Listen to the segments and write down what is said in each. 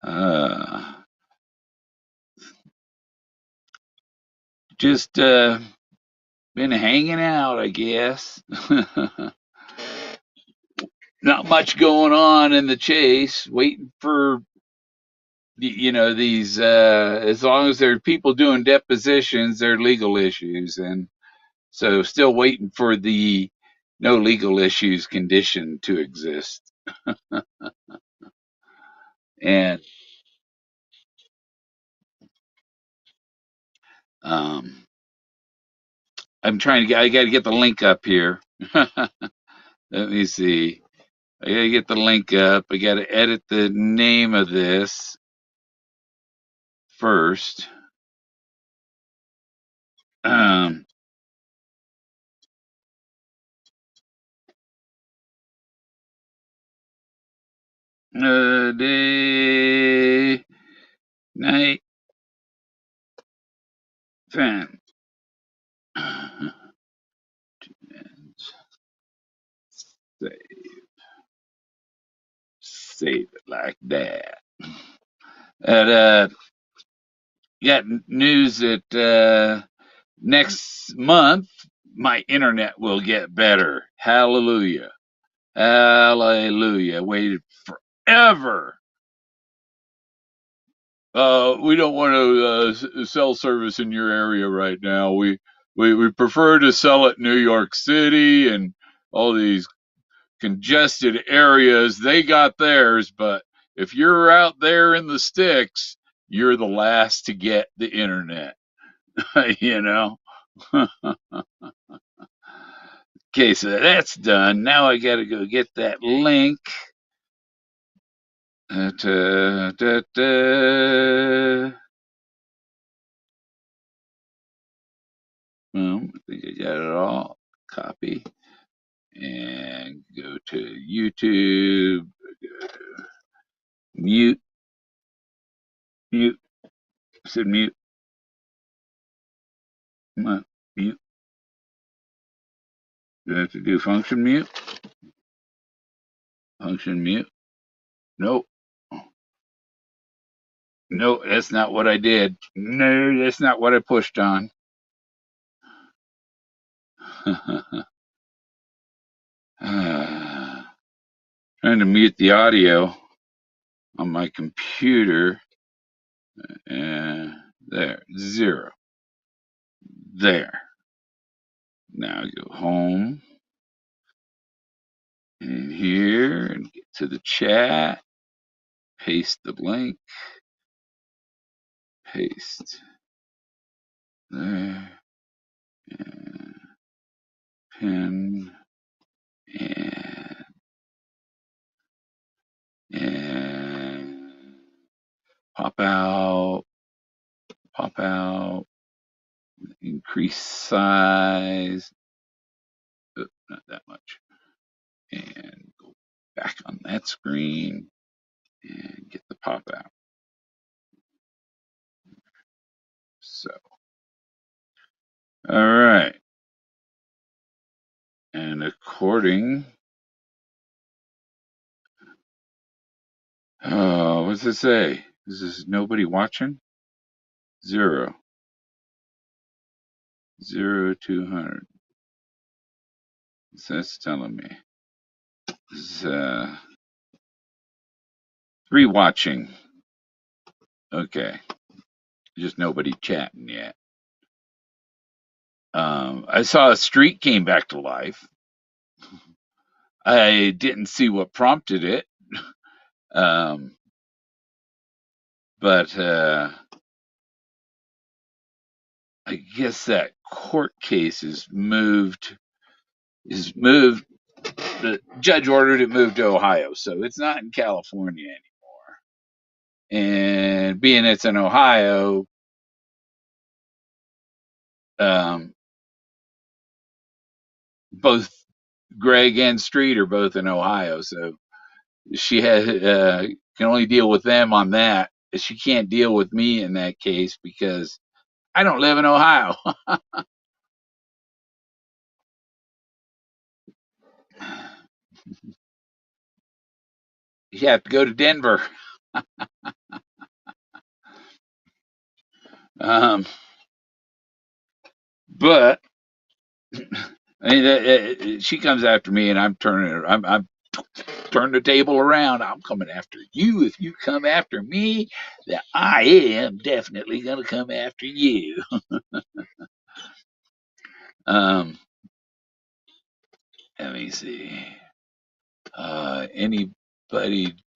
Uh, just been hanging out, I guess. Not much going on in the chase. Waiting for these. As long as there are people doing depositions, they're legal issues, and so still waiting for the no legal issues condition to exist. And um, I'm trying to get. I got to get the link up here. Let me see. I got to get the link up. I got to edit the name of this first. Um, day, night, Fenn. Save, save it like that. And got news that next month my internet will get better. Hallelujah. Hallelujah. Waited forever. We don't want to cell service in your area right now. We prefer to sell it in New York City and all these congested areas. They got theirs, but if you're out there in the sticks, you're the last to get the internet. you know. Okay, so that's done. Now I got to go get that link. Da, da, da. Boom. I think I got it all. Copy and go to YouTube. Mute, mute. I said mute. Come on, mute. Do I have to do function mute? Function mute. Nope. No, that's not what I did. No, that's not what I pushed on. Trying to mute the audio on my computer. And there, 0. There. Now go home. And here, and get to the chat. Paste the link. Paste. There. And pin. And pop out. Pop out. Increase size. Oh, not that much. And go back on that screen and get the pop out. So, all right. And according, what's it say? Is this nobody watching? 0, 0, 200. So that's telling me. This is, 3 watching. Okay. Just nobody chatting yet. I saw a streak came back to life. I didn't see what prompted it. But I guess that court case is moved. The judge ordered it moved to Ohio, so it's not in California anymore. And being it's in Ohio, both Greg and Street are both in Ohio, so she can only deal with them on that. She can't deal with me in that case because I don't live in Ohio. You have to go to Denver. Um, but I mean, she comes after me, and I'm turning her. I'm turning the table around. I'm coming after you. If you come after me, then I am definitely gonna come after you. Um, Let me see.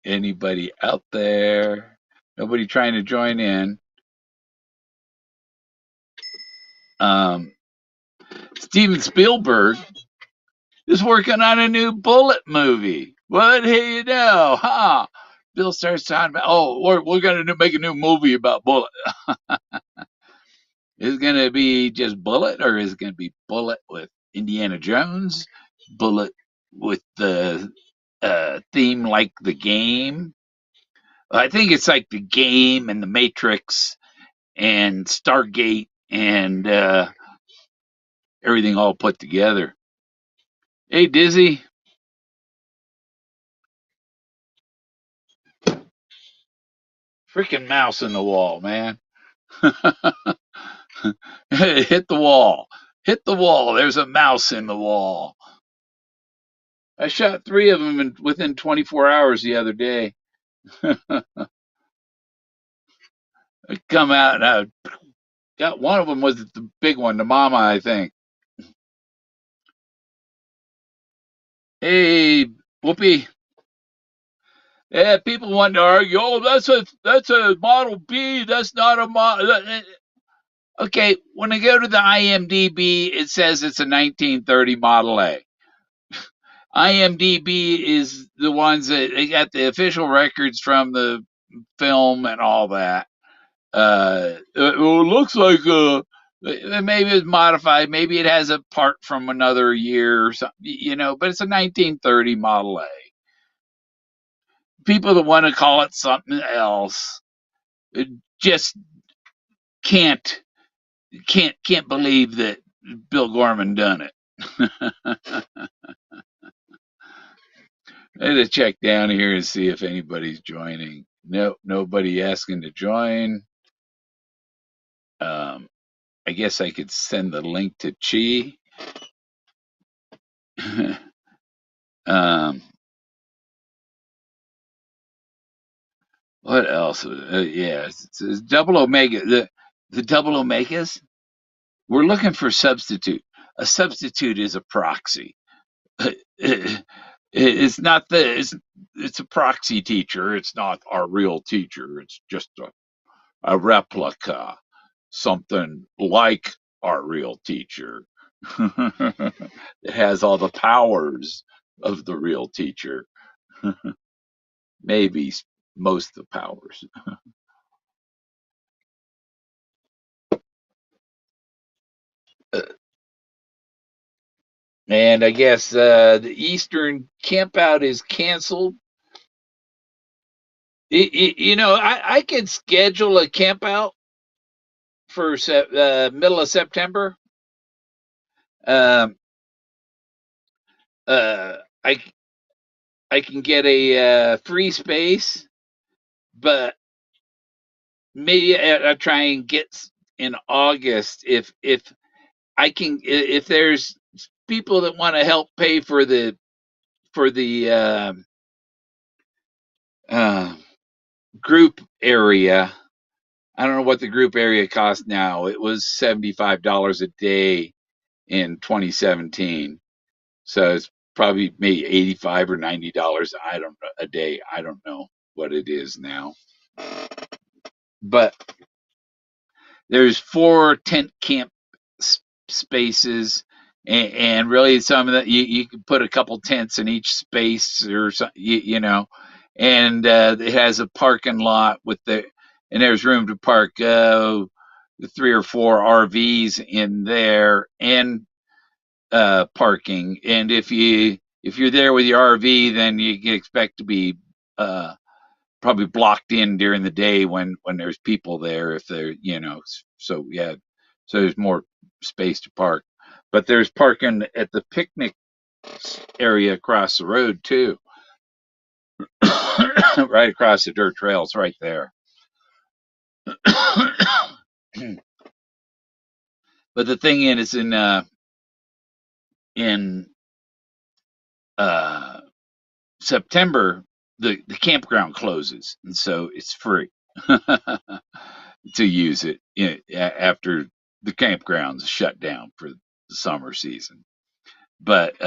Anybody out there? Nobody trying to join in. Um, Steven Spielberg is working on a new Bullet movie. What do you know? Huh? Bill starts talking about, oh, we're going to make a new movie about Bullet. Is it going to be just Bullet, or is it going to be Bullet with Indiana Jones? Bullet with the theme like the game? I think it's like the game and the Matrix and Stargate and everything all put together. Hey, Dizzy. Freaking mouse in the wall, man. Hit the wall. Hit the wall. There's a mouse in the wall. I shot 3 of them within 24 hours the other day. I come out and I got one of them was the big one, the mama, I think. Hey, Whoopi. Yeah, people want to argue. Oh, that's a Model B. That's not a model. Okay, when I go to the IMDb, it says it's a 1930 Model A. IMDb is the ones that they got the official records from the film and all that. It looks like maybe it's modified, maybe it has a part from another year or something, but it's a 1930 Model A. People that want to call it something else just can't can't believe that Bill Gorman done it. I had to check down here and see if anybody's joining. Nope, nobody asking to join. Um, I guess I could send the link to Chi. um, what else? Yeah, it's Double Omega. The Double Omegas. We're looking for substitute. A substitute is a proxy. It's not it's a proxy teacher. It's not our real teacher. It's just a replica, something like our real teacher. It has all the powers of the real teacher. Maybe most of the powers. And I guess the Eastern campout is canceled. I could schedule a campout for middle of September. Um, uh, I I can get a free space, but maybe I'll try and get in August if I can if there's people that want to help pay for the uh, group area. I don't know what the group area costs now. It was $75 a day in 2017, so it's probably maybe 85 or $90. I don't know a day. I don't know what it is now, but there's 4 tent camp spaces, and really some of that you can put a couple tents in each space or something, and it has a parking lot and there's room to park 3 or 4 RVs in there, and parking. And if you're there with your RV, then you can expect to be uh, probably blocked in during the day when there's people there, if they're so yeah, so there's more space to park, but there's parking at the picnic area across the road too. Right across the dirt trails right there. But the thing is, in uh, September, the campground closes, and so it's free to use it after the campground's shut down for the summer season. But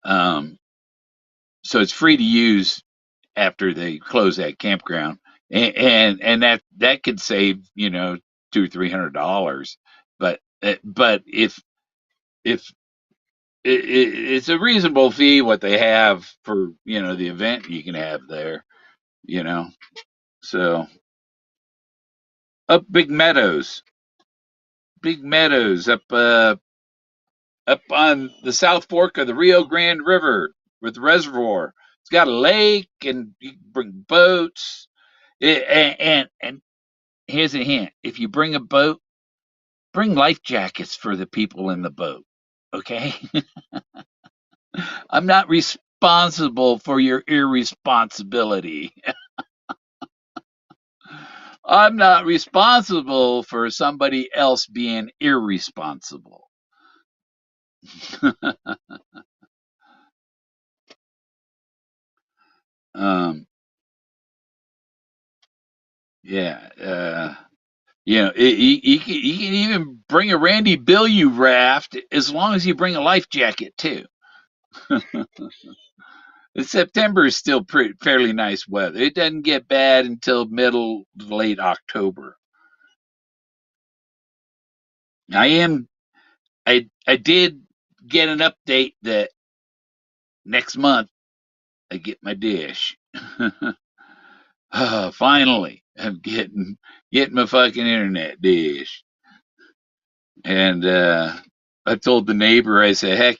um, so it's free to use after they close that campground, and that could save $200-300. But if it's a reasonable fee what they have for the event you can have there, you know. So up Big Meadows up on the South Fork of the Rio Grande River with the reservoir. It's got a lake and you can bring boats. And here's a hint: if you bring a boat, bring life jackets for the people in the boat. Okay, I'm not responsible for your irresponsibility. I'm not responsible for somebody else being irresponsible. um, yeah, you can even bring a Randy Billy raft as long as you bring a life jacket too. September is still fairly nice weather. It doesn't get bad until middle late October. I am I did get an update that next month I get my dish. Finally, I'm getting my fucking internet dish. And I told the neighbor, I said, heck,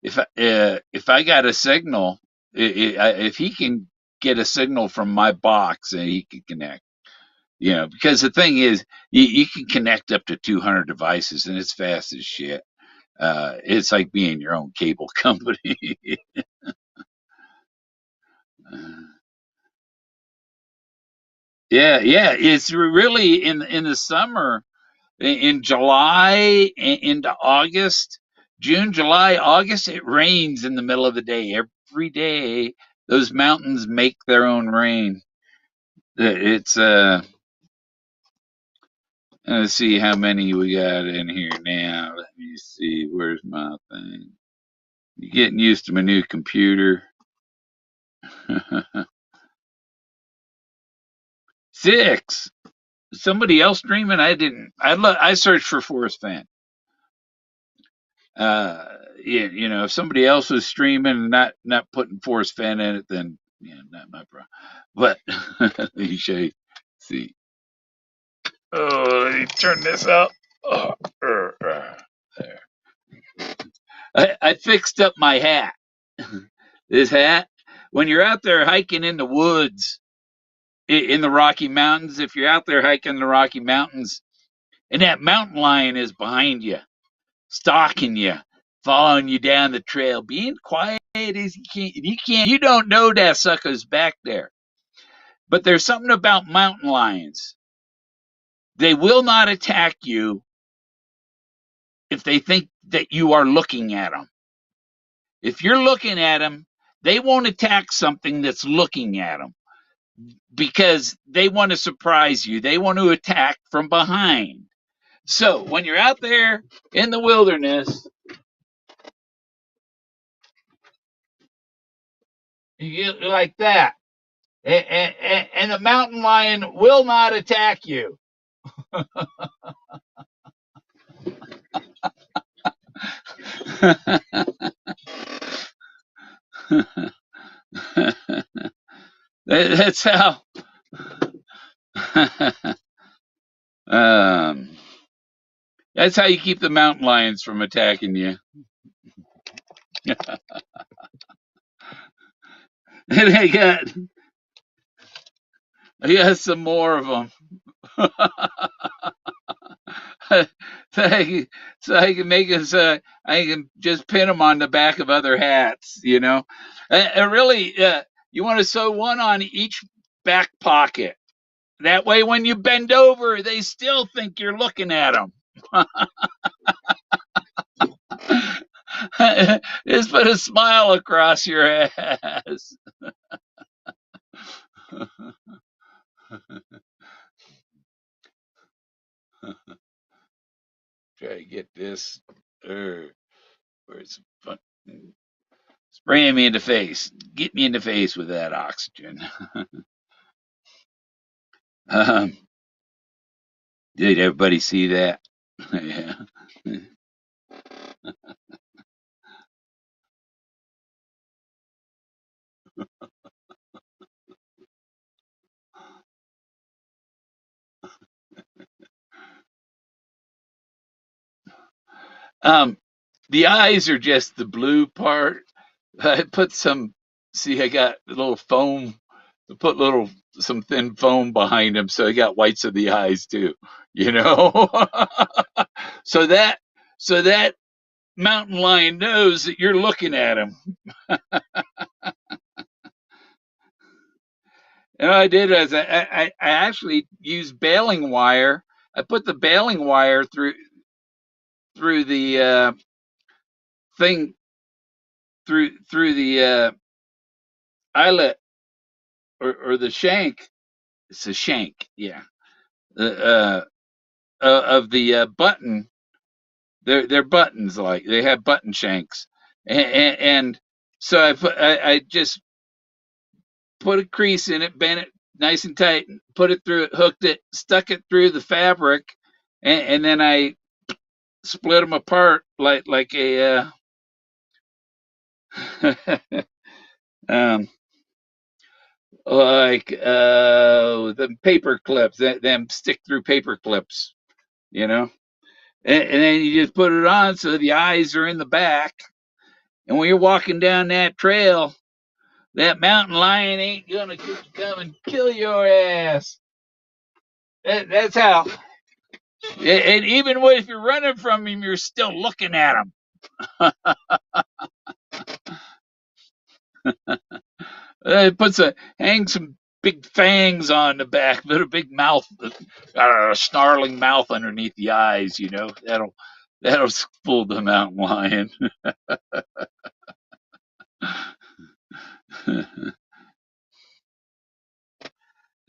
if I got a signal, if he can get a signal from my box, and he can connect. Because the thing is, you can connect up to 200 devices, and it's fast as shit. It's like being your own cable company. Yeah, it's really in the summer, in July into August, June, July, August. It rains in the middle of the day every day. Those mountains make their own rain. It's let's see how many we got in here now. Let me see. Where's my thing? You getting used to my new computer? 6. Somebody else streaming? I didn't. I searched for Forrest Fenn. Yeah, if somebody else was streaming and not putting Forrest Fenn in it, then not my problem. But let me show you. See. Oh, let me turn this up. Oh, there. I fixed up my hat. This hat. When you're out there hiking in the woods in the Rocky Mountains, if you're out there hiking the Rocky Mountains and that mountain lion is behind you, stalking you, following you down the trail, being quiet as you don't know that sucker's back there. But there's something about mountain lions. They will not attack you if they think that you are looking at them. If you're looking at them, they won't attack something that's looking at them because they want to surprise you. They want to attack from behind. So when you're out there in the wilderness, you get like that. And the mountain lion will not attack you. That's how. um, that's how you keep the mountain lions from attacking you. And I got some more of them. So I can make it so I can just pin them on the back of other hats, And really, you want to sew one on each back pocket. That way, when you bend over, they still think you're looking at them. Just put a smile across your ass. Try to get this. Where's fun? Spraying me in the face. Get me in the face with that oxygen. um, did everybody see that? Yeah. Um, the eyes are just the blue part. I put some. See, I got a little foam. I put some thin foam behind them, so I got whites of the eyes too. You know, so that so that mountain lion knows that you're looking at him. And what I did is I actually used baling wire. I put the baling wire through the thing through the eyelet or the shank. It's a shank, yeah. Of the button. They're buttons, like they have button shanks, and so I just put a crease in it, bent it nice and tight, put it through it, hooked it, stuck it through the fabric, and then I split them apart like a um, the paper clips, them stick through paper clips, you know. And then you just put it on so the eyes are in the back. And when you're walking down that trail, that mountain lion ain't gonna come and kill your ass. That's how. And even if you're running from him, you're still looking at him. It hang some big fangs on the back, put a big mouth, a snarling mouth underneath the eyes. You know that'll fool the mountain lion.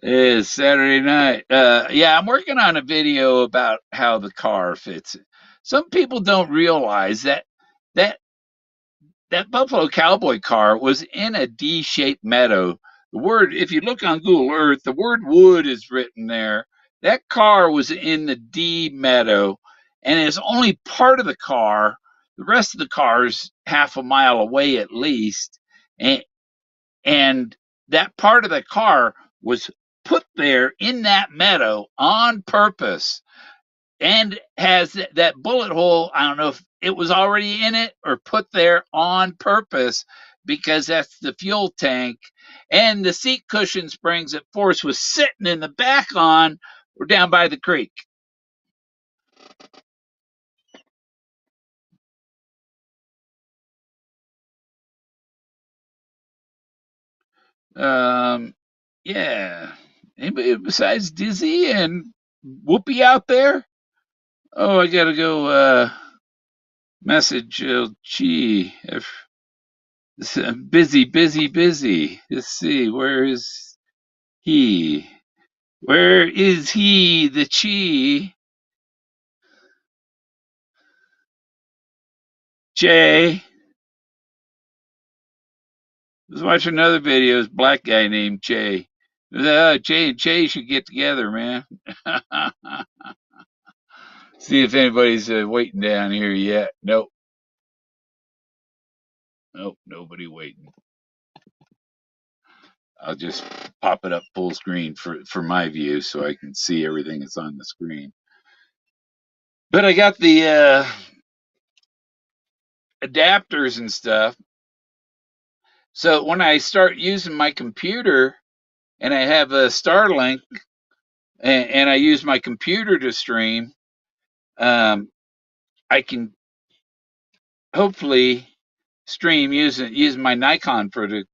It's Saturday night. Yeah, I'm working on a video about how the car fits. Some people don't realize that that Buffalo Cowboy car was in a D-shaped meadow. The word, if you look on Google Earth, the word wood is written there. That car was in the D meadow, and it's only part of the car. The rest of the car is half a mile away at least, and and that part of the car was put there in that meadow on purpose and has that bullet hole. I don't know if it was already in it or put there on purpose because that's the fuel tank. And the seat cushion springs that Forrest was sitting in the back on were down by the creek. Um, yeah. Anybody besides Dizzy and Whoopi out there? Oh, I gotta go message Chi. Busy, busy, busy. Let's see, where is he? Where is he, the Chi? Jay. Let's watch another video. This black guy named Jay. Jay and Jay should get together, man. See if anybody's waiting down here yet. Nope. Nope. Nobody waiting. I'll just pop it up full screen for my view so I can see everything that's on the screen. But I got the adapters and stuff. So when I start using my computer and I have a Starlink and I use my computer to stream, I can hopefully stream using my Nikon for the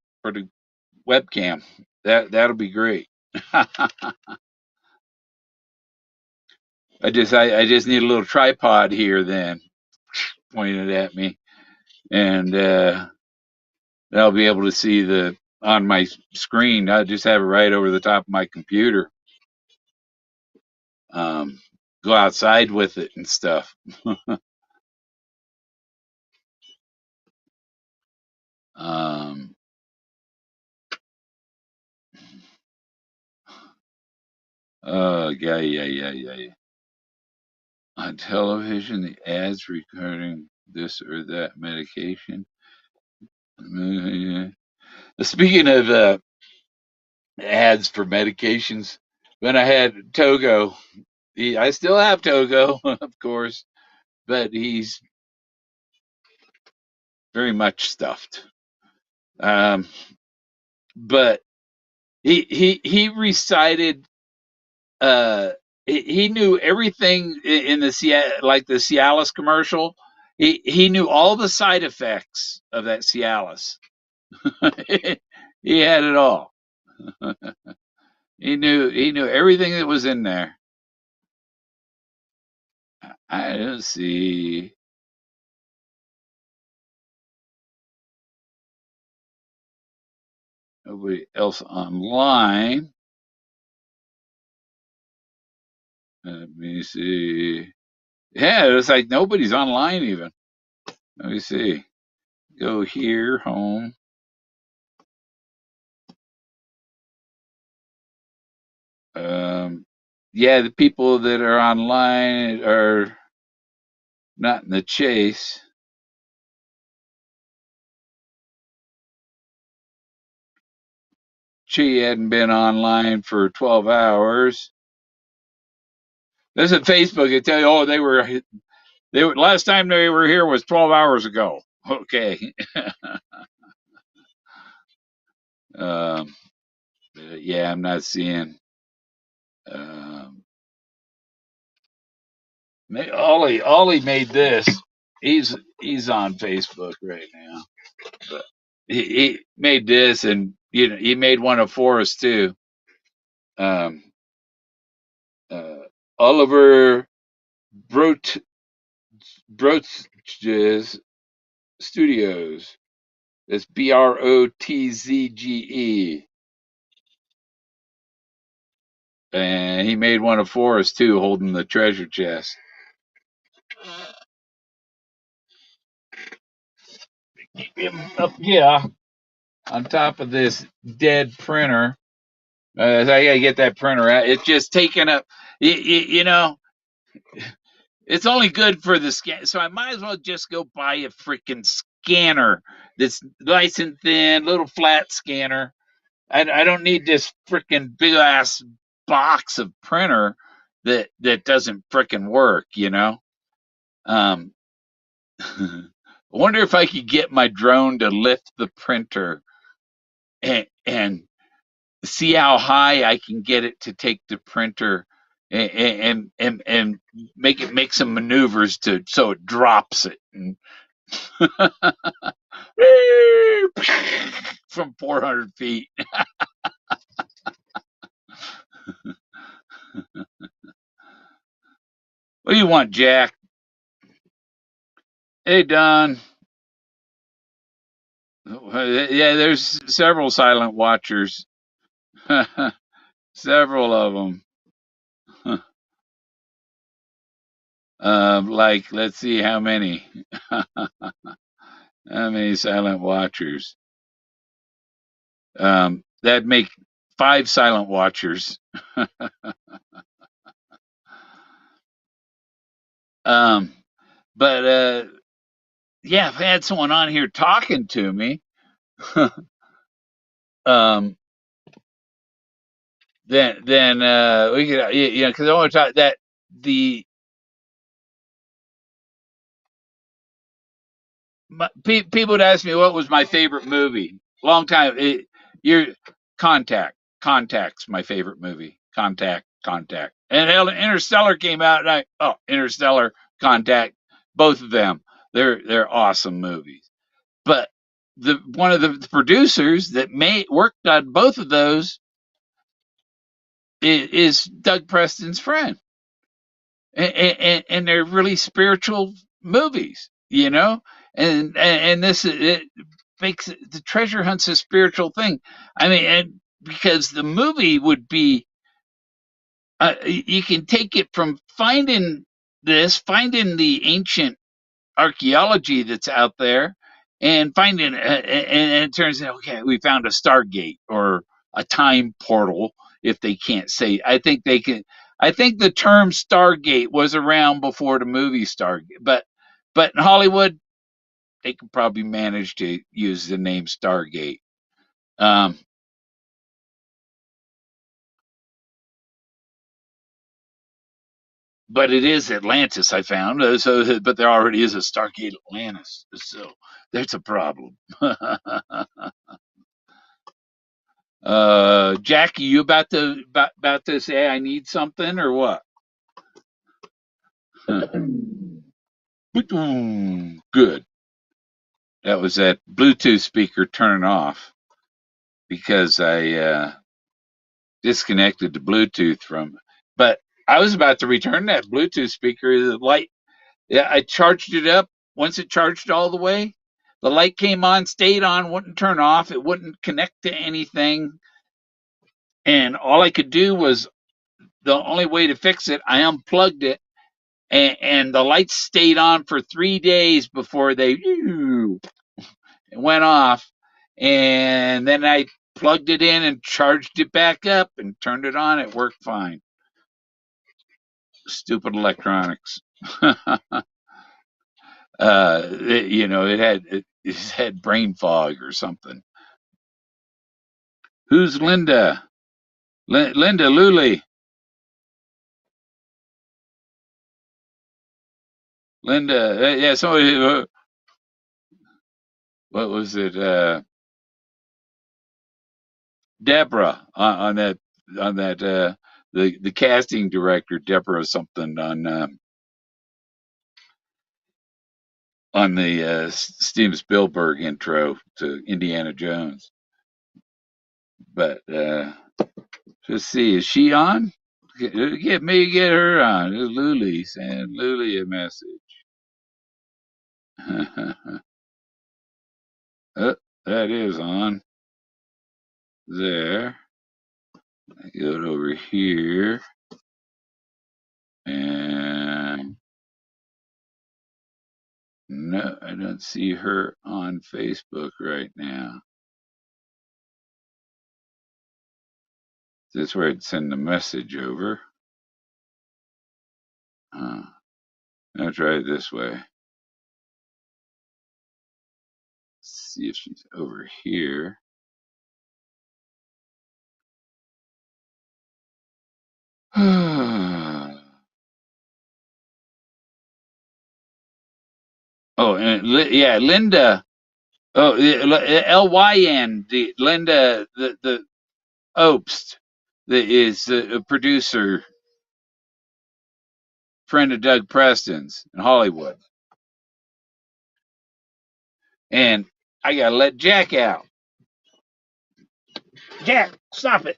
webcam. That'll be great. I just need a little tripod here then, pointed at me, and I'll be able to see the on my screen. I just have it right over the top of my computer. Um, Go outside with it and stuff. Um, oh yeah, yeah, yeah, yeah, yeah. On television, the ads regarding this or that medication. Speaking of ads for medications, when I had Togo, I still have Togo, of course, but he's very much stuffed. Um, but he recited. He knew everything in the like the Cialis commercial. He knew all the side effects of that Cialis. He had it all. He knew everything that was in there. I don't see nobody else online. Let me see. Yeah, it's like nobody's online even. Let me see. Go here, home. Um, yeah, the people that are online are not in the chase. She hadn't been online for 12 hours. This is Facebook. They tell you, oh, they were last time they were here was 12 hours ago. Okay. um, yeah, I'm not seeing. Um, Ollie made this. He's on Facebook right now. But he made this, and he made one of Forrest too. Um, uh, Oliver Brot Brotzges Studios. It's Brotzge, and he made one of Forrest too, holding the treasure chest. Keep him up here on top of this dead printer. I gotta get that printer out. It's just taking up. You know, it's only good for the scan, so I might as well just go buy a freaking scanner that's nice and thin, little flat scanner. I don't need this freaking big ass box of printer that doesn't freaking work. Um, I wonder if I could get my drone to lift the printer and see how high I can get it to take the printer and make some maneuvers to so it drops it and from 400 feet. What do you want, Jack? Hey, Don. Yeah, there's several silent watchers. Several of them. Like, let's see how many. How many silent watchers? That'd make 5 silent watchers. um, but yeah, if I had someone on here talking to me, um, then we could, because I want to talk that the people would ask me what was my favorite movie. Long time. Your Contact's my favorite movie. Contact. And Interstellar came out, and Interstellar, Contact, both of them. They're awesome movies. But the one of the producers that worked on both of those is Doug Preston's friend. and they're really spiritual movies, you know. And this it makes the treasure hunt's a spiritual thing. I mean, and because the movie would be, you can take it from finding the ancient archaeology that's out there, and finding and it turns out, okay, we found a Stargate or a time portal. If they can't say, I think they can. I think the term Stargate was around before the movie Stargate, but in Hollywood they could probably manage to use the name Stargate. Um, but it is Atlantis, I found. But there already is a Stargate Atlantis, so there's a problem. Jackie, you about to say I need something or what? Good. That was that Bluetooth speaker turning off because I disconnected the Bluetooth from. But I was about to return that Bluetooth speaker. The light, yeah, I charged it up. Once it charged all the way, the light came on, stayed on, wouldn't turn off. It wouldn't connect to anything, and all I could do was, the only way to fix it, I unplugged it, and the lights stayed on for 3 days before they went off. And then I plugged it in and charged it back up and turned it on. It worked fine. Stupid electronics. It had brain fog or something. Who's Linda? Linda Luley. Linda. Yeah. Somebody. What was it? Deborah on that the casting director, Deborah something on the Steven Spielberg intro to Indiana Jones. But let's see, is she on? Get her on. Luli, send Luli a message. Oh, that is on there. I go over here and no, I don't see her on Facebook right now. That's where I'd send the message over. I'll try it this way. See if she's over here. Oh, and yeah, Linda. Oh, Lyn, the Linda, the Obst, that is a producer, friend of Doug Preston's in Hollywood. And I gotta let Jack out. Jack, stop it.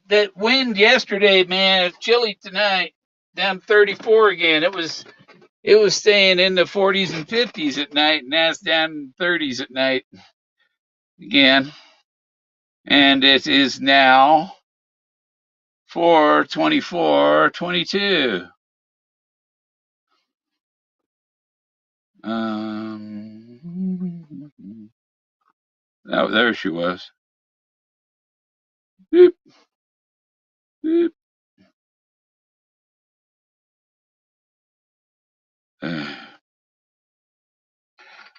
That wind yesterday, man, it's chilly tonight. Down 34 again. It was staying in the 40s and 50s at night, and now it's down in 30s at night again. And it is now 4:24:22. Oh, there she was. Boop, boop. I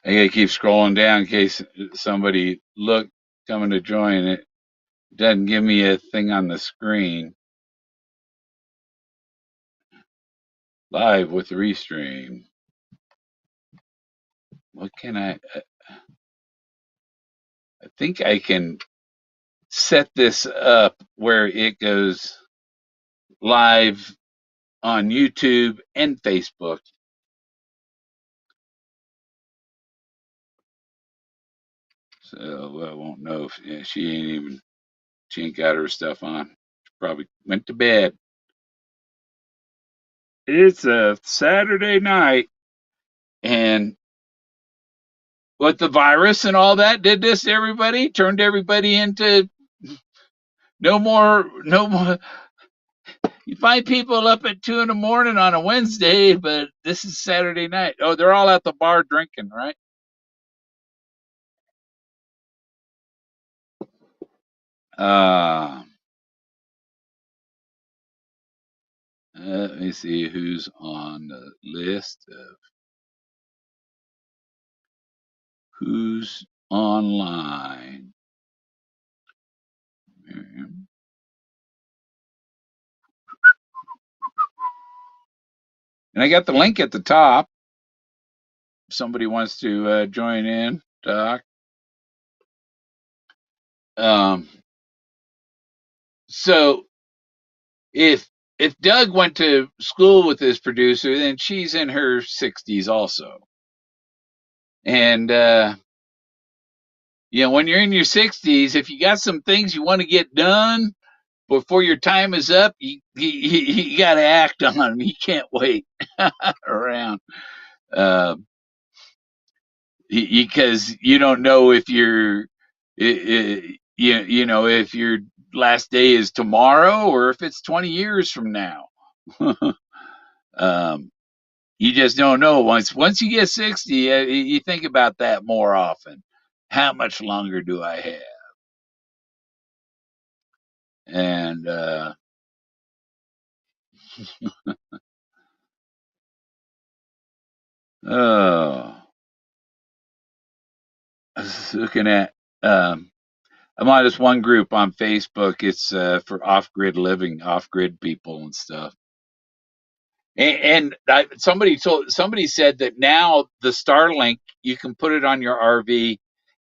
gotta keep scrolling down in case somebody coming to join. It doesn't give me a thing on the screen. Live with restream. What can I think I can set this up where it goes live on YouTube and Facebook. So I won't know if she ain't got her stuff on. She probably went to bed. It's a Saturday night, and what the virus and all that did this to everybody, turned everybody into no more. You find people up at 2 in the morning on a Wednesday, but this is Saturday night. Oh, they're all at the bar drinking, right? Uh, Let me see who's on the list of who's online. And I got the link at the top. If somebody wants to join in, Doc. Um, so if Doug went to school with this producer, then she's in her 60s also. And when you're in your 60s, if you got some things you want to get done before your time is up, you got to act on them. You can't wait around. Uh, because you don't know if if your last day is tomorrow or if it's 20 years from now. um, you just don't know. Once you get 60, you think about that more often. How much longer do I have? And oh, I was looking at I'm on this one group on Facebook. It's for off-grid living, off-grid people and stuff. Somebody said that now the Starlink, you can put it on your RV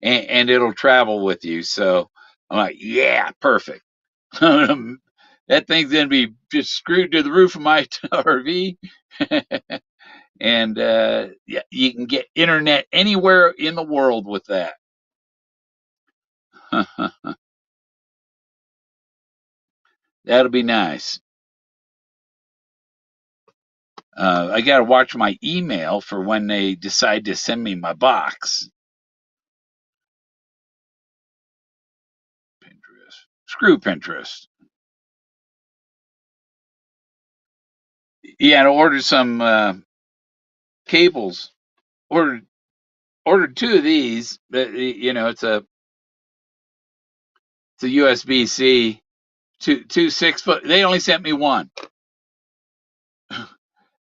and it'll travel with you. So I'm like, yeah, perfect. That thing's gonna be just screwed to the roof of my RV, and yeah, you can get internet anywhere in the world with that. That'll be nice. I got to watch my email for when they decide to send me my box. Pinterest. Screw Pinterest. Yeah, to order some cables. Ordered ordered two of these. But, it's a USB C. Two 6 foot. They only sent me one,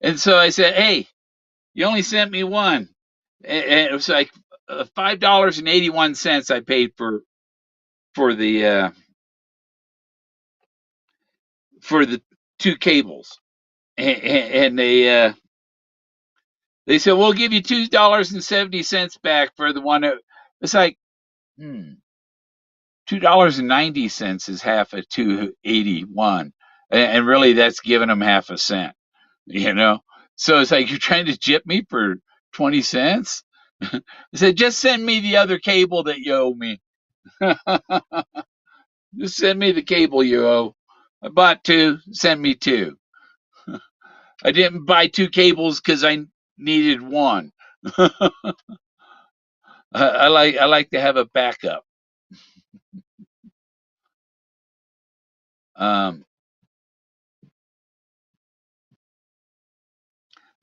and so I said, "Hey, you only sent me one," and it was like $5.81 I paid for the uh, for the two cables, and they said we'll give you $2.70 back for the one. It's like, $2.90 is half of 281, and really that's giving them half a cent, you know. So it's like you're trying to jip me for 20 cents. I said, just send me the other cable that you owe me. Just send me the cable you owe. I bought two. Send me two. I didn't buy two cables because I needed one. I like to have a backup. Um,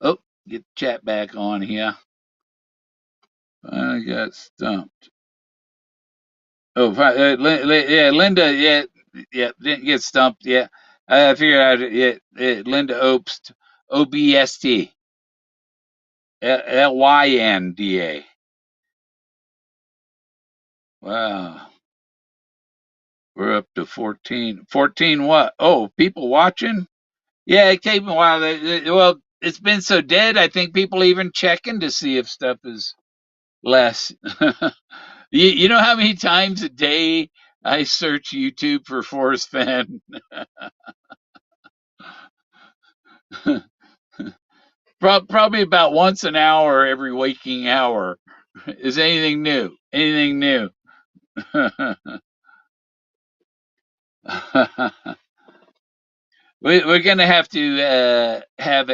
oh, get the chat back on here. I got stumped. Oh, yeah, Linda, yeah, didn't get stumped. Yeah, I figured out. Yeah, Linda Obst, OBST, LYNDA. Wow, we're up to 14. 14 what? Oh, people watching? Yeah, it came a while. Well, it's been so dead. I think people even checking to see if stuff is less. You know how many times a day I search YouTube for Forrest Fenn? Probably about once an hour every waking hour. Is anything new? Anything new? We're gonna have to have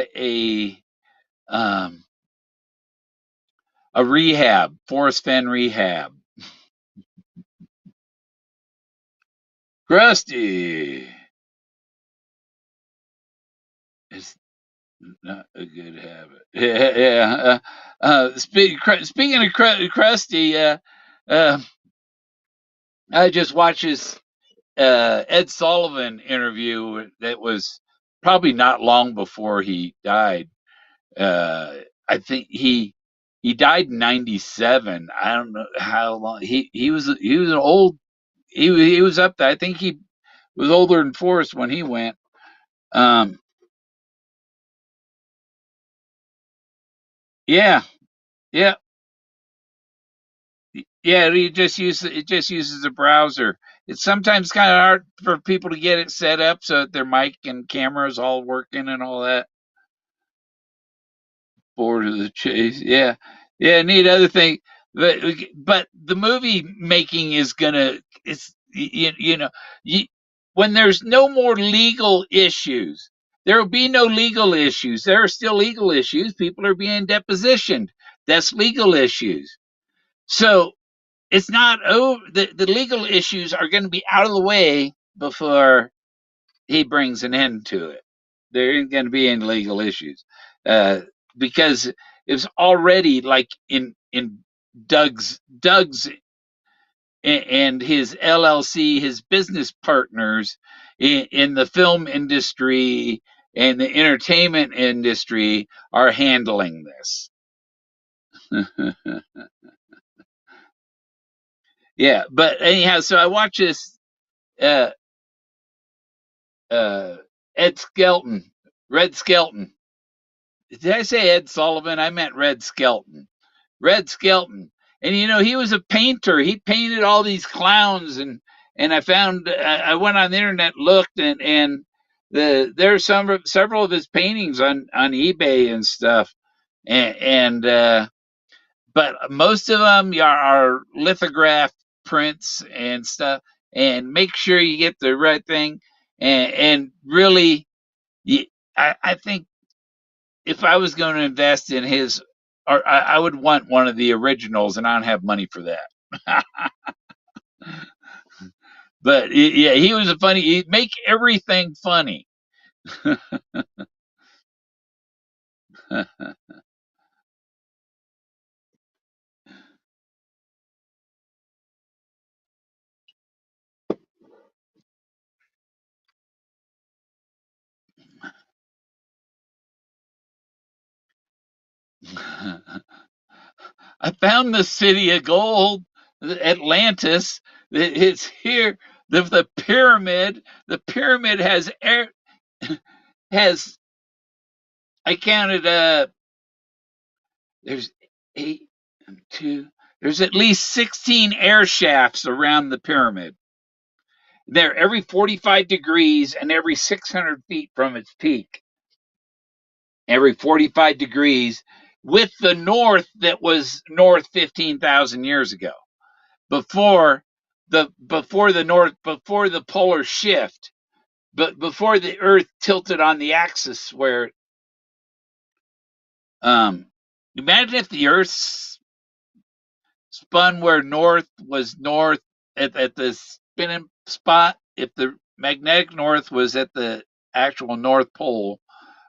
um, a rehab, Forrest Fenn rehab. Krusty is not a good habit. Yeah, yeah. Speaking of Krusty, uh, I just watched this Ed Sullivan interview that was probably not long before he died. Uh, I think he died in '97. I don't know how long he was an old he was up there. I think he was older than Forrest when he went. Um, yeah, yeah, yeah. It just uses a browser. It's sometimes kind of hard for people to get it set up so that their mic and cameras all working and all that. Bored of the chase. Yeah, yeah. Neat other thing, but the movie making is gonna. It's you know you, when there's no more legal issues, there will be no legal issues. There are still legal issues. People are being depositioned. That's legal issues. So it's not over. The legal issues are going to be out of the way before he brings an end to it. There ain't going to be any legal issues because it's already like in Doug's and his LLC, his business partners in the film industry and the entertainment industry are handling this. Yeah, but anyhow, so I watch this uh, uh, Ed Skelton, Red Skelton. Did I say Ed Sullivan? I meant Red Skelton. Red Skelton. And he was a painter. He painted all these clowns, and I found I went on the internet, looked, and there's several of his paintings on eBay and stuff, and but most of them are lithographed prints and stuff. And make sure you get the right thing, and really, I think if I was going to invest in his, or I would want one of the originals, and I don't have money for that. But yeah, he was a funny. He'd make everything funny. I found the city of gold, Atlantis. It's here. The pyramid. The pyramid has. I counted. There's eight, two. There's at least 16 air shafts around the pyramid. They're every 45 degrees and every 600 feet from its peak. Every 45 degrees, with the north that was north 15,000 years ago, before the polar shift, but before the Earth tilted on the axis where imagine if the Earth spun where north was north at the spinning spot, if the magnetic north was at the actual North Pole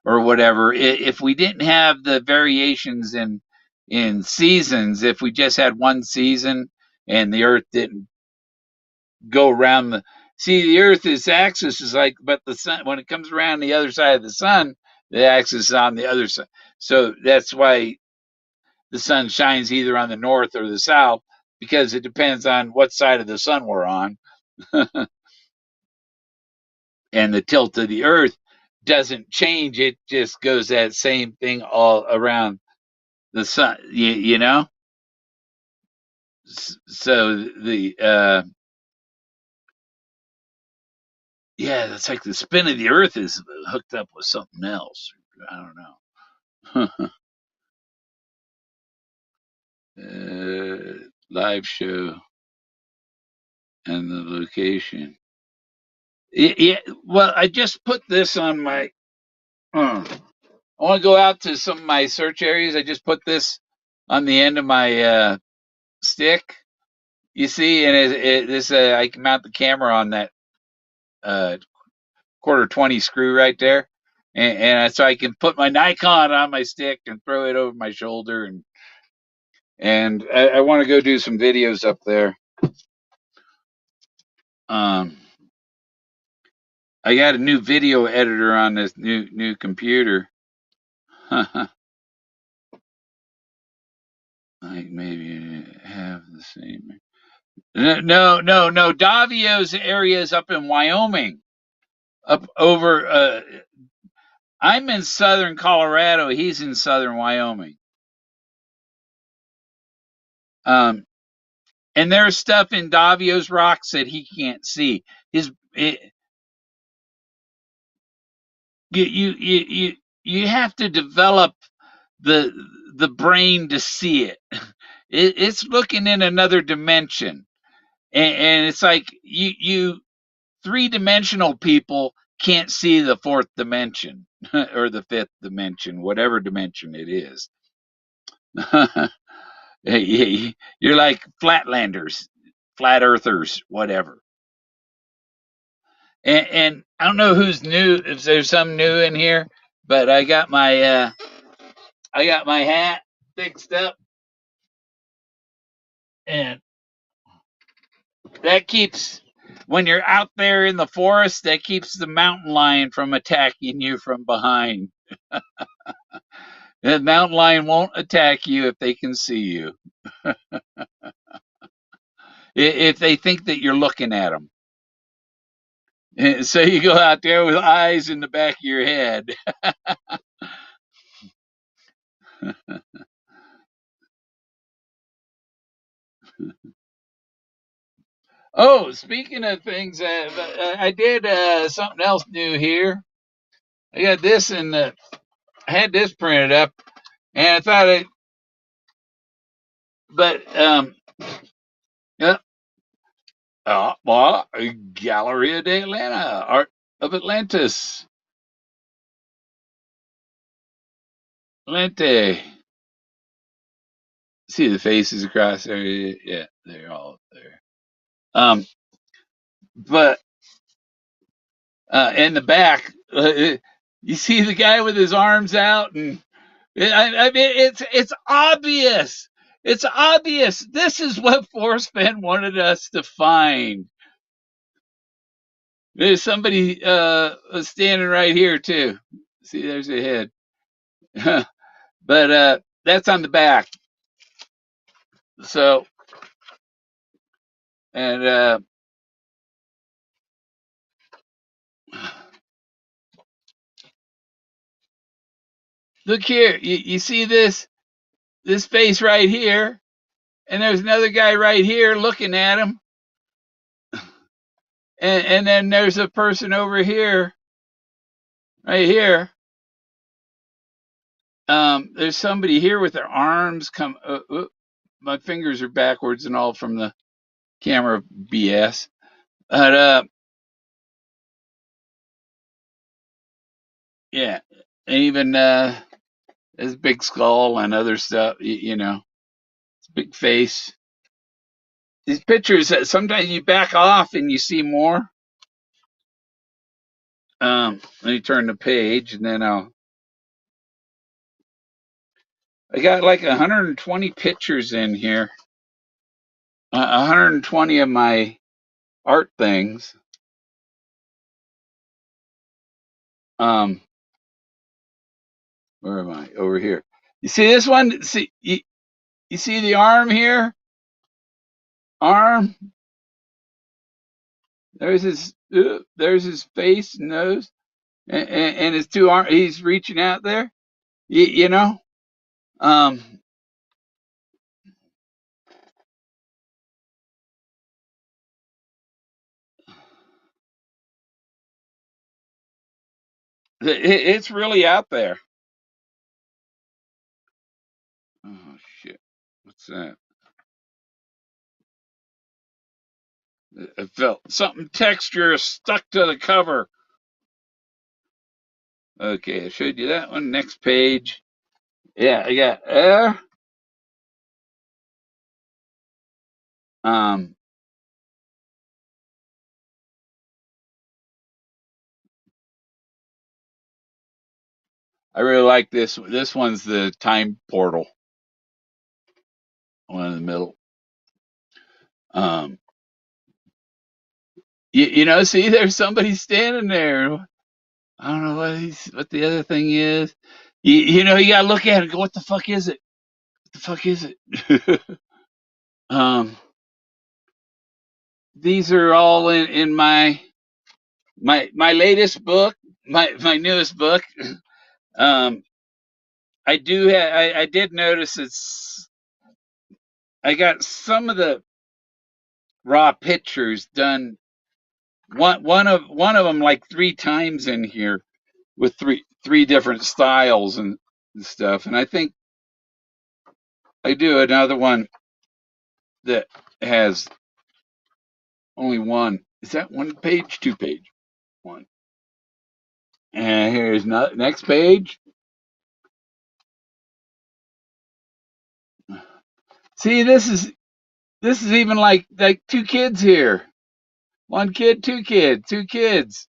or whatever, if we didn't have the variations in seasons, if we just had one season and the Earth didn't go around the Earth's axis is like, but the sun, when it comes around the other side of the sun, the axis is on the other side. So that's why the sun shines either on the north or the south, because it depends on what side of the sun we're on. And the tilt of the Earth doesn't change, it just goes that same thing all around the sun, you know. So the yeah, that's like the spin of the Earth is hooked up with something else. I don't know. Live show. and the location. Yeah, well, I just put this on my. I want to go out to some of my search areas. I just put this on the end of my stick. You see, and I can mount the camera on that uh, quarter 20 screw right there, and so I can put my Nikon on my stick and throw it over my shoulder, and I want to go do some videos up there. Um, I got a new video editor on this new computer. Like maybe have the same. No. Davio's area is up in Wyoming, up over. I'm in southern Colorado. He's in southern Wyoming. Um, and there's stuff in Davio's rocks that he can't see. You have to develop the the brain to see it. It's looking in another dimension, and it's like you three-dimensional people can't see the fourth dimension or the fifth dimension, whatever dimension it is. You're like flatlanders, flat earthers, whatever. And I don't know who's new, if there's some new in here, but I got my hat fixed up, and that keeps when you're out there in the forest, that keeps the mountain lion from attacking you from behind. The mountain lion won't attack you if they can see you. If they think that you're looking at them. So you go out there with eyes in the back of your head. Oh, speaking of things, I did something else new here. I got this and I had this printed up, and I thought it, but yeah, well, Galleria de Atlanta, Art of Atlantis, Atlante. See the faces across there? Yeah, they're all there. Um, but in the back, you see the guy with his arms out, and I mean it's obvious. It's obvious. This is what Forrest Fenn wanted us to find. There's somebody standing right here too. See, there's a head. But that's on the back. So and look here. You see this face right here, and there's another guy right here looking at him, and then there's a person over here, right here. There's somebody here with their arms come. My fingers are backwards and all from the camera BS. But yeah, and even his big skull and other stuff. You know, his big face. These pictures. Sometimes you back off and you see more. Let me turn the page, and then I got like 120 pictures in here. 120 of my art things. Um, where am I? Over here. You see this one? You see the arm here? Arm. There's his face, nose, and his two arms. He's reaching out there. You know. Um, it's really out there. Oh shit! What's that? I felt something texture stuck to the cover. Okay, I showed you that one. Next page. Yeah, I got air. Um, I really like this. This one's the time portal, one in the middle. Um, see, there's somebody standing there. I don't know what the other thing is. You gotta look at it and go, what the fuck is it? What the fuck is it? um, these are all in my latest book, my newest book. Um, I did notice I got some of the raw pictures done one of them like three times in here with three different styles and stuff. And I think I do another one that has only one. Is that one page? Two page? One. And here's next page. See, this is even like two kids here. One kid, two kids.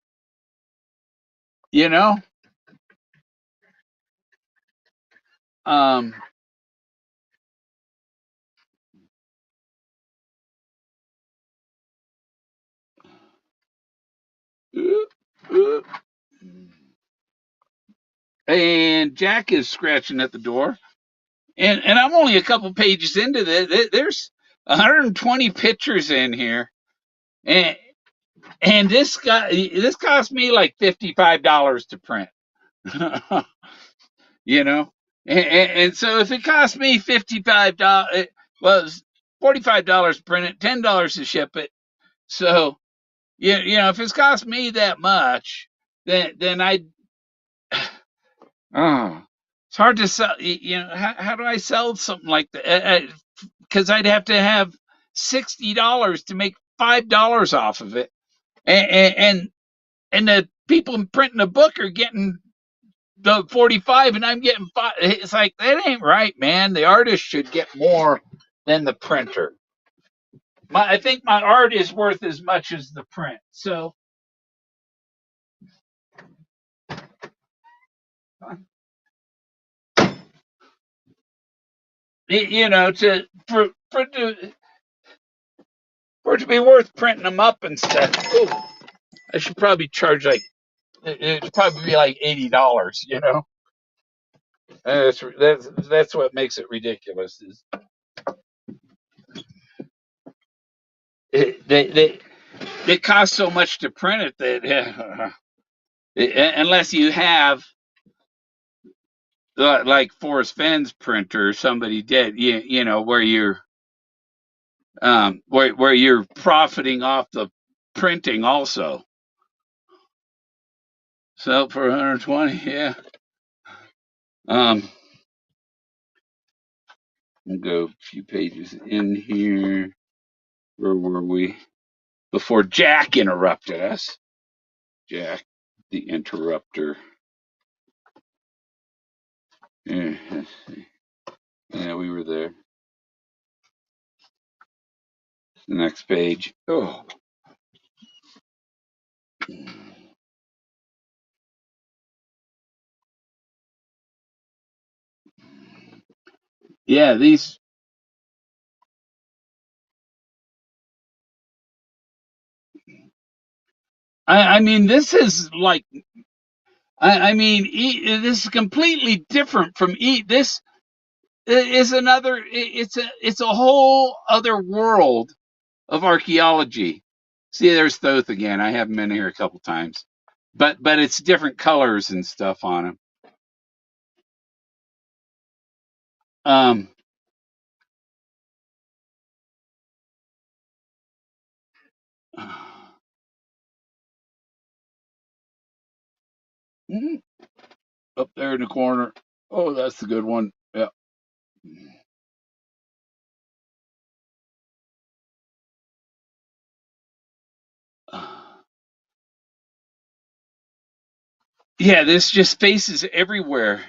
You know? Um and Jack is scratching at the door. And I'm only a couple pages into this. There's 120 pictures in here. And this cost me like $55 to print. you know and so if it cost me $55, it was $45 to print it, $10 to ship it. So if it's cost me that much, then I oh it's hard to sell. How do I sell something like that? Because I'd have to have $60 to make $5 off of it, and and the people printing the book are getting the 45 and I'm getting 5. It's like, that ain't right, man. The artist should get more than the printer. I think my art is worth as much as the print. So, to for it to be worth printing them up and stuff. Ooh, I should probably charge like it'd probably be like $80. That's what makes it ridiculous. Is it costs so much to print it that unless you have like Forrest Fenn's printer, somebody did, where where you're profiting off the printing also. Sell for 120, yeah. We'll go a few pages in here. Where were we? Before Jack interrupted us. Jack, the interrupter. Yeah, let's see. Yeah, we were there. The next page. Oh. Yeah, these. I mean, this is like. I mean, this is completely different from this is another. It's a whole other world of archaeology. See, there's Thoth again. I have him in here a couple times, but it's different colors and stuff on him. Um, up there in the corner. Oh, that's the good one. Yeah. Yeah, this just faces everywhere.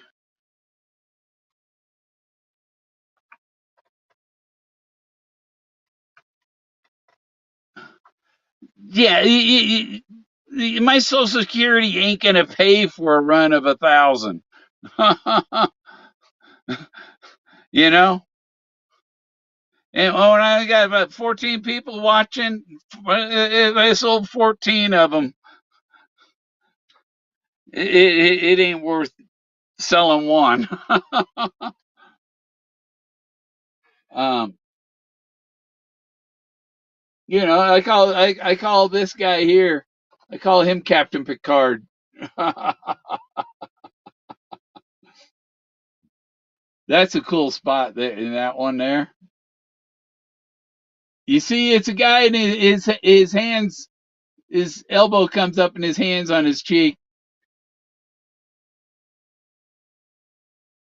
Yeah, my Social Security ain't gonna pay for a run of 1,000. You know, and when I got about 14 people watching, if I sold 14 of them, it ain't worth selling one. um, I call this guy here. I call him Captain Picard. That's a cool spot there in that one there. You see, it's a guy and his hands, his elbow comes up and his hands on his cheek,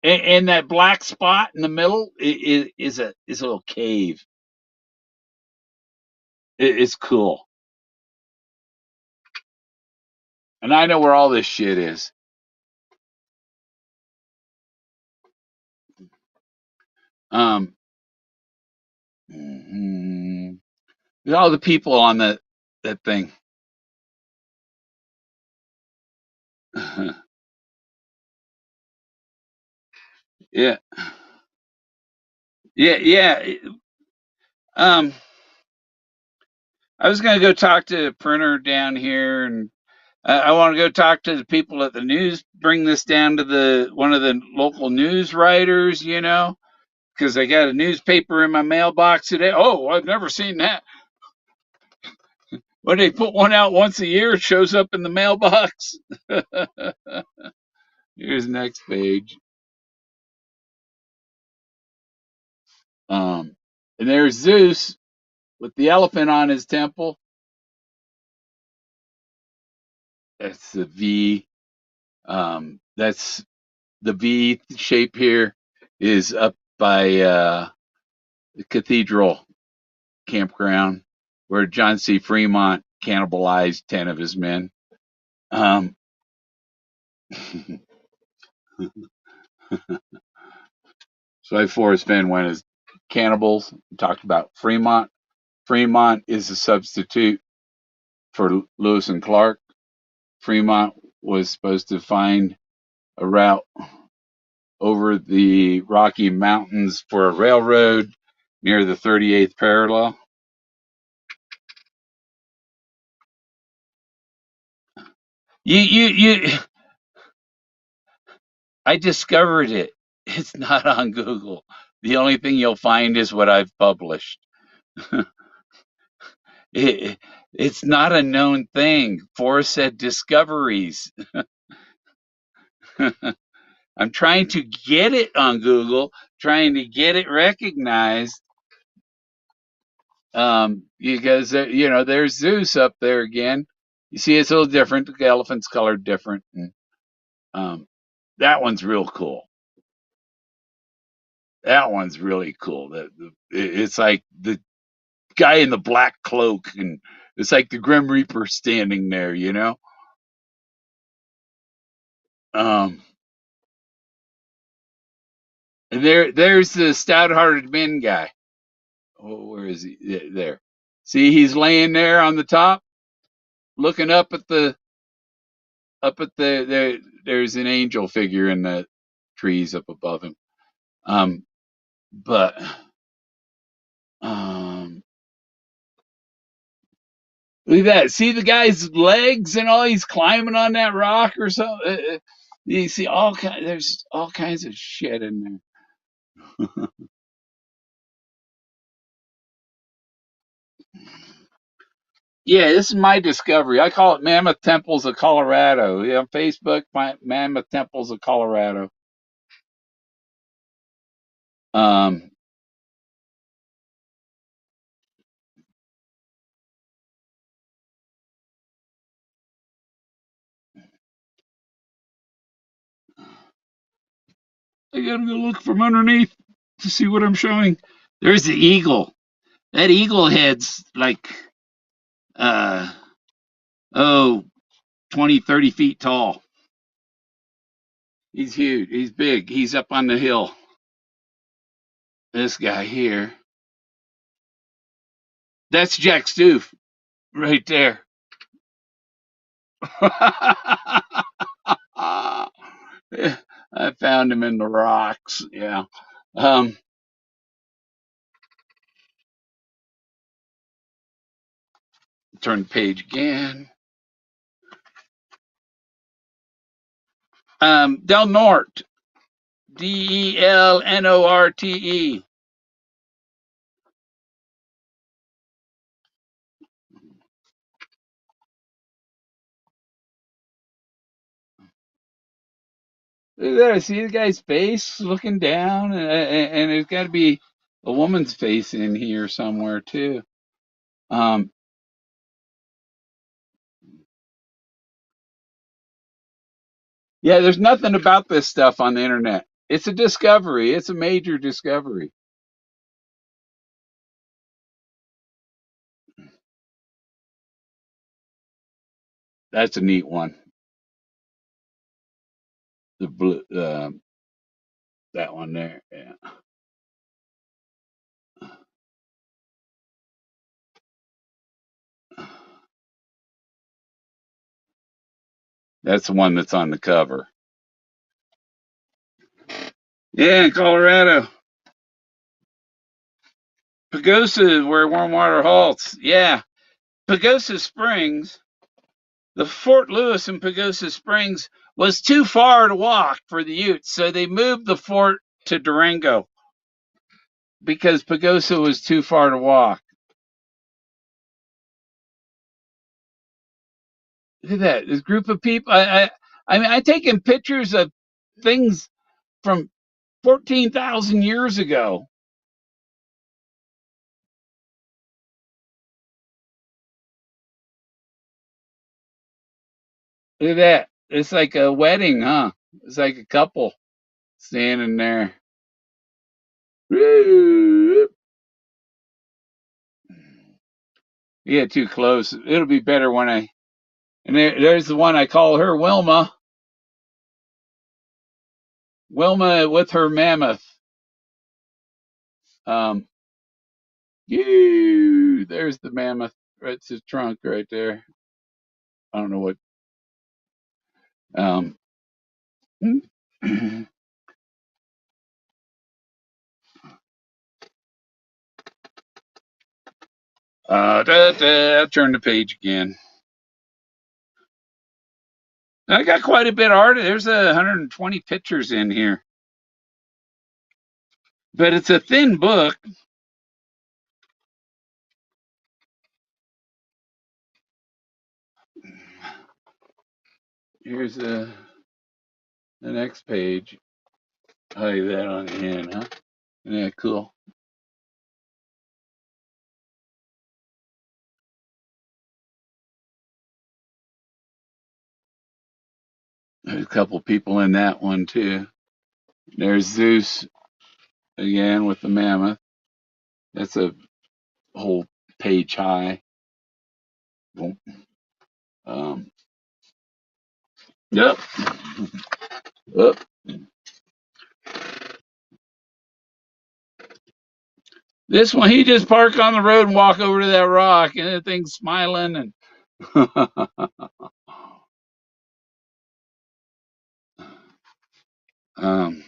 and that black spot in the middle is a little cave. It's cool, and I know where all this shit is. Um, mhm. All the people on that thing. Yeah, yeah. Um, I was gonna go talk to the printer down here, and I want to go talk to the people at the news. Bring this down to the one of the local news writers, because I got a newspaper in my mailbox today. Oh, I've never seen that. When they put one out once a year, it shows up in the mailbox. Here's the next page. Um, and there's Zeus with the elephant on his temple. That's the V. That's the V shape here is up by the cathedral campground where John C. Fremont cannibalized 10 of his men. Um, so I Forrest Fenn went as cannibals. Talked about Fremont. Fremont is a substitute for Lewis and Clark. Fremont was supposed to find a route over the Rocky Mountains for a railroad near the 38th parallel. You I discovered it. It's not on Google. The only thing you'll find is what I've published. It's not a known thing. Forrest said discoveries. I'm trying to get it on Google, trying to get it recognized. Because there's Zeus up there again. You see, it's a little different. The elephant's colored different, and um, that one's real cool. That one's really cool. It's like the guy in the black cloak, and it's like the Grim Reaper standing there. Um, and there's the stout-hearted men guy. Oh, where is he? There. See, he's laying there on the top, looking up at the there's an angel figure in the trees up above him. But um, look at that. See the guy's legs and all. He's climbing on that rock or something. You see there's all kinds of shit in there. Yeah, this is my discovery. I call it Mammoth Temples of Colorado. Yeah, on Facebook, Mammoth Temples of Colorado. Um, I gotta go look from underneath to see what I'm showing. There's the eagle. That eagle head's like, uh, oh, 20, 30 feet tall. He's huge. He's big. He's up on the hill. This guy here. That's Jack Stoof right there. I found him in the rocks. Yeah. Um, turn the page again. Del Norte. Delnorte. Look at that. I see the guy's face looking down, and there's got to be a woman's face in here somewhere, too. Um, yeah, there's nothing about this stuff on the internet. It's a discovery. It's a major discovery. That's a neat one. The blue, that one there. Yeah. That's the one that's on the cover. Yeah, in Colorado. Pagosa, where warm water halts. Yeah. Pagosa Springs, the Fort Lewis in Pagosa Springs was too far to walk for the Utes, so they moved the fort to Durango because Pagosa was too far to walk. Look at that. This group of people. I mean, I taken pictures of things from 14,000 years ago. Look at that. It's like a wedding, huh? It's like a couple standing there. You get too close. It'll be better when I. And there's the one I call her Wilma. Wilma with her mammoth. Um, there's the mammoth. It's his trunk right there. I don't know what. Um, turn the page again. I got quite a bit of art. There's 120 pictures in here, but it's a thin book. Here's the next page. Hide that on the end, huh? Yeah, cool. There's a couple people in that one too. There's Zeus again with the mammoth. That's a whole page high. Um, yep. Oop. This one, he just park on the road and walk over to that rock, and the thing's smiling. And um,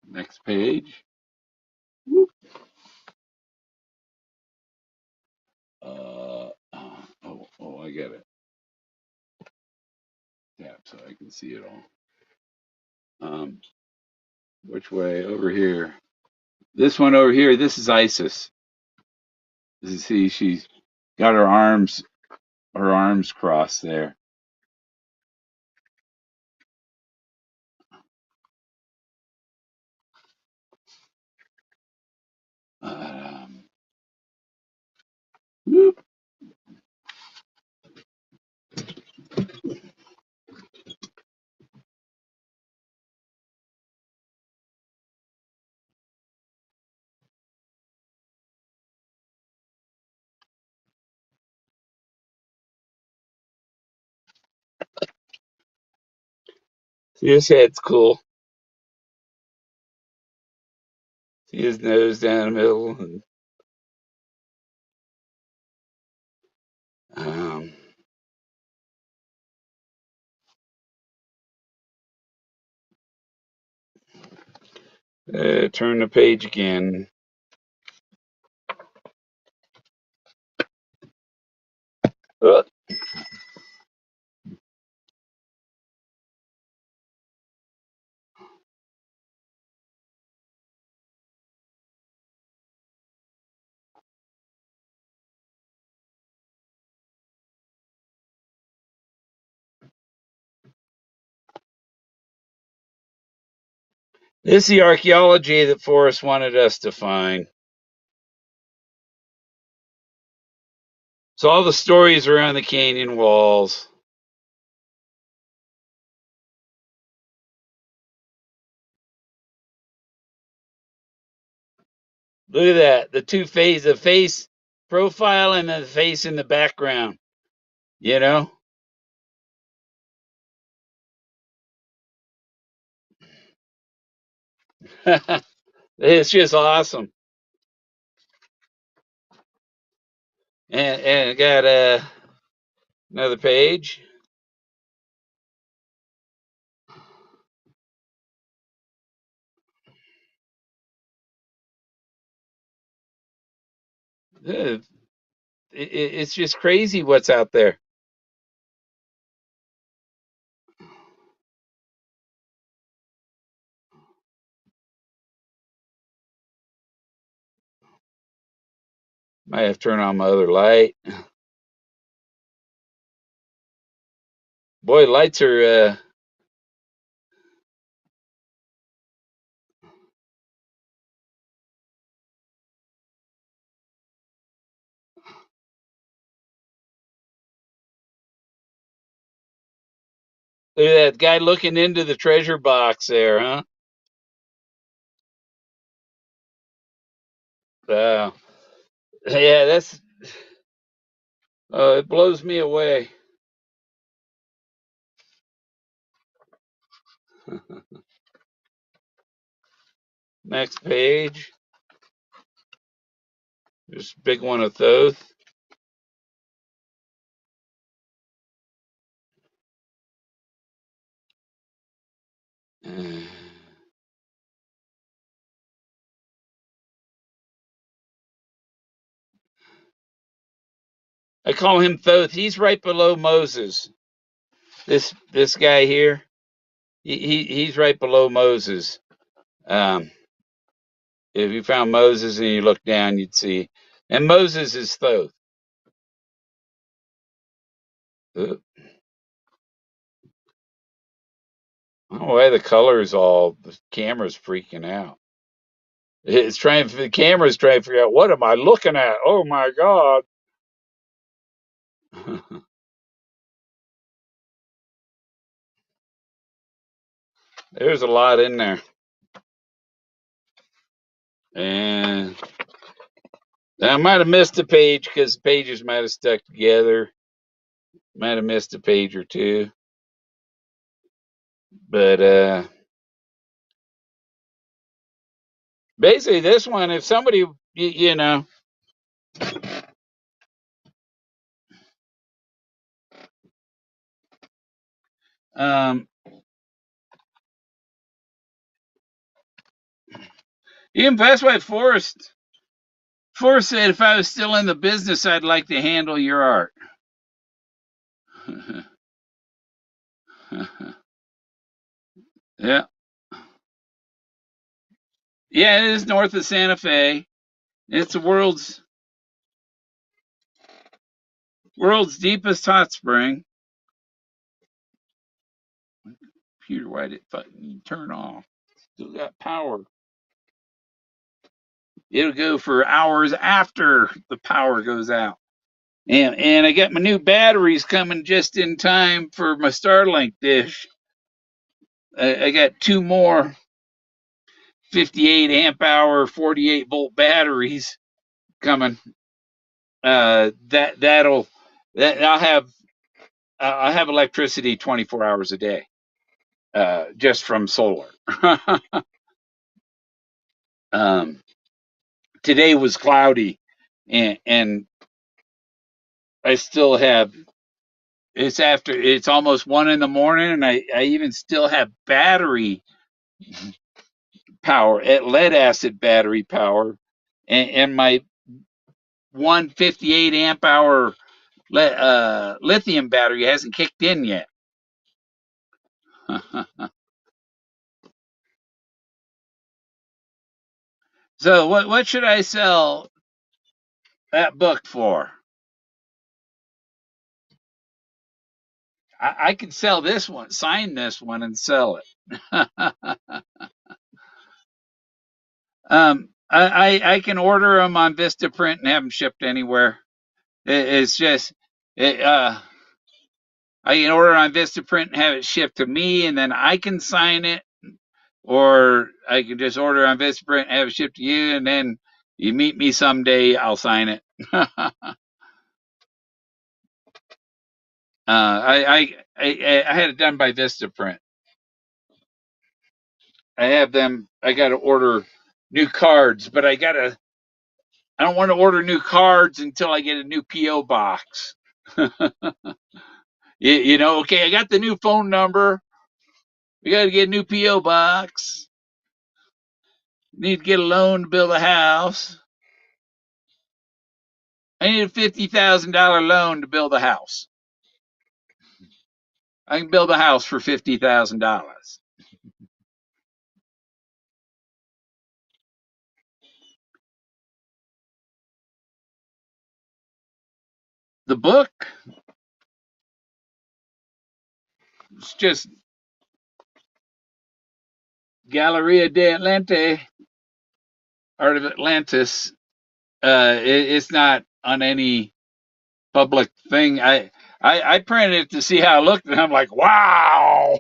next page. I get it. Tap so I can see it all. Which way? Over here. This one over here. This is Isis. You see, she's got her arms crossed there. Um, See, his head's cool. See his nose down the middle. And, um, turn the page again. Uh, This is the archaeology that Forrest wanted us to find. So all the stories around the canyon walls. Look at that. The face profile and the face in the background, you know? It's just awesome. And it got another page. It's just crazy what's out there. Might have to turn on my other light. Boy, lights are look at that guy looking into the treasure box there, huh? Uh, yeah, that's it blows me away. Next page. Just a big one of those. Uh, I call him Thoth. He's right below Moses. This guy here, he's right below Moses. Um, if you found Moses and you look down, you'd see, and Moses is Thoth. I don't know why the colors all the camera's freaking out. The camera's trying to figure out what am I looking at? Oh my god. There's a lot in there. And I might have missed a page because the pages might have stuck together. Might have missed a page or two. But basically this one, if somebody you know um that's why Forrest said if I was still in the business I'd like to handle your art. Yeah. Yeah, it is north of Santa Fe. It's the world's deepest hot spring. Computer, why did it fucking turn off? Still got power. It'll go for hours after the power goes out. And I got my new batteries coming just in time for my Starlink dish. I got two more 58 amp hour 48-volt batteries coming. That'll that I'll have electricity 24 hours a day. just from solar. um, Today was cloudy, and I still have. It's almost 1 in the morning, and I even still have battery power, lead acid battery power, and my 158 amp hour lithium battery hasn't kicked in yet. So what should I sell that book for? I could sell this one, sign this one, and sell it. I can order them on Vistaprint and have them shipped anywhere. It's just it, I can order on Vistaprint and have it shipped to me, and then I can sign it, or I can just order on Vistaprint and have it shipped to you, and then you meet me someday, I'll sign it. I had it done by Vistaprint. I have them. I got to order new cards, but I don't want to order new cards until I get a new PO box. Okay, I got the new phone number. We got to get a new PO box. Need to get a loan to build a house. I need a $50,000 loan to build a house. I can build a house for $50,000. The book, it's just Galleria de Atlante, Art of Atlantis. It's not on any public thing. I printed it to see how it looked, and I'm like, wow,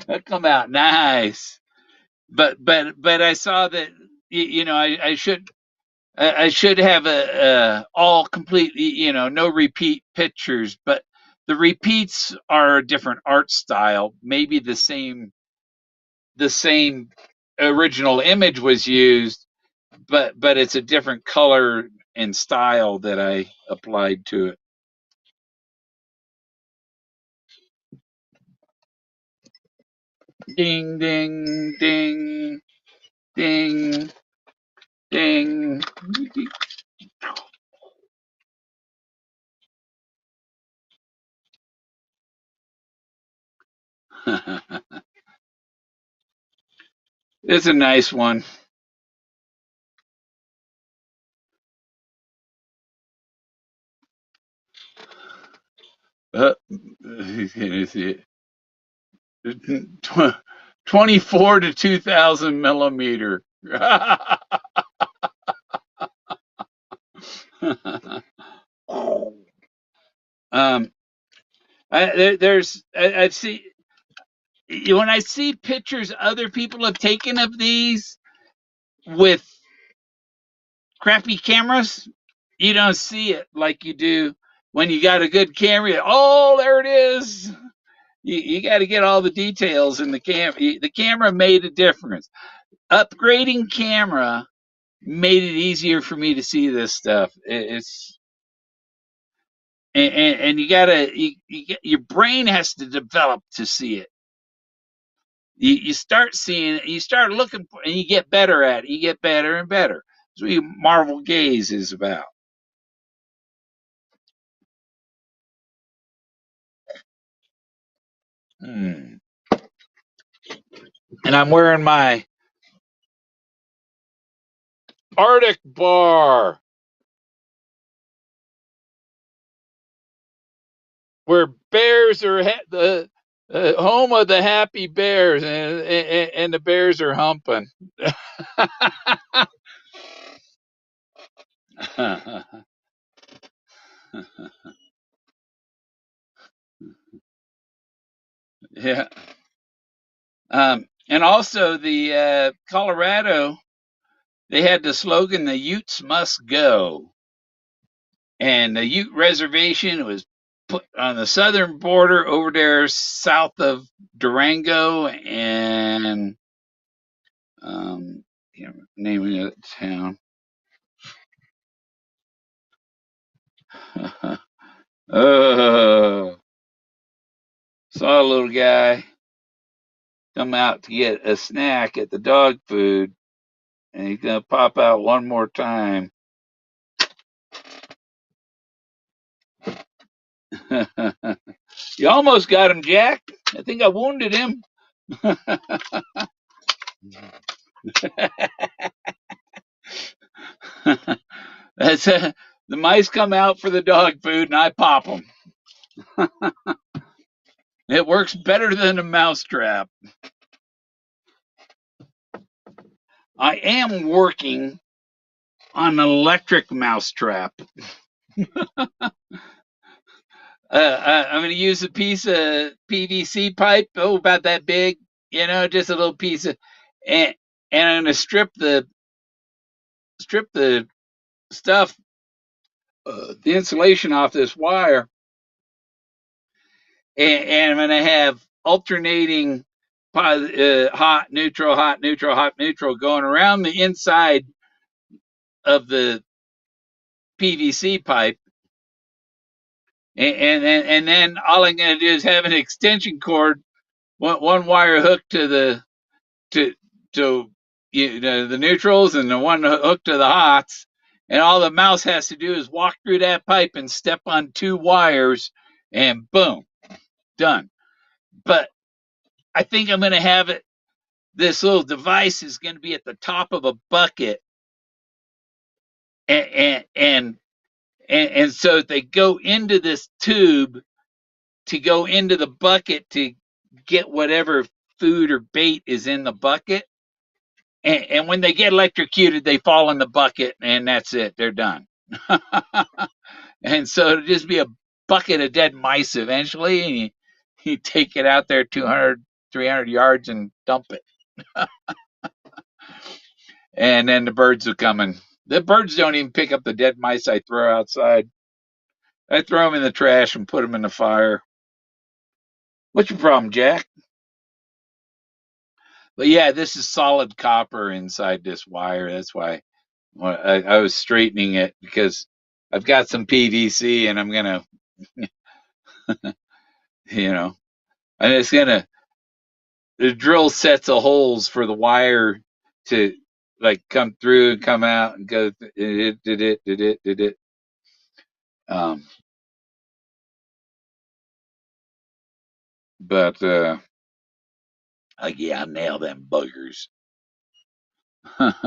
that come out nice. But I saw that I should have a all complete, no repeat pictures, but the repeats are a different art style. Maybe the same original image was used, but it's a different color and style that I applied to it. Ding ding ding ding ding. It's a nice one. Uh, 24 to 2000 millimeter. um, I see when I see pictures other people have taken of these with crappy cameras, you don't see it like you do when you got a good camera. Oh, there it is. You got to get all the details in the camera. The camera made a difference. Upgrading camera made it easier for me to see this stuff. It's and your brain has to develop to see it. You start seeing it, you start looking for, and you get better at it. You get better and better. That's what Marvel Gaze is about. Hmm. And I'm wearing my Arctic bar, where bears are the home of the happy bears, and the bears are humping. Yeah. And also the Colorado, they had the slogan, "The Utes must go," and the Ute reservation was on the southern border over there south of Durango and naming of the town. Saw a little guy come out to get a snack at the dog food, and he's gonna pop out one more time. You almost got him, Jack. I think I wounded him. That's the mice come out for the dog food, and I pop them. It works better than a mousetrap. I am working on an electric mousetrap. I'm going to use a piece of PVC pipe, about that big, just a little piece of, and I'm going to strip the stuff, the insulation off this wire, and I'm going to have alternating hot, neutral, hot, neutral, hot, neutral going around the inside of the PVC pipe. And then all I'm going to do is have an extension cord, one wire hooked to the the neutrals, and the one hooked to the hots, and all the mouse has to do is walk through that pipe and step on two wires, and boom, done. But I think I'm going to have it. This little device is going to be at the top of a bucket, and so they go into this tube to go into the bucket to get whatever food or bait is in the bucket. And when they get electrocuted, they fall in the bucket, and that's it. They're done. And so it'll just be a bucket of dead mice eventually, and you take it out there 200, 300 yards and dump it. And then the birds are coming. The birds don't even pick up the dead mice I throw outside. I throw them in the trash and put them in the fire. What's your problem, Jack? But yeah, this is solid copper inside this wire. That's why I was straightening it, because I've got some PVC, and I'm gonna, I'm just gonna drill sets of holes for the wire to like come through and come out and go. Did it. But yeah, I nail them buggers. Is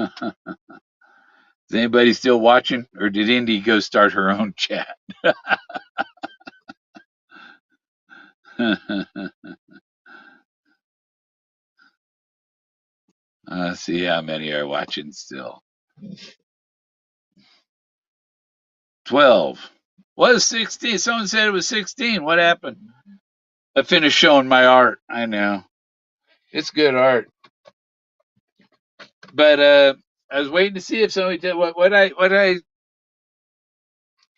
anybody still watching, or did Indy go start her own chat? See how many are watching still. 12. Was 16? Someone said it was 16. What happened? I finished showing my art. I know. It's good art. But I was waiting to see if somebody did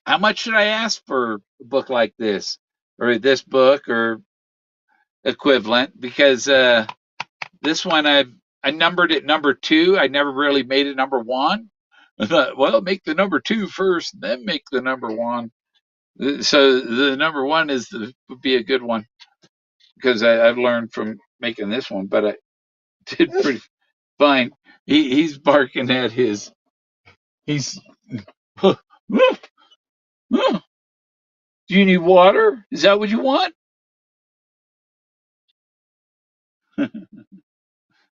how much should I ask for a book like this, or this book, or equivalent? Because this one I numbered it number 2. I never really made it number 1. I thought, well, make the number 2 first, then make the number 1. So the number 1 would be a good one, because I've learned from making this one. But I did pretty fine. He's barking at his. He's. Do you need water? Is that what you want?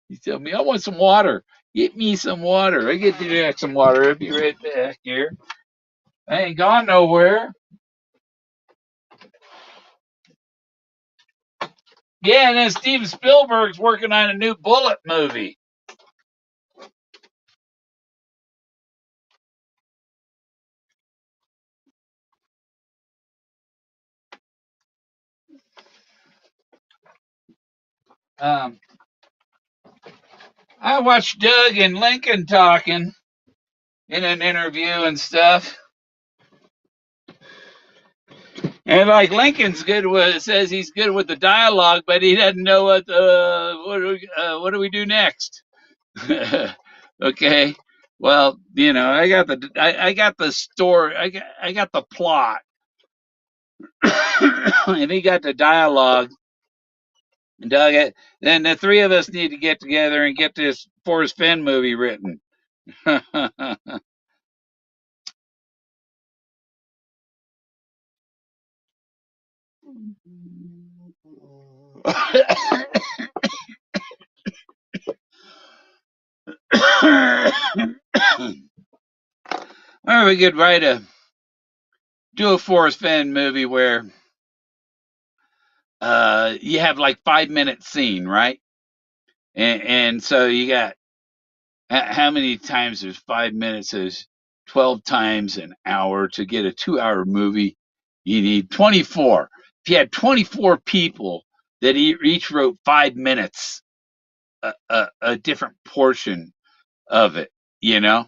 He told me, I want some water. Get me some water. I get you some water. I'll be right back here. I ain't gone nowhere. Yeah, and then Steven Spielberg's working on a new Bullet movie. I watched Doug and Lincoln talking in an interview and stuff. And like Lincoln's good with says he's good with the dialogue, but he doesn't know what do we do next? Okay. Well, I got the story. I got the plot, and he got the dialogue. Doug, then the three of us need to get together and get this Forrest Fenn movie written. Or we could do a Forrest Fenn movie where you have like 5 minute scene, right? And so you got how many times there's 5 minutes is 12 times an hour to get a 2 hour movie. You need 24. If you had 24 people that each wrote 5 minutes, a different portion of it, you know,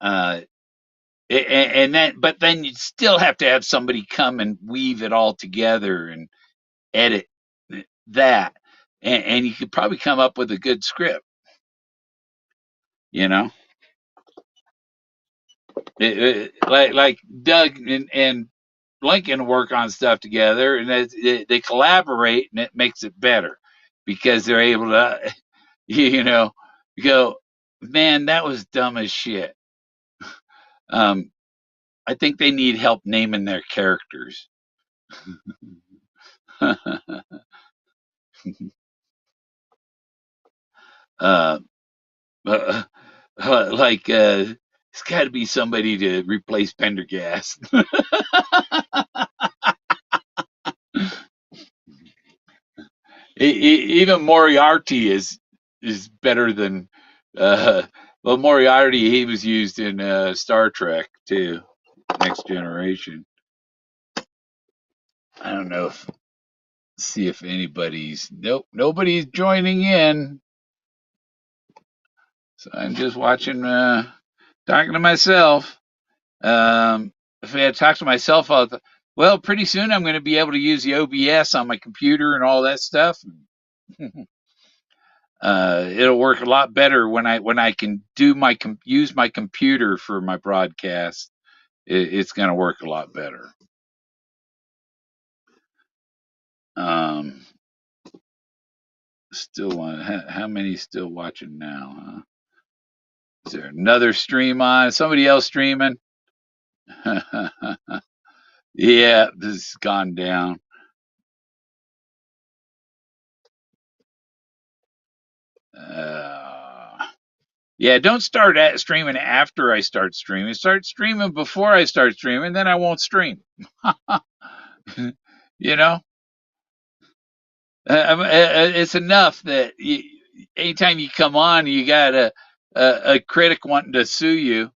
uh, and then but then you'd still have to have somebody come and weave it all together and edit that, and you could probably come up with a good script, you know. Like Doug and Lincoln work on stuff together, and they collaborate, and it makes it better because they're able to, you know, go, man, that was dumb as shit. Um, I think they need help naming their characters. uh, uh, it's got to be somebody to replace Pendergast. Even Moriarty is better than uh, well, Moriarty, he was used in Star Trek too, Next Generation. I don't know if see if nobody's joining in. So I'm just watching, talking to myself. If I had to talk to myself, well, pretty soon I'm going to be able to use the OBS on my computer and all that stuff. It'll work a lot better when I can use my computer for my broadcast. It's going to work a lot better. Um, still on. How many still watching now? Huh? Is there another stream on? Somebody else streaming? Yeah, this has gone down. Yeah, don't start streaming after I start streaming. Start streaming before I start streaming, then I won't stream. You know, it's enough that anytime you come on, you got a critic wanting to sue you.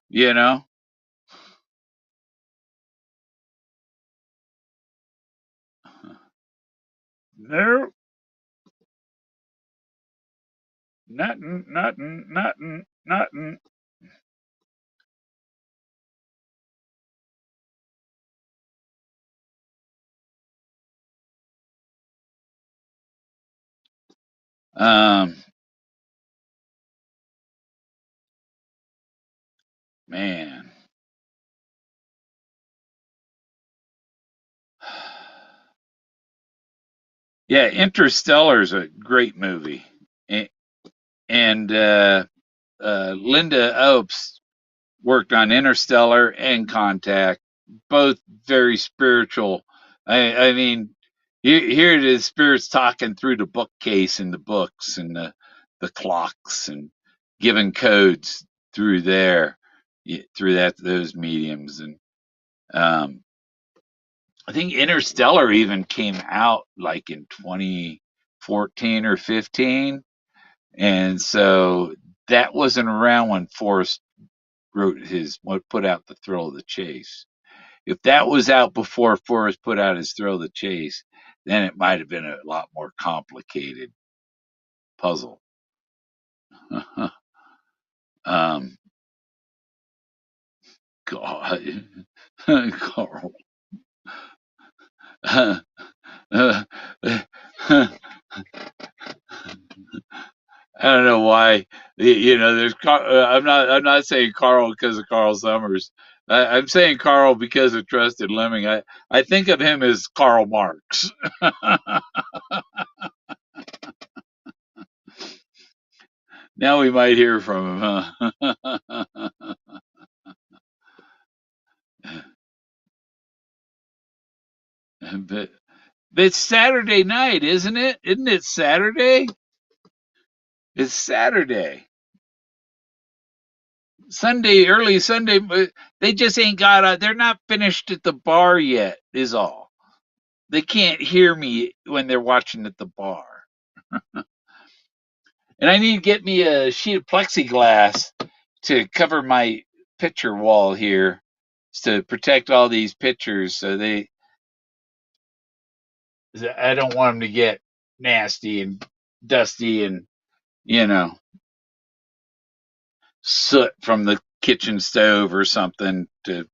You know. No, nothing, nothing, nothing, nothing. Um, man. Yeah, Interstellar is a great movie, and Linda Opes worked on Interstellar and Contact, both very spiritual. I mean, here it is, spirits talking through the bookcase and the books and the clocks and giving codes through there, through those mediums. And um, I think Interstellar even came out like in 2014 or 15, and so that wasn't around when Forrest wrote what put out the Thrill of the Chase. If that was out before Forrest put out his Thrill of the Chase, then it might have been a lot more complicated puzzle. um, God, Carl. Uh, uh, I don't know why. There's. I'm not saying Carl because of Carl Summers. I'm saying Carl because of Trusted Lemming. I think of him as Karl Marx. Now we might hear from him, huh? but it's Saturday night, isn't it? Isn't it Saturday? It's Saturday. Sunday, early Sunday. They just ain't got. They're not finished at the bar yet. Is all. They can't hear me when they're watching at the bar. And I need to get me a sheet of plexiglass to cover my picture wall here to protect all these pictures. I don't want them to get nasty and dusty and you know soot from the kitchen stove or something. To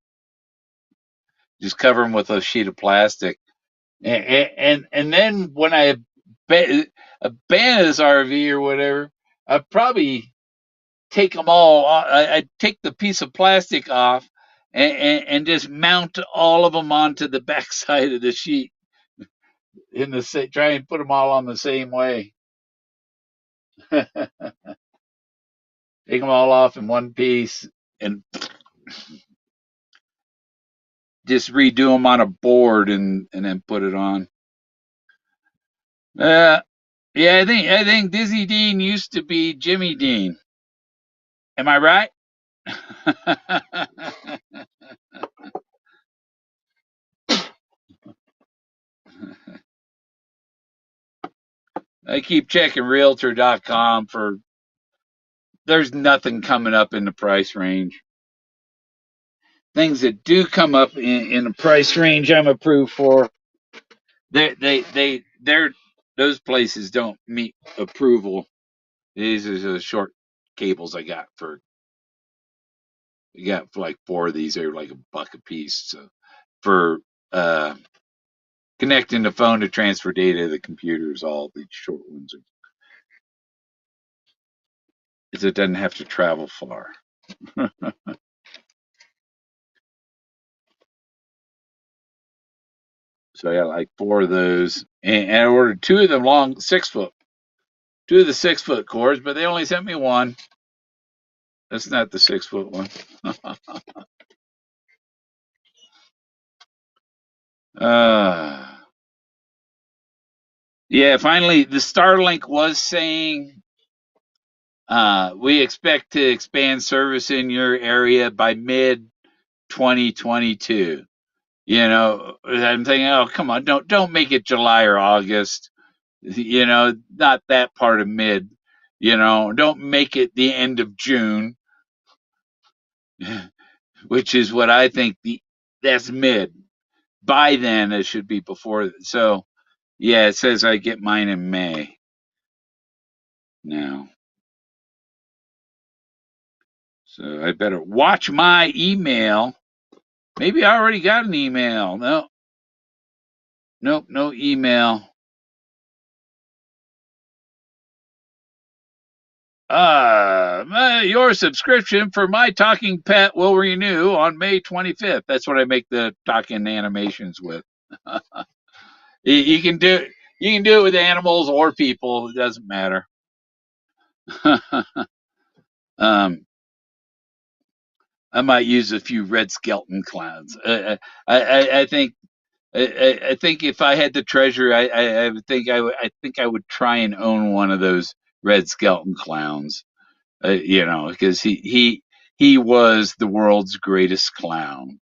just cover them with a sheet of plastic. And then when I abandon this RV or whatever, I probably take them all. I take the piece of plastic off and just mount all of them onto the backside of the sheet try and put them all on the same way. Take them all off in one piece and just redo them on a board and then put it on. Uh, yeah, I think Dizzy Dean used to be Jimmy Dean. Am I right? I keep checking realtor.com for there's nothing coming up in the price range. Things that do come up in the price range I'm approved for, they're those places don't meet approval. These are the short cables I got for like four of these. They're like $1 a piece. So for uh connecting the phone to transfer data to the computers, all these short ones it doesn't have to travel far. So I got like four of those, and I ordered two of them long 6 foot, two of the 6 foot cords, but they only sent me one. That's not the 6 foot one. uh, yeah, finally, the Starlink was saying we expect to expand service in your area by mid 2022. I'm thinking, oh, come on, don't make it July or August. Not that part of mid. Don't make it the end of June, which is what I think that's mid. By then, it should be before. So, yeah, it says I get mine in May now. So I better watch my email. Maybe I already got an email. No, nope, no email. Your subscription for My Talking Pet will renew on May 25th. That's what I make the talking animations with. You can do it with animals or people. It doesn't matter. um, I might use a few red skeleton clowns. I think I think if I had the treasure, I think I would try and own one of those red skeleton clowns. Because he was the world's greatest clown.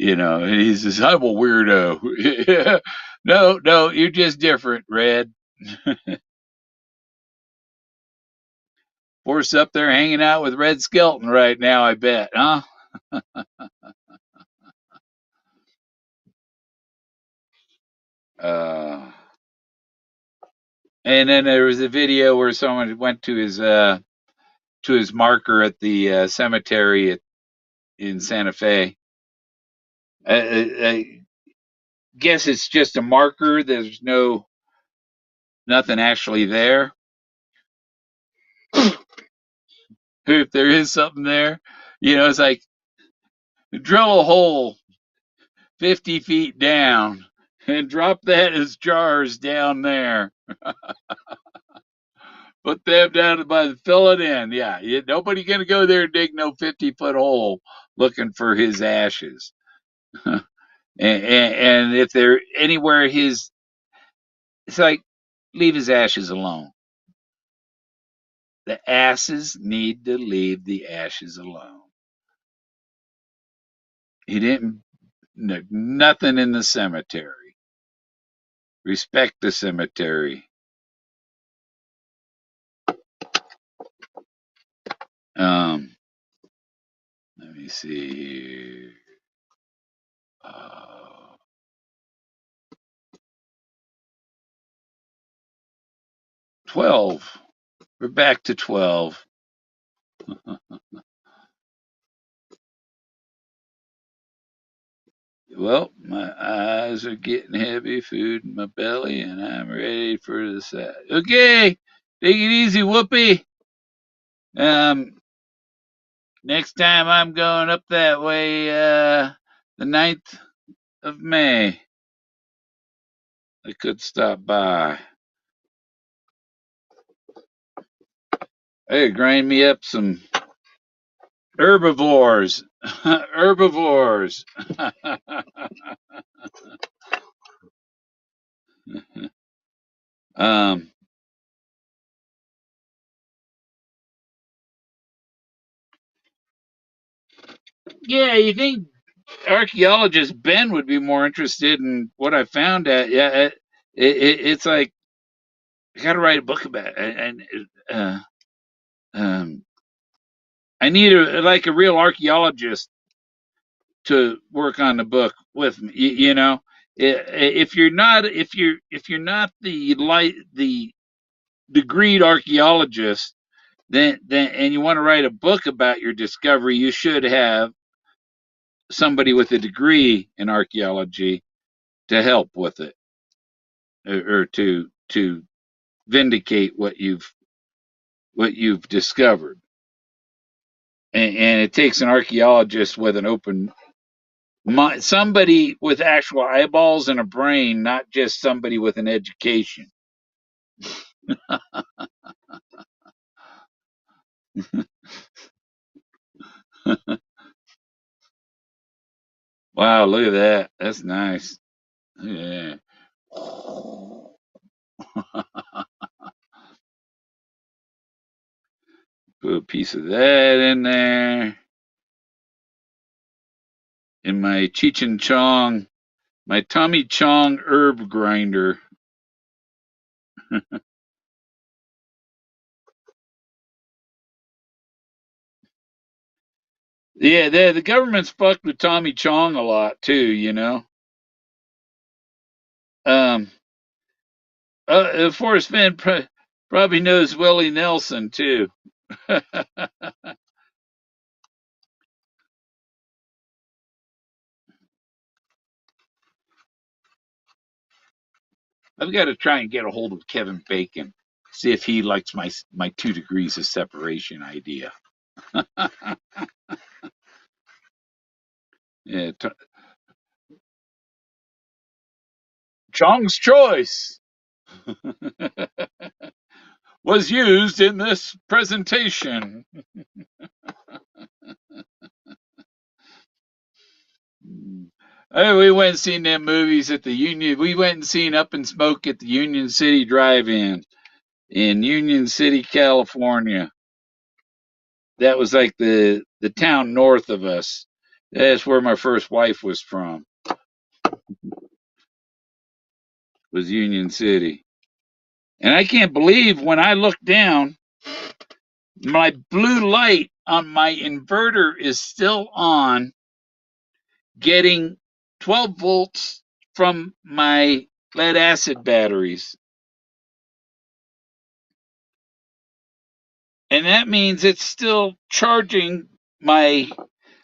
And he says, I'm a weirdo. No, you're just different, Red. Forrest up there hanging out with Red Skelton right now, I bet, huh? Uh, and then there was a video where someone went to his to his marker at the cemetery in Santa Fe. I guess it's just a marker. There's nothing actually there. If there is something there, it's like drill a hole 50 feet down and drop that as jars down there. Put them down by fill it in. Yeah, nobody gonna go there and dig no 50-foot hole looking for his ashes. And if they're anywhere, it's like leave his ashes alone. The asses need to leave the ashes alone. He didn't nothing in the cemetery. Respect the cemetery. Let me see here. 12. We're back to 12. Well, my eyes are getting heavy, food in my belly, and I'm ready for the set. Okay, take it easy, Whoopi. Next time I'm going up that way, the 9th of May. I could stop by. Hey, grind me up some herbivores. Herbivores. um, yeah, you think archaeologist Ben would be more interested in what I found at? Yeah, it's like I got to write a book about it, and um, I need like a real archaeologist to work on the book with me. If you're not the degreed archaeologist, then and you want to write a book about your discovery, you should have somebody with a degree in archaeology to help with it, or to vindicate what you've discovered. And it takes an archaeologist with an open mind, somebody with actual eyeballs and a brain, not just somebody with an education. Wow, look at that. That's nice. Yeah. Put a piece of that in there. In my Cheech and Chong, my Tommy Chong herb grinder. Yeah, the government's fucked with Tommy Chong a lot too. Um, Forrest Fenn probably knows Willie Nelson too. I've got to try and get a hold of Kevin Bacon, see if he likes my 2 degrees of separation idea. Yeah, Chong's choice was used in this presentation. Hey, we went and seen them movies at the Union. We went and seen Up in Smoke at the Union City Drive-In in Union City, California. That was like the town north of us. That's where my first wife was from. Was Union City. And I can't believe when I look down, my blue light on my inverter is still on, getting 12 volts from my lead acid batteries. and that means it's still charging my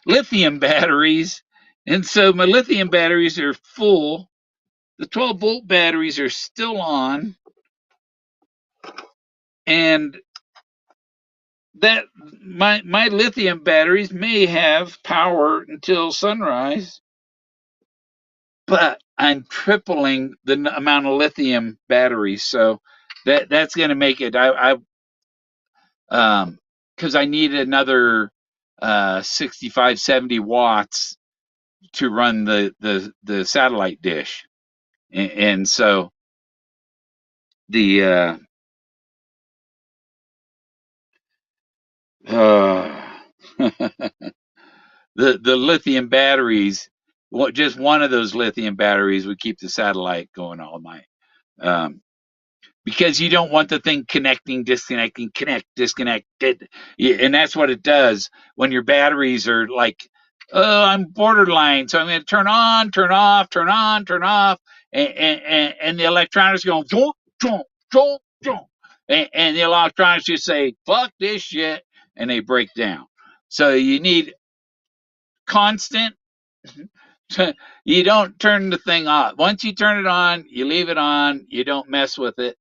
lithium batteries. And so my lithium batteries are full. The 12-volt batteries are still on. And that my lithium batteries may have power until sunrise, but I'm tripling the amount of lithium batteries. So that's going to make it. Because I need another 65, 70 watts to run the satellite dish, and so the the lithium batteries. Just one of those lithium batteries would keep the satellite going all night. Um, because you don't want the thing connecting, disconnecting, connect, disconnect, and that's what it does when your batteries are like, oh, I'm borderline, so I'm going to turn on, turn off, turn on, turn off, and the electronics going, don't, don't, don't, don't, and the electronics just say, fuck this shit, and they break down. So you need constant. You don't turn the thing off. Once you turn it on, you leave it on. You don't mess with it,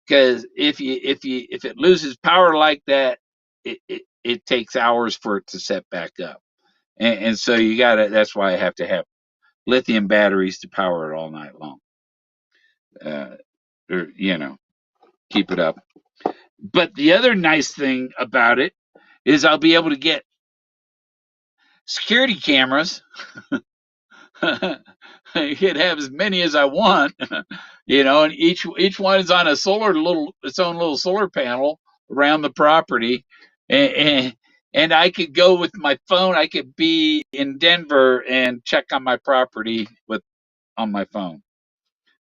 because if it loses power like that, it takes hours for it to set back up, and so you gotta. That's why I have to have lithium batteries to power it all night long, uh, or keep it up. But the other nice thing about it is I'll be able to get security cameras. I could have as many as I want, and each one is on its own little solar panel around the property, and I could go with my phone. I could be in Denver and check on my property on my phone.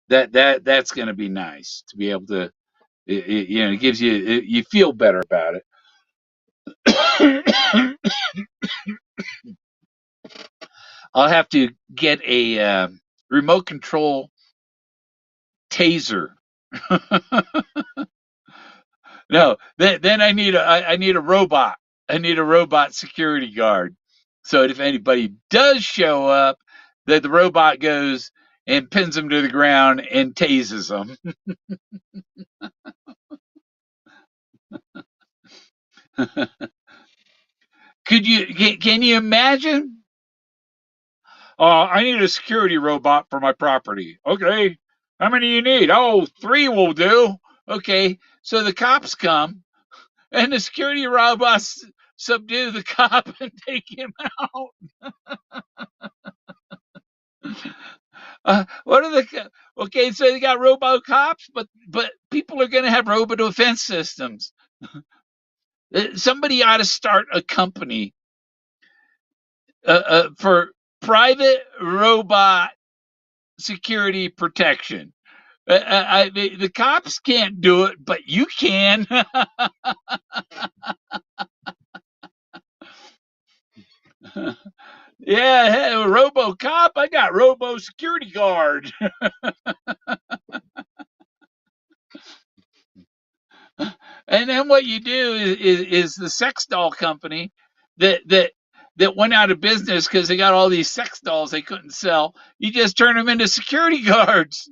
That's going to be nice to be able to. It gives you feel better about it. I'll have to get a remote control taser. No, then I need a robot. I need a robot security guard. So if anybody does show up, that the robot goes and pins them to the ground and tases them. Can you imagine? I need a security robot for my property. Okay. How many you need? Oh, 3 will do. Okay. So the cops come and the security robots subdue the cop and take him out. What are the okay? So they got robo cops, but people are going to have robo defense systems. Somebody ought to start a company for private robot security protection. The cops can't do it, but you can. Yeah, hey, Robo Cop, I got Robo Security Guard. And then what you do is the sex doll company that that that went out of business because they got all these sex dolls they couldn't sell. You just turn them into security guards.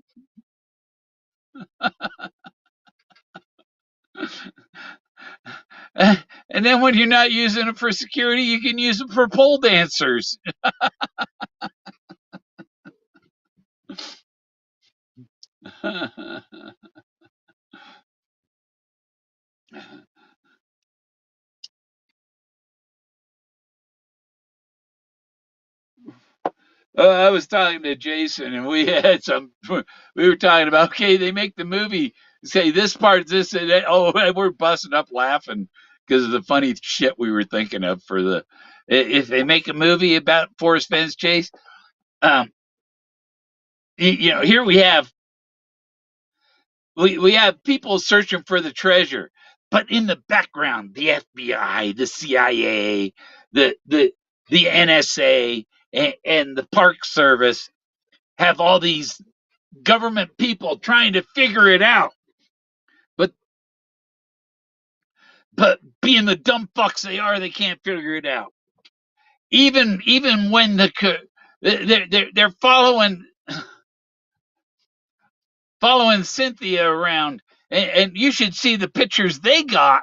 And then when you're not using them for security, you can use them for pole dancers. I was talking to Jason, and we had some. We were talking about, okay, they make the movie, say this part, this, and that. Oh, we're busting up laughing because of the funny shit we were thinking of for the. If they make a movie about Forrest Fenn's chase, um, here we have people searching for the treasure, but in the background, the FBI, the CIA, the NSA, and the Park Service have all these government people trying to figure it out. But but being the dumb fucks they are, they can't figure it out. Even when they're following Cynthia around, and you should see the pictures they got.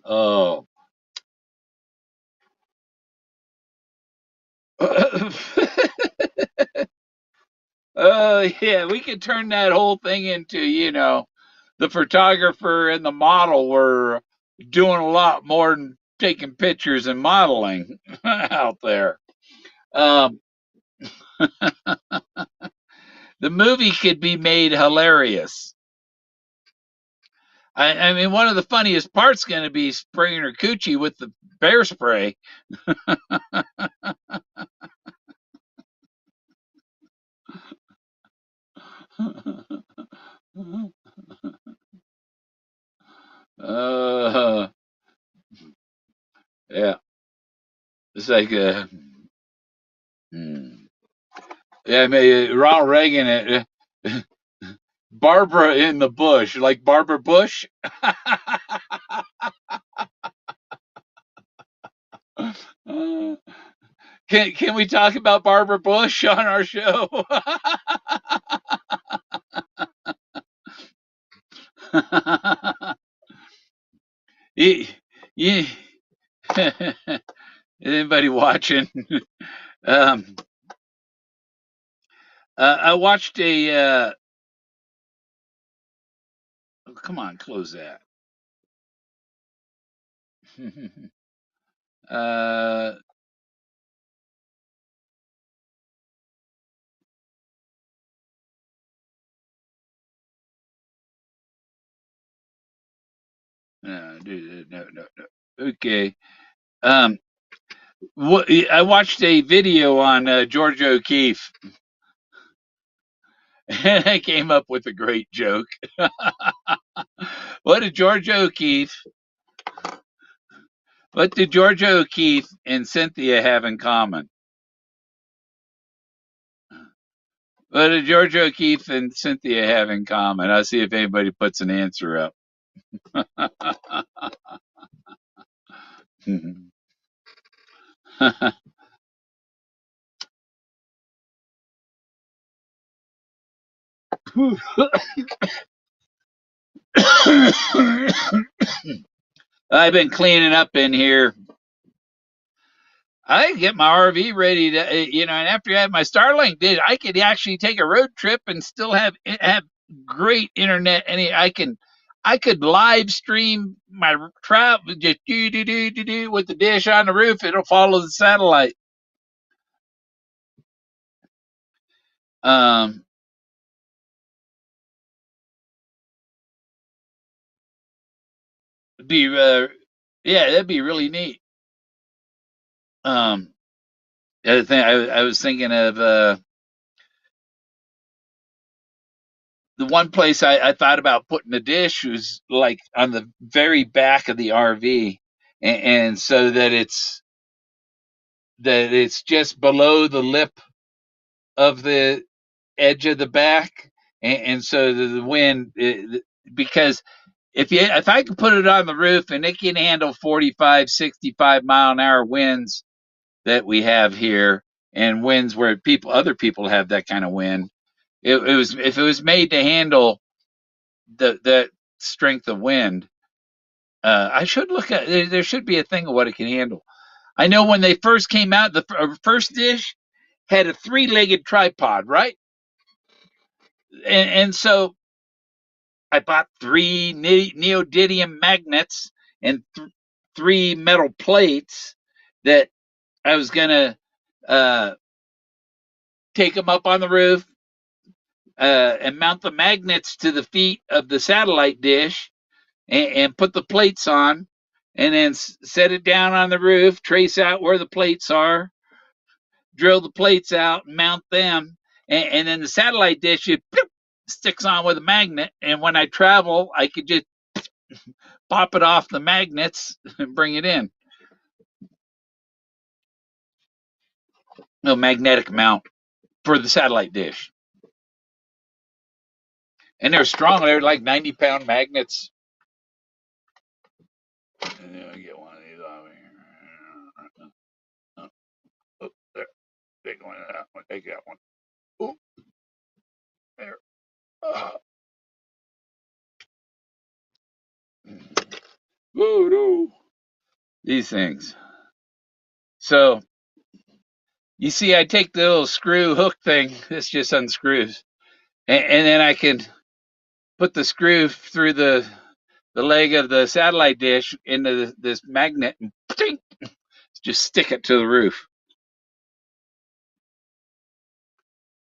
Oh. Yeah, we could turn that whole thing into, the photographer and the model were doing a lot more than taking pictures and modeling out there. Um, the movie could be made hilarious. I mean, one of the funniest parts going to be spraying her coochie with the bear spray. uh, yeah, it's like yeah, maybe Ronald Reagan, Barbara in the bush, like Barbara Bush. Can we talk about Barbara Bush on our show? you, you, anybody watching? Um, I watched a. Oh, come on, close that. uh, no, no. Okay. Um, I watched a video on George O'Keefe, and I came up with a great joke. What did George O'Keefe? What did George O'Keefe and Cynthia have in common? What did George O'Keefe and Cynthia have in common? I'll see if anybody puts an answer up. I've been cleaning up in here. I get my RV ready to, and after I have my Starlink, I could actually take a road trip and still have great internet. And I could live stream my travel just do with the dish on the roof. It'll follow the satellite. Um, be Yeah, that'd be really neat. Um, the other thing I was thinking of the one place I thought about putting the dish was like on the very back of the RV, and so that it's just below the lip of the edge of the back, and so the wind because if I can put it on the roof and it can handle 45, 65 mile an hour winds that we have here, and winds where other people have that kind of wind. It was if it was made to handle the strength of wind. I should look at there should be a thing of what it can handle. I know when they first came out, the first dish had a three-legged tripod, right? And so I bought three neodymium magnets and three metal plates that I was gonna uh, take them up on the roof and mount the magnets to the feet of the satellite dish and put the plates on, and then set it down on the roof, trace out where the plates are, drill the plates out, mount them, and then the satellite dish it sticks on with a magnet. And when I travel, I could just pop it off the magnets and bring it in. no magnetic mount for the satellite dish. And they're strong. They're like 90-pound magnets. And then I get one of these over here. Oh, there. Take one of that one. Take that one. Oh, there. Oh. Woo-doo. These things. So you see, I take the little screw hook thing. This just unscrews, and then I can put the screw through the leg of the satellite dish into this magnet and just stick it to the roof.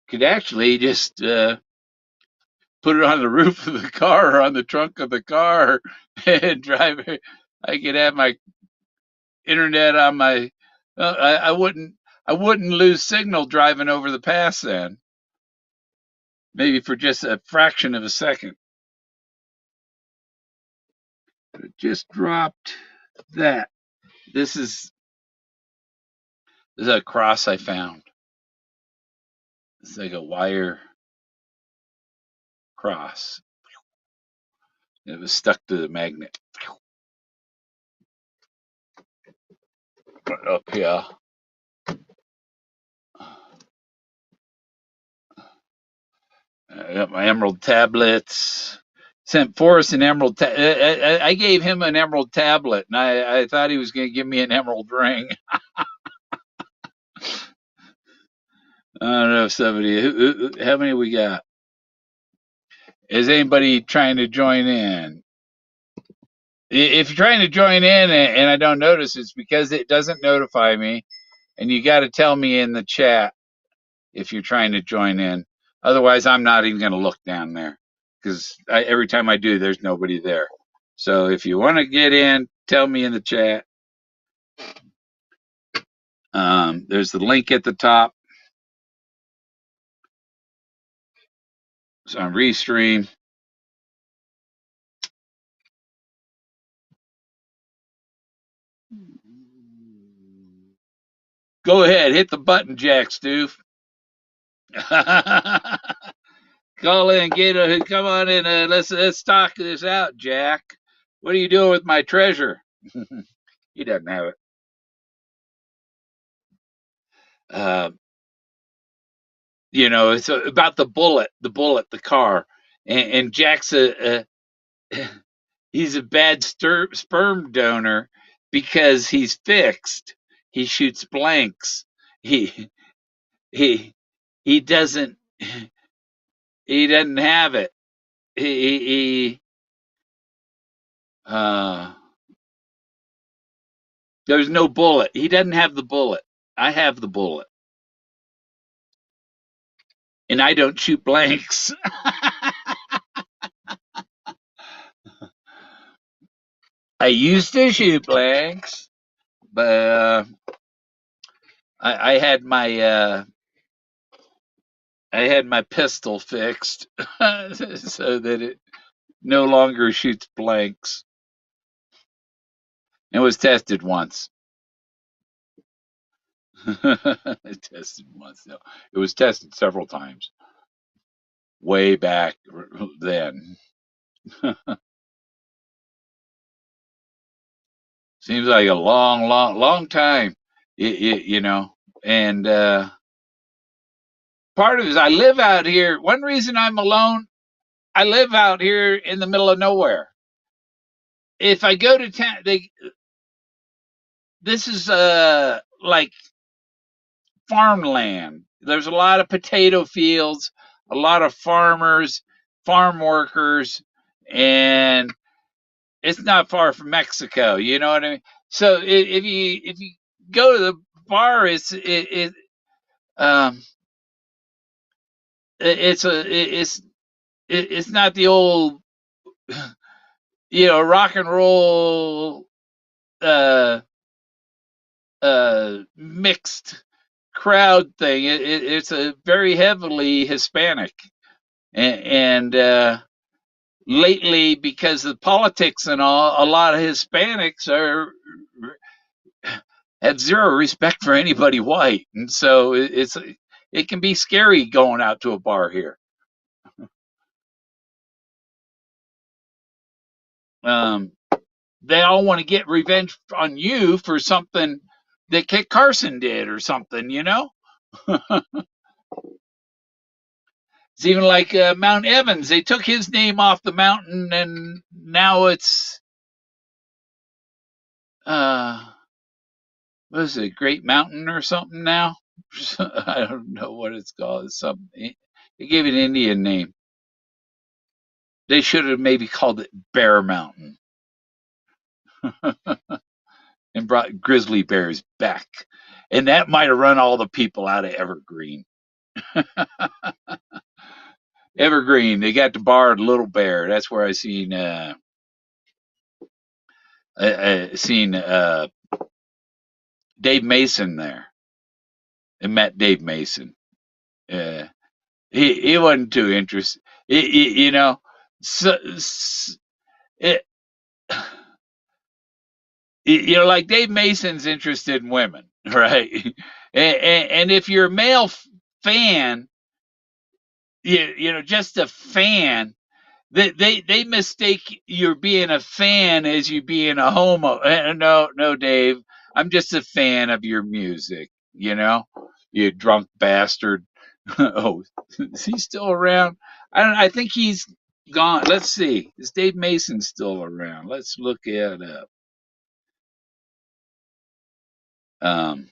Could actually just put it on the roof of the car or on the trunk of the car and drive it. I could have my internet on my. I wouldn't lose signal driving over the pass then. Maybe for just a fraction of a second. But it just dropped that. This is a cross I found. It's like a wire cross. It was stuck to the magnet. Up here. I got my emerald tablets. Sent Forrest an emerald. I gave him an emerald tablet, and I thought he was going to give me an emerald ring. I don't know if somebody. How many we got? Is anybody trying to join in? If you're trying to join in and I don't notice, it's because it doesn't notify me, and you got to tell me in the chat if you're trying to join in. Otherwise, I'm not even going to look down there because every time I do, there's nobody there. So if you want to get in, tell me in the chat. There's the link at the top. It's on Restream. Go ahead, hit the button, Jack Stoof. Call in, come on in. Let's talk this out, Jack. What are you doing with my treasure? He doesn't have it. It's about the bullet, the car, and Jack's he's a bad sperm donor because he's fixed. He shoots blanks. He he he doesn't have it. He there's no bullet. He doesn't have the bullet. I have the bullet, and I don't shoot blanks. I used to shoot blanks, but I had my pistol fixed so that it no longer shoots blanks. It was tested once. Tested once. No, it was tested several times. Way back then. Seems like a long time. And part of it is I live out here. One reason I'm alone, I live out here in the middle of nowhere. If I go to town, this is like farmland. There's a lot of potato fields, a lot of farmers, farm workers, and it's not far from Mexico. You know what I mean? So if you go to the bar, it's not the old rock and roll mixed crowd thing. It's a very heavily Hispanic, and lately, because of politics and all, a lot of Hispanics had zero respect for anybody white, and so it can be scary going out to a bar here. Um, they all want to get revenge on you for something that Kit Carson did or something, you know? It's even like Mount Evans. They took his name off the mountain, and now it's uh, what is it, Great Mountain or something now? I don't know what it's called. It's something. They gave it an Indian name. They should have maybe called it Bear Mountain and brought grizzly bears back, and that might have run all the people out of Evergreen. Evergreen, they got the bar at Little Bear. That's where I seen Dave Mason there. I met Dave Mason. Uh, he wasn't too interested. You know, so, it, you know, like Dave Mason's interested in women, right? And if you're a male fan, you know, just a fan, they mistake your being a fan as you being a homo. No, no, Dave, I'm just a fan of your music. You know, you drunk bastard. Oh, is he still around? I don't. I think he's gone. Let's see. Is Dave Mason still around? Let's look it up. Um,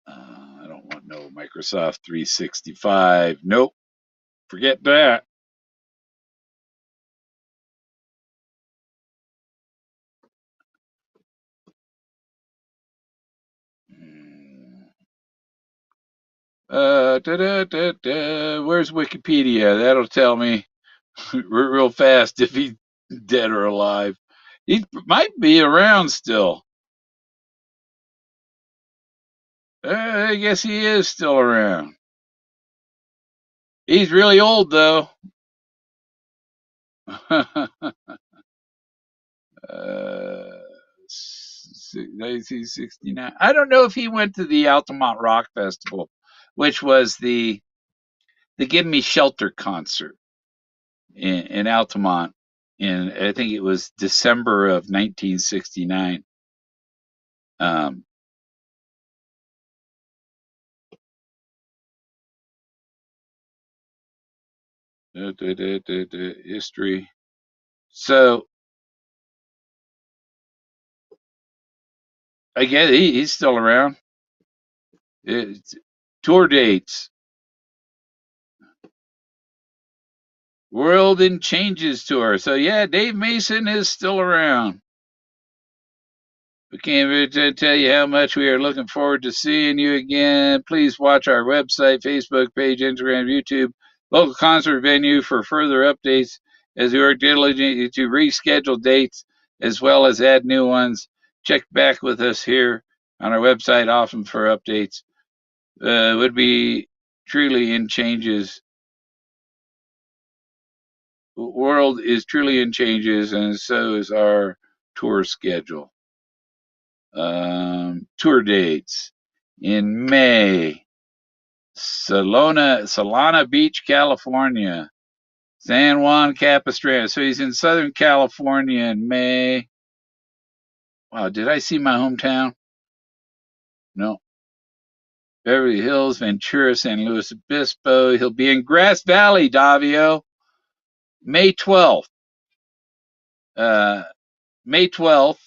I don't want no Microsoft 365. Nope. Forget that. Hmm. Where's Wikipedia? That'll tell me real fast if he's dead or alive. He might be around still. I guess he is still around. He's really old though. 1969. I don't know if he went to the Altamont Rock Festival, which was the Give Me Shelter concert in Altamont. In I think it was December of 1969. Um, history. So I guess he's still around. It's, tour dates. World in Changes tour. So yeah, Dave Mason is still around. We can't really tell you how much we are looking forward to seeing you again. Please watch our website, Facebook page, Instagram, YouTube, local concert venue for further updates as we work diligently to reschedule dates as well as add new ones. Check back with us here on our website often for updates. Would be truly in changes. The world is truly in changes, and so is our tour schedule. Tour dates in May. Solana Beach, California. San Juan Capistrano. So he's in Southern California in May. Wow, did I see my hometown? No. Beverly Hills, Ventura, San Luis Obispo. He'll be in Grass Valley, Davio, May 12th. Uh, May 12th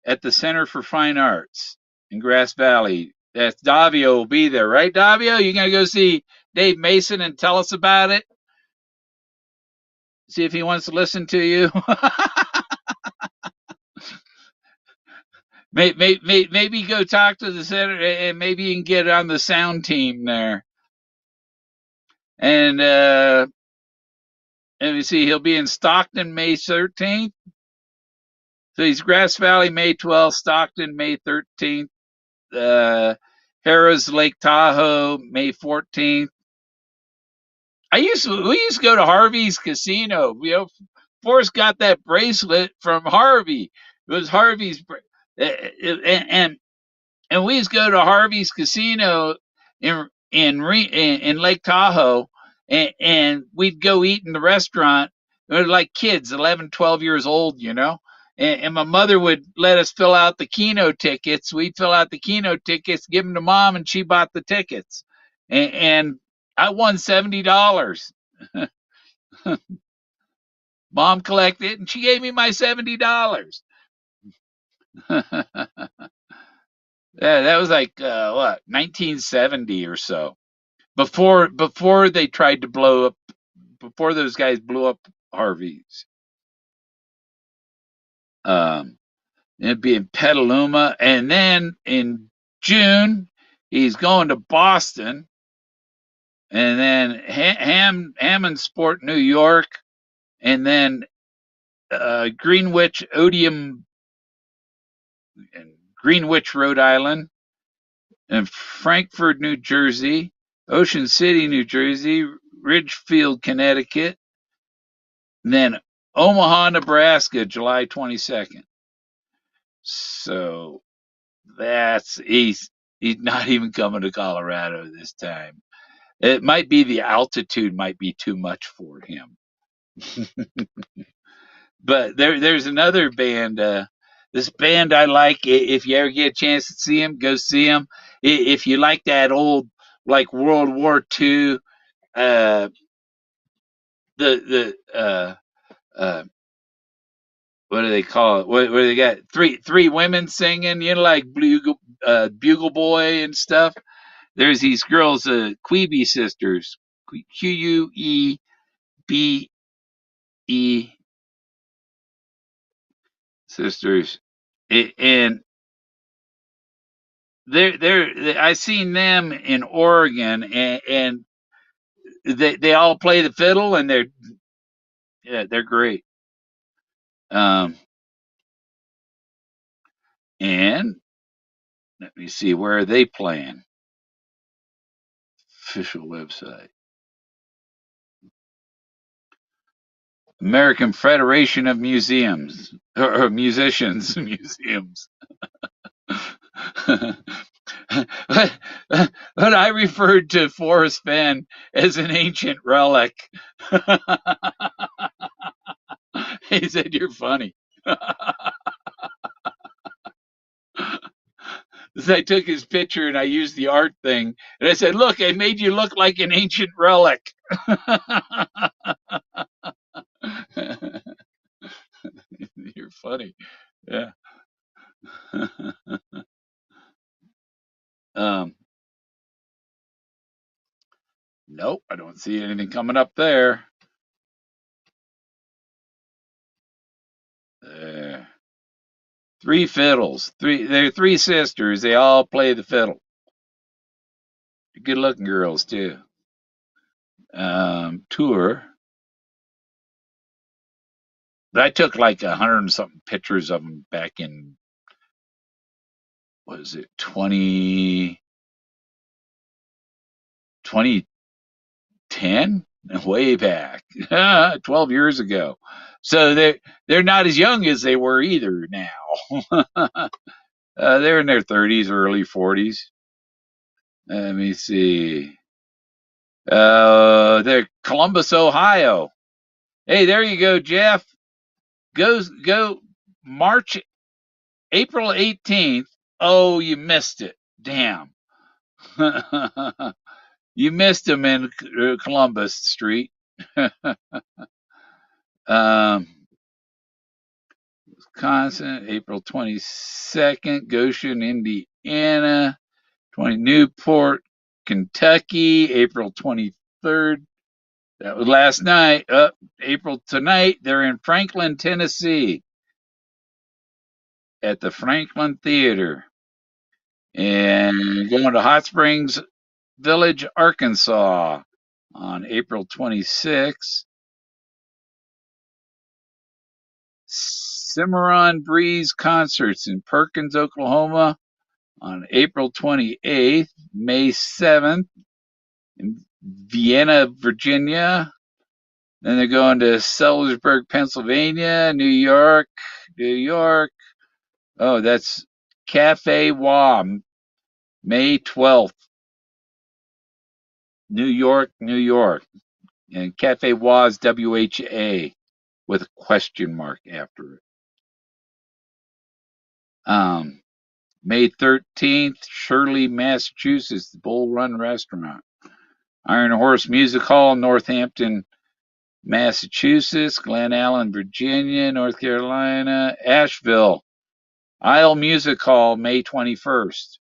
at the Center for Fine Arts in Grass Valley. That's Davio will be there, right, Davio? You gonna go see Dave Mason and tell us about it? See if he wants to listen to you. Maybe go talk to the center, and maybe you can get on the sound team there. And let me see, he'll be in Stockton May 13th. So he's Grass Valley May 12th, Stockton May 13th, Harrah's Lake Tahoe May 14th. We used to go to Harvey's Casino, you know, Forrest got that bracelet from Harvey. It was Harvey's, and and we used to go to Harvey's Casino in Lake Tahoe, and we'd go eat in the restaurant. We were like kids, 11, 12 years old, you know. And my mother would let us fill out the Keno tickets. We'd fill out the Keno tickets, give them to mom, and she bought the tickets. And I won $70. Mom collected it, and she gave me my $70. Yeah, that was like what, 1970 or so. Before they tried to blow up, before those guys blew up Harvey's. Um, It'd be in Petaluma, and then in June he's going to Boston, and then Hammondsport, New York, and then Greenwich, Odium, and Greenwich, Rhode Island, and Frankfort, New Jersey, Ocean City, New Jersey, Ridgefield, Connecticut, and then Omaha, Nebraska, July 22nd. So he's not even coming to Colorado this time. It might be the altitude might be too much for him. But there's another band. This band I like. If you ever get a chance to see them, go see them. If you like that old like World War II, uh, the what do they call it? Where they got three women singing, you know, like Bugle Boy and stuff. There's these girls, Queeby sisters, Queebe sisters, and I seen them in Oregon, and they all play the fiddle, and they're great. Um, and let me see, where are they playing? Official website. American Federation of Museums or Musicians Museums. But I referred to Forrest Fenn as an ancient relic. He said, "You're funny." So I took his picture and I used the art thing, and I said, "Look, I made you look like an ancient relic." You're funny. Yeah. um, nope, I don't see anything coming up there. There. Three fiddles. They're three sisters. They all play the fiddle. Good looking girls too. Tour. But I took like 100 and something pictures of them back in, what is it, 2010? Way back, 12 years ago. So they're not as young as they were either now. They're in their 30s, early 40s. Let me see. They're Columbus, Ohio. Hey, there you go, Jeff. Go March, April 18th. Oh, you missed it. Damn. You missed him in Columbus Street. um, Wisconsin, April 22nd. Goshen, Indiana. Newport, Kentucky, April 23rd. That was last night. April tonight. They're in Franklin, Tennessee, at the Franklin Theater. And going to Hot Springs Village, Arkansas, on April 26th. Cimarron Breeze Concerts in Perkins, Oklahoma, on April 28th. May 7th in Vienna, Virginia. Then they're going to Sellersburg, Pennsylvania, New York, New York. Oh, that's Cafe Wa, May 12th, New York, New York. And Cafe Wa is WHA with a question mark after it. May 13th, Shirley, Massachusetts, the Bull Run Restaurant. Iron Horse Music Hall, Northampton, Massachusetts. Glen Allen, Virginia. North Carolina. Asheville, Isle Music Hall, May 21st.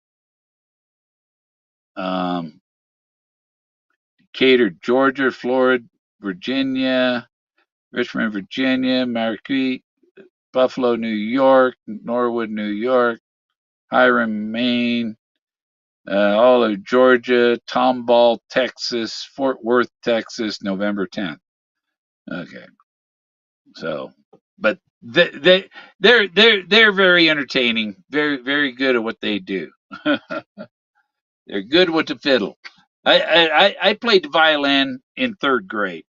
Decatur, Georgia. Florida, Virginia. Richmond, Virginia. Marquette, Buffalo, New York. Norwood, New York. Hiram, Maine. All of Georgia. Tomball, Texas. Fort Worth, Texas, November 10th. Okay. So, but they're very entertaining, very good at what they do. They're good with the fiddle. I played the violin in third grade,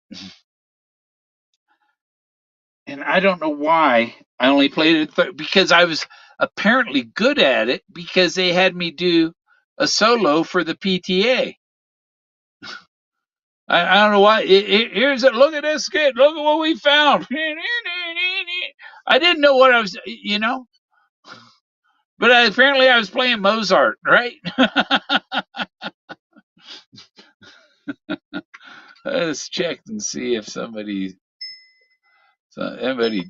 and I don't know why I only played it because I was apparently good at it because they had me do a solo for the PTA. I don't know why. Here's it. Look at this kid. Look at what we found. I didn't know what I was, but apparently I was playing Mozart, right? Let's check and see if anybody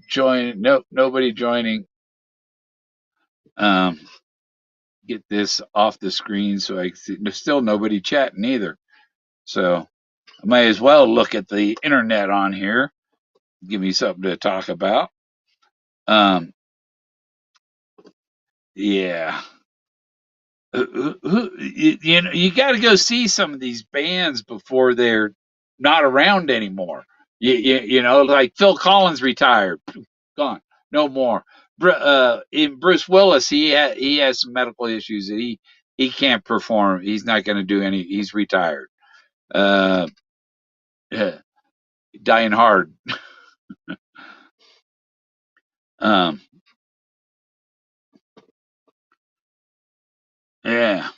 joined. Nope, nobody joining. Um, get this off the screen so I see. There's still nobody chatting either. So I might as well look at the internet on here. Give me something to talk about. Yeah. You got to go see some of these bands before they're not around anymore. Like Phil Collins retired, gone, no more. In Bruce Willis, he has some medical issues that he can't perform. He's not going to do any. He's retired. Uh, Dying hard. Um, yeah.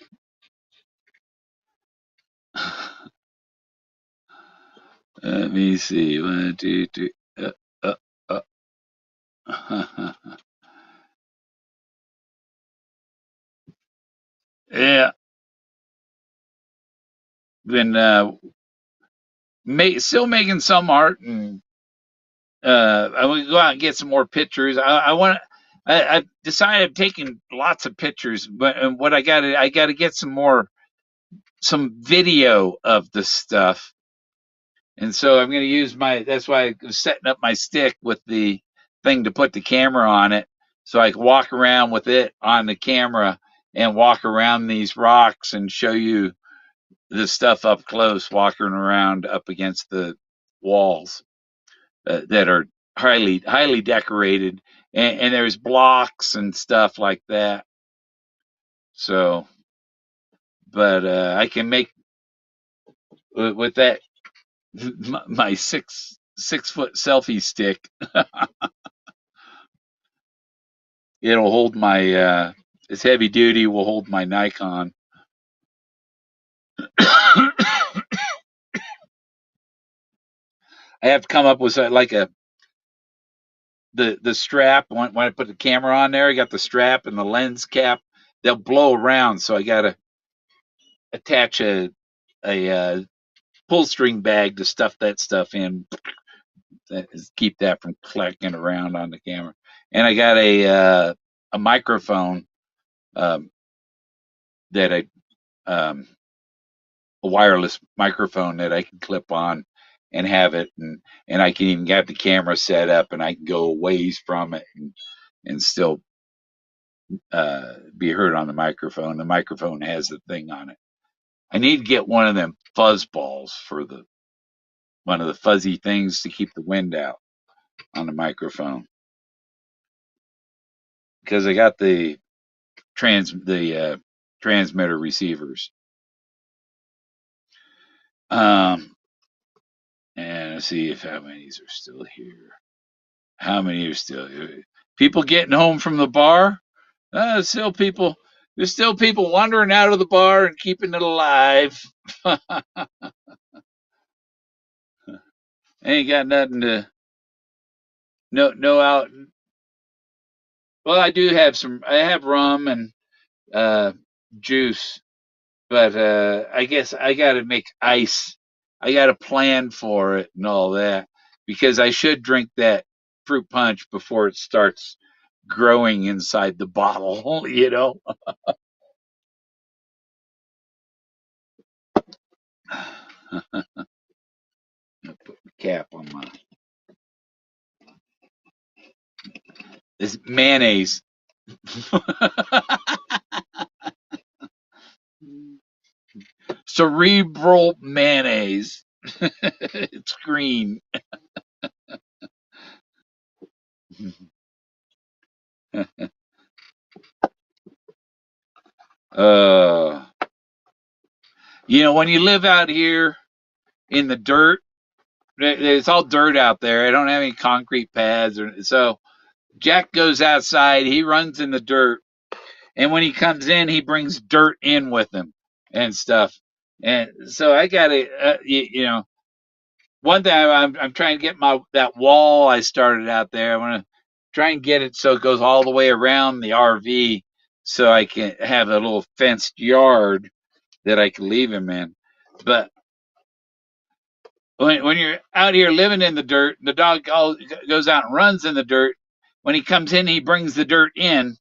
Let me see. One, two, three. Uh, uh. Yeah. Been still making some art, and I want to go out and get some more pictures. I decided I'm taking lots of pictures, but what I got to get some video of the stuff, and so I'm going to use that's why I was setting up my stick with the thing to put the camera on it, so I can walk around with it on the camera and walk around these rocks and show you the stuff up close, walking around up against the walls that are highly decorated, and there's blocks and stuff like that. So, but I can make with that my 6 foot selfie stick. It'll hold my it's heavy duty. Will hold my Nikon. I have to come up with the strap when I put the camera on there. I got the strap and the lens cap. They'll blow around, so I got to attach a pull string bag to stuff that stuff in. Keep that from clacking around on the camera. And I got a microphone that a wireless microphone that I can clip on and have it, and I can even get the camera set up, and I can go a ways from it and still be heard on the microphone. The microphone has the thing on it. I need to get one of them fuzz balls for one of the fuzzy things to keep the wind out on the microphone, because I got the transmitter receivers. Um, and see if how many are still here. How many are still here? People getting home from the bar? Still people. There's still people wandering out of the bar and keeping it alive. Ain't got nothing to no out. Well, I do have some. I have rum and uh, juice, but I guess I got to make ice. I got to plan for it and all that because I should drink that fruit punch before it starts growing inside the bottle. You know. I'll put the cap on my. It's mayonnaise. Cerebral mayonnaise. It's green. uh, when you live out here in the dirt, it's all dirt out there. I don't have any concrete pads, so Jack goes outside. He runs in the dirt, and when he comes in, he brings dirt in with him and stuff. And so I got to, one thing I'm trying to get that wall I started out there. I want to try and get it so it goes all the way around the RV, so I can have a little fenced yard that I can leave him in. But when you're out here living in the dirt, the dog goes out and runs in the dirt. When he comes in, he brings the dirt in,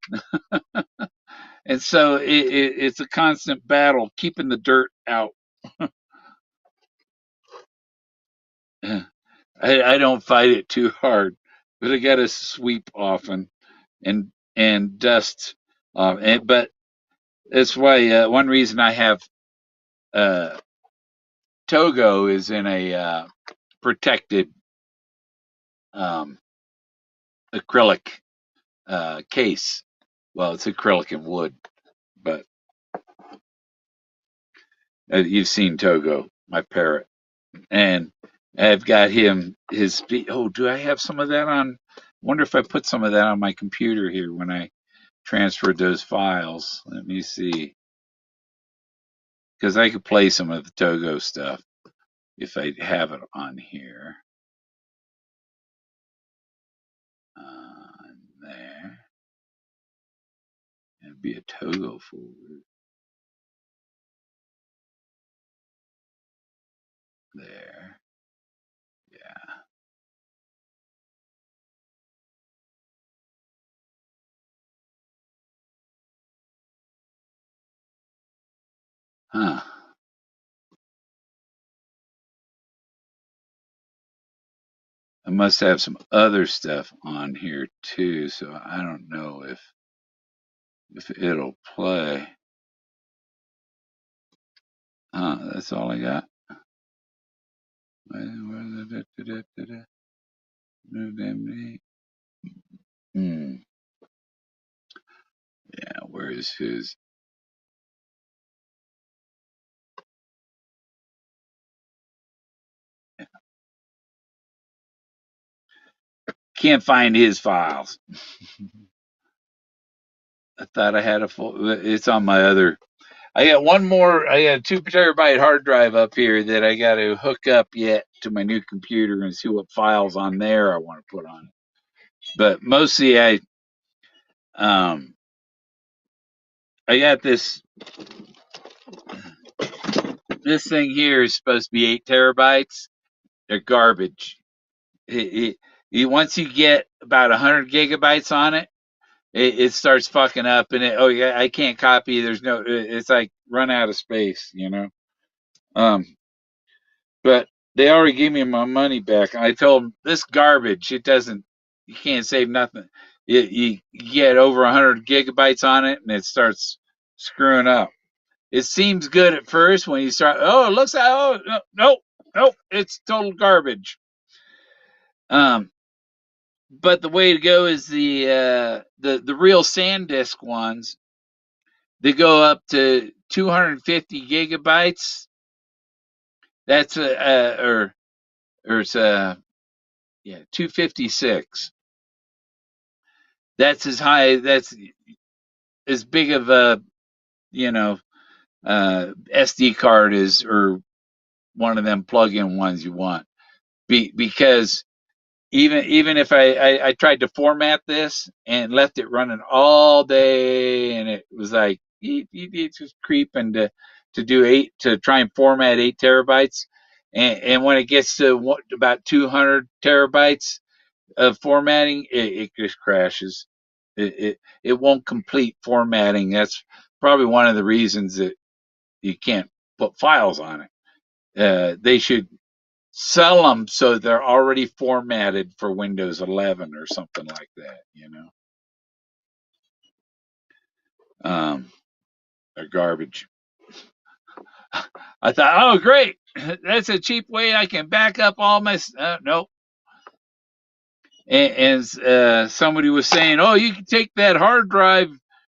and so it's a constant battle keeping the dirt out. I don't fight it too hard, but I got to sweep often and dust. But that's why one reason I have uh, Togo is in a protected um, acrylic case. Well, it's acrylic and wood, but you've seen Togo, my parrot, and I've got him his. Oh, do I have some of that on? Wonder if I put some of that on my computer here when I transferred those files. Let me see, because I could play some of the Togo stuff if I have it on here. There, it'd be a Togo folder. There, yeah. Huh. I must have some other stuff on here too, so I don't know if it'll play. That's all I got. Hmm. Yeah, where is his? Can't find his files. I thought I had a full. It's on my other. I got one more. I got a 2 terabyte hard drive up here that I got to hook up yet to my new computer and see what files on there I want to put on it. But mostly um I got this thing here is supposed to be 8 terabytes. They're garbage. Once you get about 100 gigabytes on it, it starts fucking up, and oh yeah, I can't copy. There's no. It's like run out of space. Um, but they already gave me my money back. I told them this garbage. It doesn't. You can't save nothing. You get over 100 gigabytes on it, and it starts screwing up. It seems good at first when you start. Oh, it looks like. Oh, no, no, it's total garbage. Um, but the way to go is the real SanDisk ones. They go up to 250 gigabytes. That's or or it's 256. That's as high. That's as big of a you know SD card is, or one of them plug-in ones you want. Because even if I tried to format this and left it running all day, and it was like it's just creeping to do eight, to try and format 8 terabytes, and when it gets to about 200 terabytes of formatting, it just crashes. It won't complete formatting. That's probably one of the reasons that you can't put files on it. They should sell them so they're already formatted for Windows 11 or something like that. They're garbage. I thought, oh, great. That's a cheap way I can back up all my. Nope. And somebody was saying, oh, you can take that hard drive,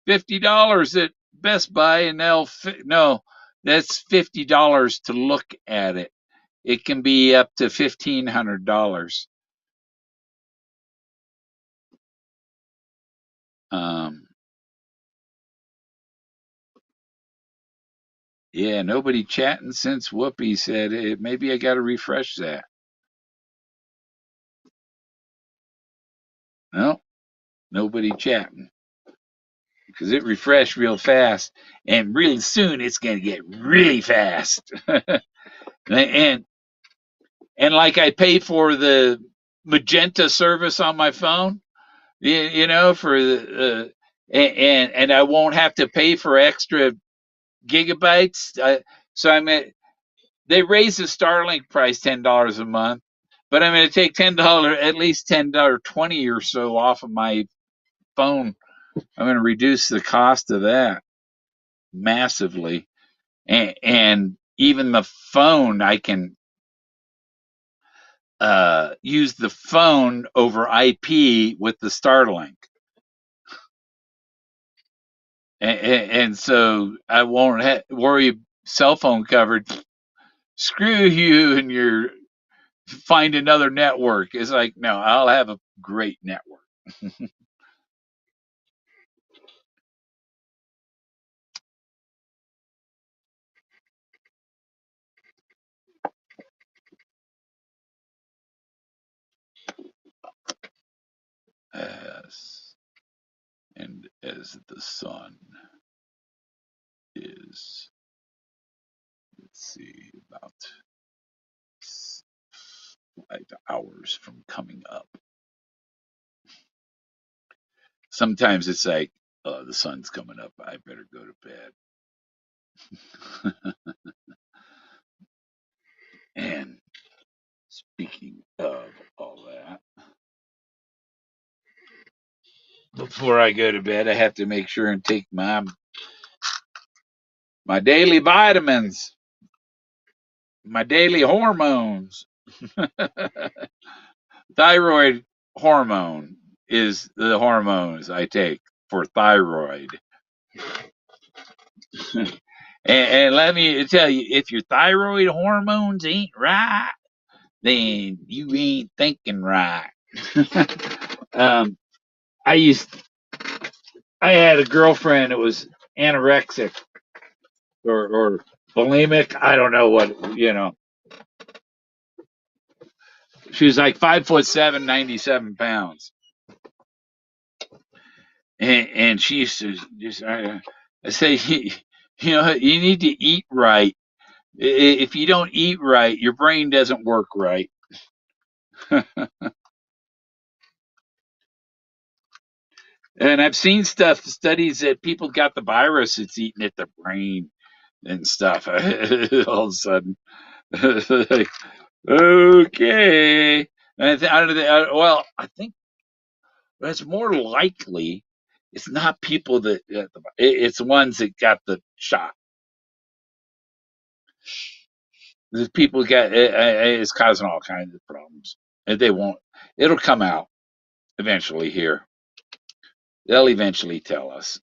$50 at Best Buy, and no, that's $50 to look at it. It can be up to $1,500. Um, yeah, nobody chatting since Whoopi said it. Maybe I got to refresh that. No, nobody chatting because it refreshed real fast, and really soon it's going to get really fast. and and like I pay for the Magenta service on my phone, for the and I won't have to pay for extra gigabytes. So I'm at They raised the Starlink price $10 a month, but I'm going to take $10, at least $10, 20 or so off of my phone. I'm going to reduce the cost of that massively, and even the phone, I can use the phone over IP with the Starlink, and so I won't worry cell phone coverage. Screw you and your find another network. It's like, no, I'll have a great network. As and as the sun is, let's see, about 5 hours from coming up. Sometimes it's like, oh, the sun's coming up. I better go to bed. And speaking of all that, before I go to bed, I have to make sure and take my daily vitamins, my daily hormones. Thyroid hormone is the hormones I take for thyroid. And let me tell you, if your thyroid hormones ain't right, then you ain't thinking right. um, I used, I had a girlfriend that was anorexic or bulimic. I don't know what. She was like 5'7", 97 pounds, and she used to just. I say, you need to eat right. If you don't eat right, your brain doesn't work right. And I've seen studies that people got the virus, it's eating at the brain and stuff. All of a sudden, like, okay. And well, I think that's more likely. It's not people it's the ones that got the shot. The people it's causing all kinds of problems. And they won't. It'll come out eventually here. They'll eventually tell us.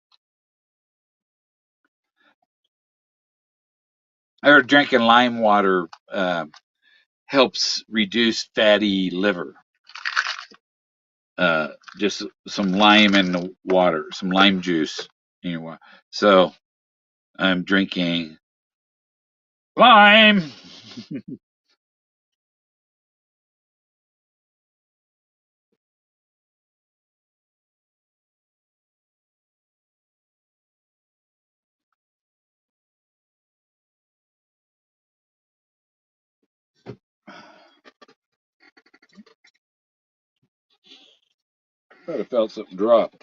I heard drinking lime water helps reduce fatty liver. Just some lime in the water, some lime juice in your water. So I'm drinking lime. Thought I felt something drop.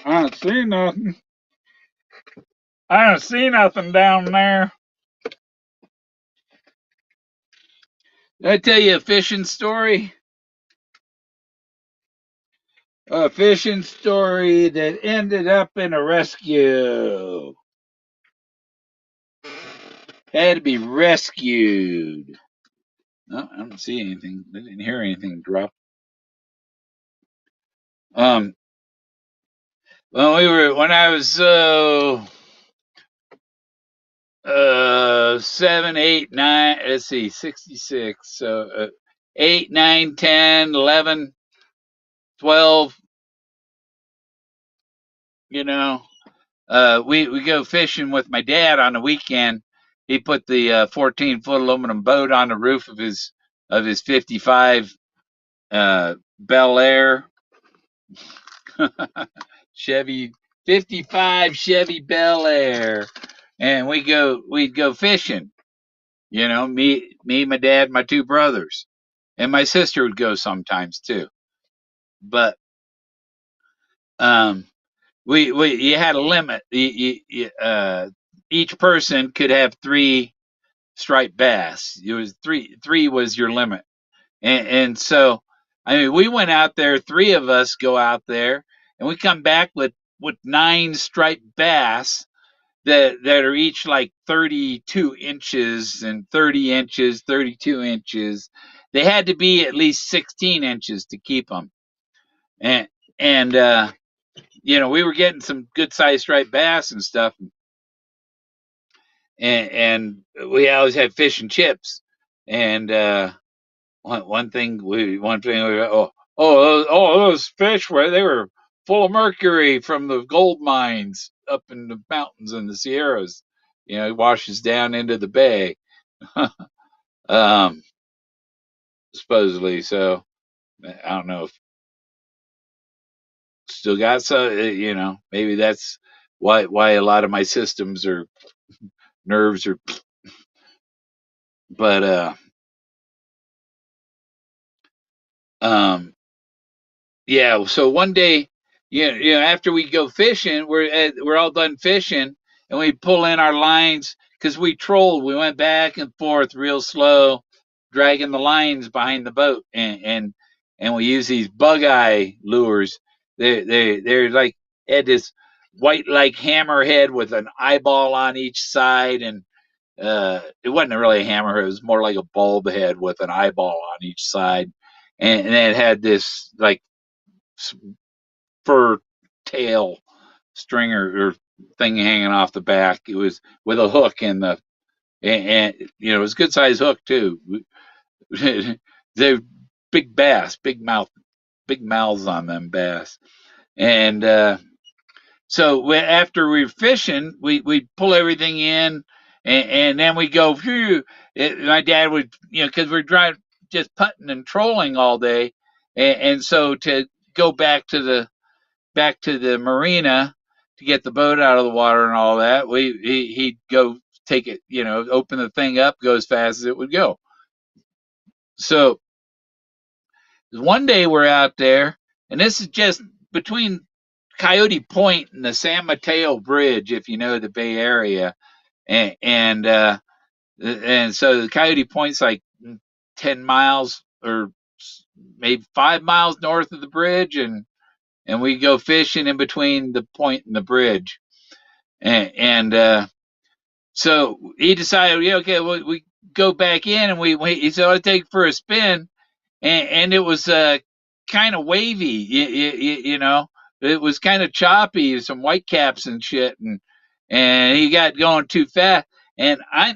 I don't see nothing. I don't see nothing down there. Did I tell you a fishing story? A fishing story that ended up in a rescue. Had to be rescued. No, I don't see anything. I didn't hear anything drop. Um, when I was 7, 8, 9. Let's see, 66. So 8, 9, 10, 11, 12. You know, we go fishing with my dad on the weekend. He put the 14-foot aluminum boat on the roof of his 55 Bel Air Chevy 55 Chevy Bel Air, and we'd go fishing. You know, me, my dad, my two brothers, and my sister would go sometimes too. But um, we you had a limit. Each person could have 3 striped bass. It was three was your limit, and so I mean we went out there. 3 of us go out there, and we come back with 9 striped bass that are each like 32 inches and 30 inches, 32 inches. They had to be at least 16 inches to keep them, and you know we were getting some good sized striped bass and stuff, and we always had fish and chips, and one thing we those fish were they were full of mercury from the gold mines up in the mountains and the Sierras. You know, it washes down into the bay, um, supposedly. So I don't know if still got some. You know, maybe that's why a lot of my systems or nerves are. But um, yeah, so one day, after we go fishing, we're all done fishing, and we pull in our lines because we trolled. We went back and forth real slow, dragging the lines behind the boat, and we use these bug eye lures. They're like had this white like hammerhead with an eyeball on each side, and it wasn't really a hammerhead. It was more like a bulb head with an eyeball on each side, and it had this like fur tail stringer or thing hanging off the back. It was with a hook in the and it was a good size hook too. They're big bass, big mouths on them bass. And so after we're fishing, we pull everything in, and then we go. Phew, my dad would, because we're driving just putting and trolling all day, and so to go back to the marina to get the boat out of the water and all that. He'd go take it, open the thing up, go as fast as it would go. So one day we're out there, and this is just between Coyote Point and the San Mateo Bridge, if you know the Bay Area, and so the Coyote Point's like 10 miles or maybe 5 miles north of the bridge, and we go fishing in between the point and the bridge. And so he decided, yeah, okay, we go back in, and he said, I'll take for a spin, and it was kind of wavy, it was kind of choppy, some white caps and shit, and he got going too fast, and I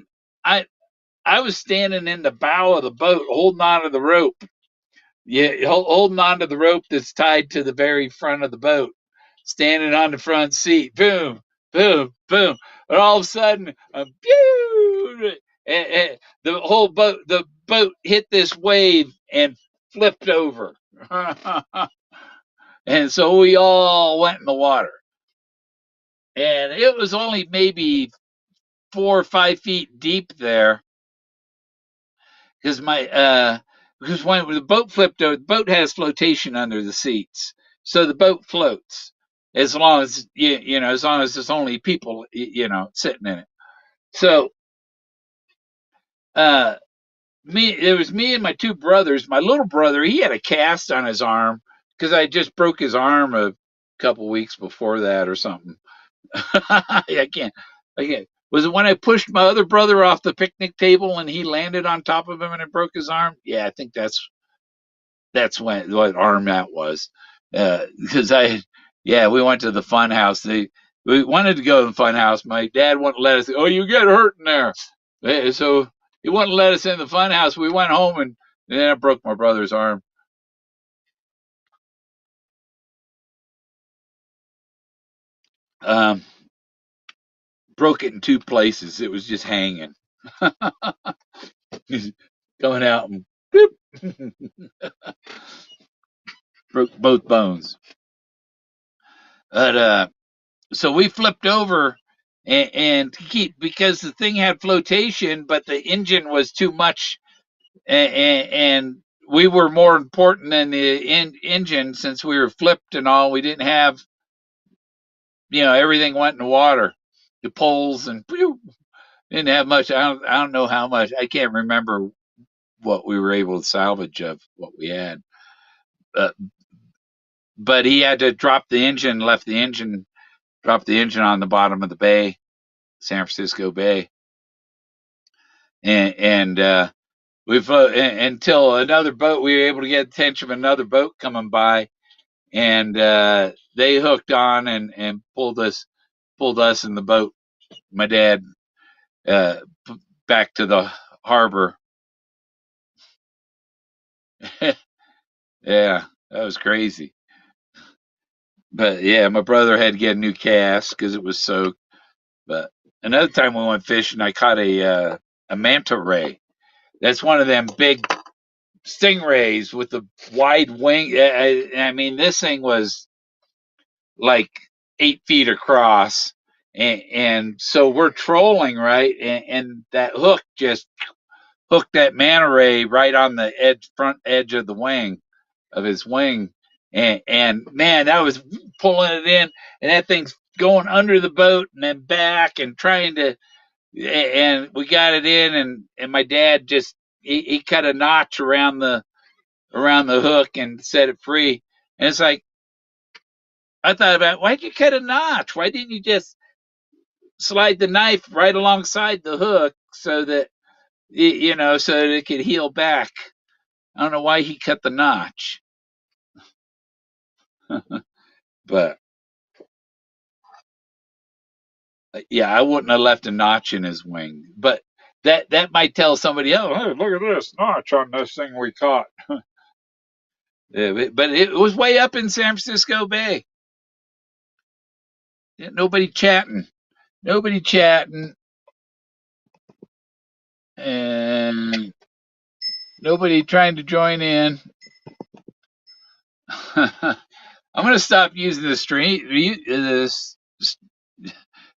I was standing in the bow of the boat holding on to the rope. Yeah, holding on to the rope that's tied to the very front of the boat, standing on the front seat. Boom, boom, boom. And all of a sudden, pew, and the boat hit this wave and flipped over. And so we all went in the water. And it was only maybe 4 or 5 feet deep there because because when the boat flipped over, the boat has flotation under the seats, so the boat floats as long as as long as there's only people sitting in it. So uh, it was me and my two brothers. My little brother, he had a cast on his arm because I just broke his arm a couple weeks before that or something. I can't. I can't. Was it when I pushed my other brother off the picnic table and he landed on top of him and it broke his arm? Yeah, I think that's when what arm that was. Because yeah, we went to the fun house. We wanted to go to the fun house. My dad wouldn't let us. Oh, you get hurt in there. So he wouldn't let us in the fun house. We went home and then I broke my brother's arm. Um, broke it in two places. It was just hanging, coming out and boop, broke both bones. But so we flipped over and keep because the thing had flotation, but the engine was too much, and we were more important than the engine since we were flipped and all. We didn't have, everything went in the water, the poles and didn't have much. I don't know how much. I can't remember what we were able to salvage of what we had. Uh, but he had to drop the engine, drop the engine on the bottom of the bay, San Francisco Bay, and we've until another boat we were able to get attention of another boat coming by, and they hooked on and pulled us in the boat. My dad uh, back to the harbor. Yeah, that was crazy. But yeah, my brother had to get a new cast because it was soaked. But another time we went fishing, I caught a manta ray. That's one of them big stingrays with the wide wing. I mean, this thing was like 8 feet across, and so we're trolling right, and that hook just hooked that manta ray right on the front edge of the wing of his wing, and man, that was pulling it in, and that thing's going under the boat and then back and trying to, and we got it in, and my dad just he cut a notch around the hook and set it free. And it's like, I thought about, why'd you cut a notch? Why didn't you just slide the knife right alongside the hook so that, so that it could heal back? I don't know why he cut the notch, but yeah, I wouldn't have left a notch in his wing. But that might tell somebody, oh, hey, look at this notch on this thing we caught. But it was way up in San Francisco Bay. Nobody chatting. Nobody chatting. And nobody trying to join in. I'm gonna stop using the this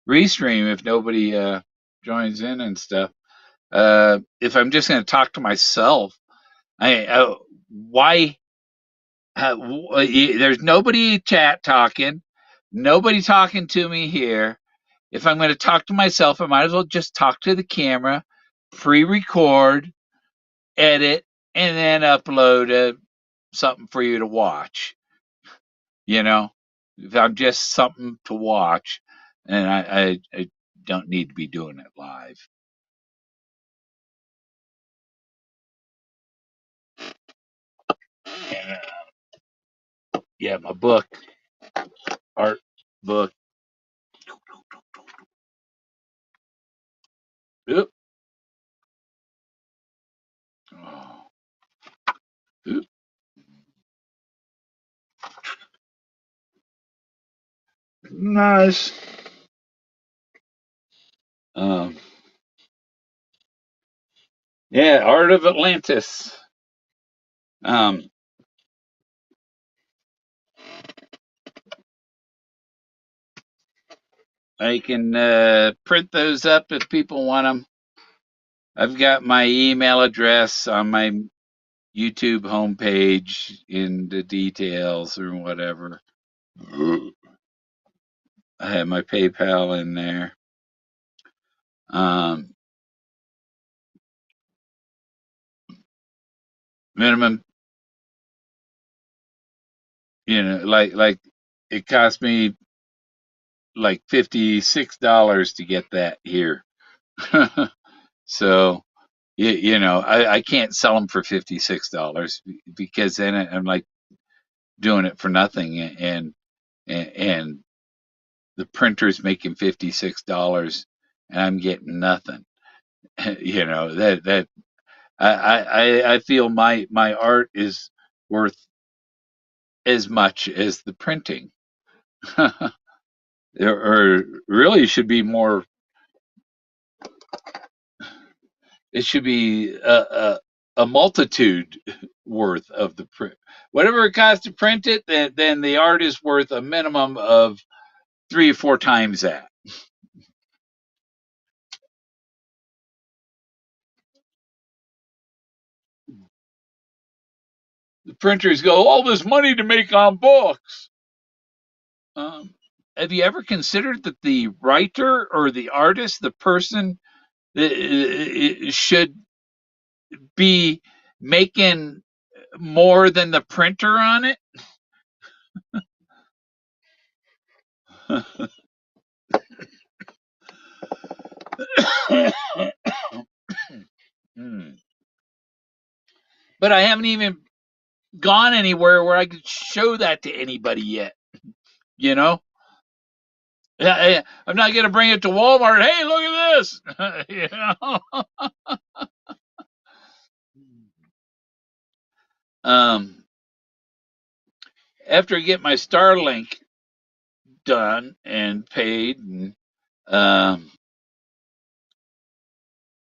restream if nobody joins in and stuff. If I'm just gonna talk to myself, why? There's nobody chat talking, nobody talking to me here. If I'm gonna talk to myself, I might as well just talk to the camera, pre-record, edit, and then upload something for you to watch. You know, if I'm just something to watch, and I don't need to be doing it live. And, yeah, my book, art book. Oop, Oop, nice. Um, yeah, Art of Atlantis. Um, I can print those up if people want them. I've got my email address on my YouTube homepage in the details or whatever. I have my PayPal in there. Um, minimum, like it cost me like $56 to get that here. So I can't sell them for $56 because then I'm like doing it for nothing, and the printer's making $56 and I'm getting nothing. That I feel my art is worth as much as the printing. Or really should be more. It should be a multitude worth of the print. Whatever it costs to print it, then the art is worth a minimum of 3 or 4 times that. The printers go all this money to make on books. Um, have you ever considered that the writer or the artist, the person, should be making more than the printer on it? Hmm. But I haven't even gone anywhere where I could show that to anybody yet. You know, I'm not going to bring it to Walmart. Hey, look at this. you know. Um, after I get my Starlink done and paid, and um,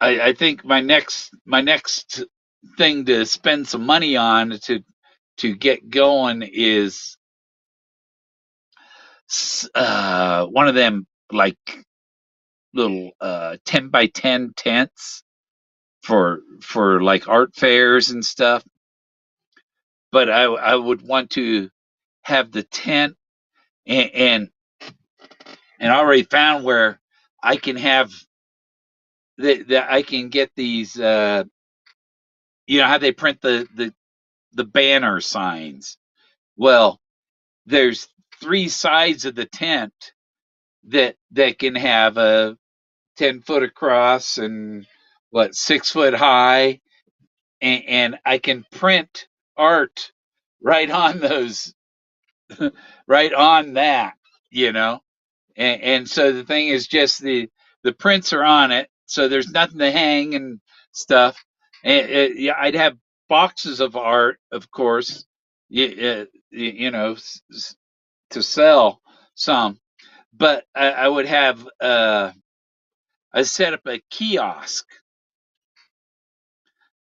I think my next thing to spend some money on to get going is one of them like little 10 by 10 tents for like art fairs and stuff. But I would want to have the tent, and and I already found where I can have that I can get these how they print the banner signs. Well, there's 3 sides of the tent that can have a 10 foot across and 6 foot high, and I can print art right on those, right on that, you know. And so the thing is just the prints are on it, so there's nothing to hang and stuff. And yeah, I'd have boxes of art, of course, to sell some, but I would have I set up a kiosk,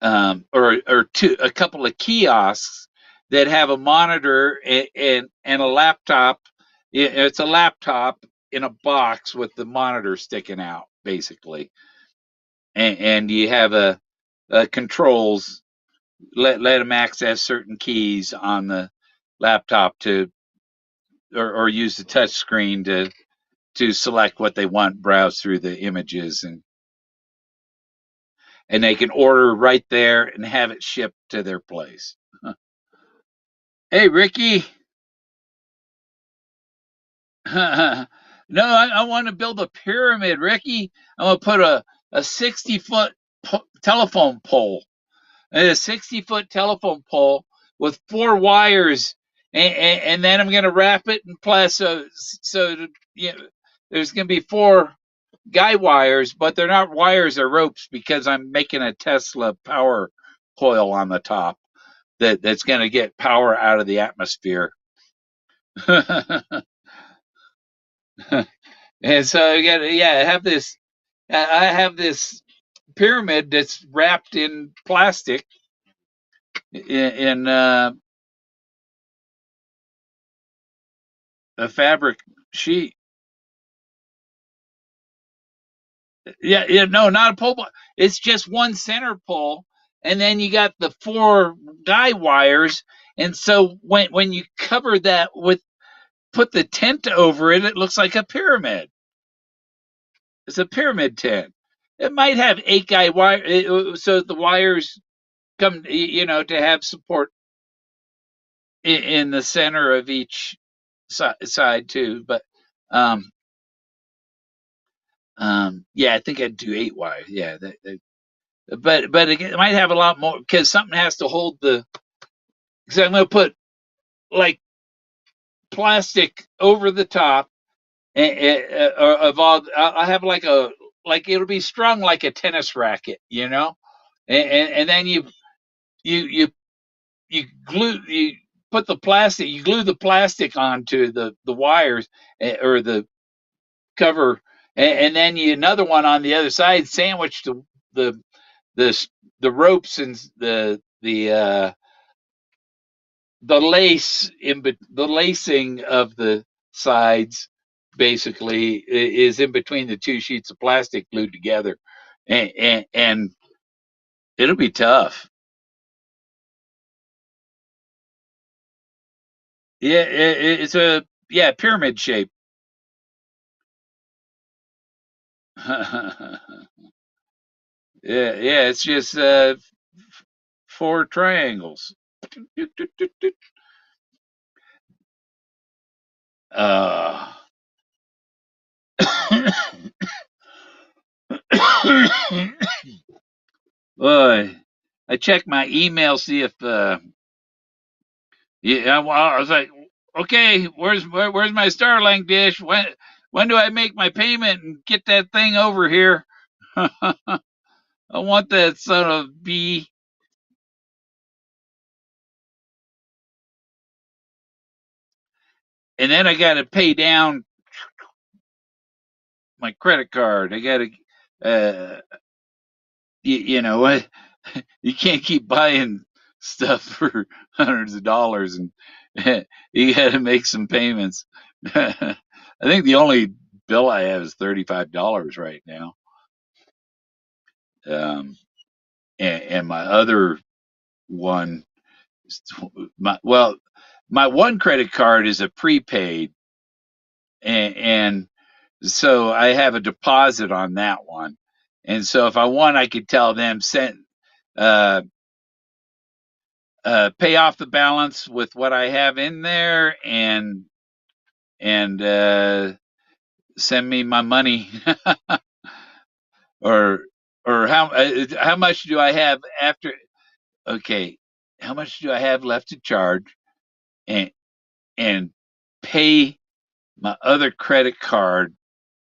or a couple of kiosks that have a monitor and a laptop. It's a laptop in a box with the monitor sticking out, basically, and you have a controls. Let them access certain keys on the laptop or use the touch screen to select what they want, browse through the images, and they can order right there and have it shipped to their place. Hey, Ricky. No, I want to build a pyramid, Ricky. I'm going to put a 60-foot telephone pole, a 60-foot telephone pole with 4 wires, and then I'm going to wrap it in plastic. So there's going to be 4 guy wires, but they're not wires or ropes because I'm making a Tesla power coil on the top that's going to get power out of the atmosphere. And so you got, yeah, I have this pyramid that's wrapped in plastic in a fabric sheet. Yeah, yeah, no, not a pole. It's just one center pole, and then you got the four guy wires. And so when you cover that with put the tent over it, it looks like a pyramid. It's a pyramid tent. It might have eight guy wire, so the wires come, to have support in the center of each side too. But um, yeah, I think I'd do eight wire. Yeah, but it might have a lot more because something has to hold the. Because I'm going to put like plastic over the top of all. I'll have like it'll be strung like a tennis racket, and then you you glue you put the plastic you glue the plastic onto the wires or the cover, and then another one on the other side sandwich the the the ropes and the the lacing of the sides basically is in between the two sheets of plastic glued together, and it'll be tough. Yeah, it's a pyramid shape. Yeah, yeah, it's just four triangles. Uh, boy, I checked my email, see if yeah. Well, I was like, okay, where's my Starlink dish? When do I make my payment and get that thing over here? I want that son of B. And then I got to pay down my credit card. I got to, you know what? You can't keep buying stuff for hundreds of dollars, and you got to make some payments. I think the only bill I have is $35 right now. Um, and my other one, well, my one credit card is a prepaid, and so I have a deposit on that one. And so if I want, I could tell them uh, pay off the balance with what I have in there, and send me my money, or how much do I have after? Okay, how much do I have left to charge, and and pay my other credit card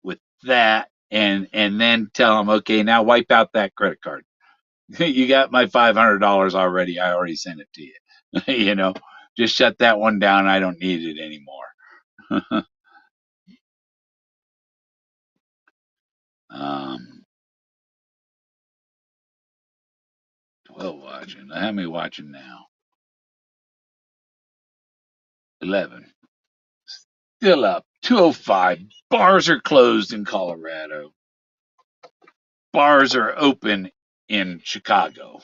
with that, and then tell them, okay, now wipe out that credit card. You got my $500 already. I already sent it to you. Just shut that one down. I don't need it anymore. um, 12 watching. How many watching now? 11. Still up. 205. Bars are closed in Colorado. Bars are open in Chicago.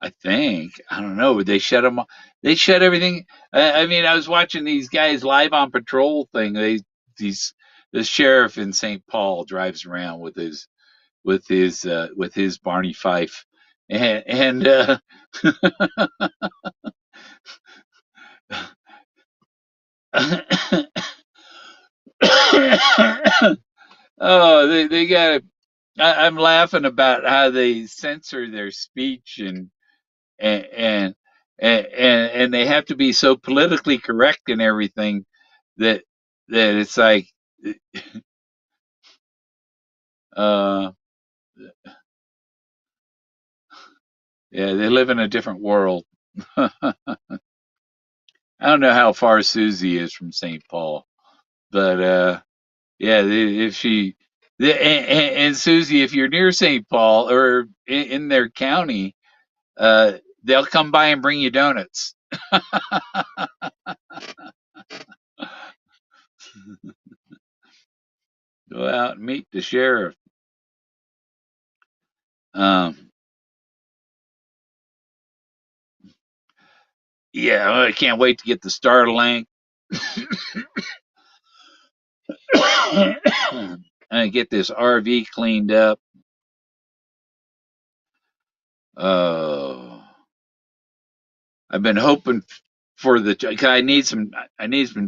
I think. I don't know. They shut them. They shut everything. I mean, I was watching these guys live on patrol thing. These the sheriff in St. Paul drives around with his Barney Fife, and oh, they got. I'm laughing about how they censor their speech and and and they have to be so politically correct and everything that it's like uh Yeah, they live in a different world. I don't know how far Susie is from St. Paul, but yeah, if she and Susie, if you're near St. Paul or in their county, uh, they'll come by and bring you donuts. Go out and meet the sheriff. Um, yeah, I can't wait to get the Starlink and get this RV cleaned up. Uh, I've been hoping for the. 'Cause I need some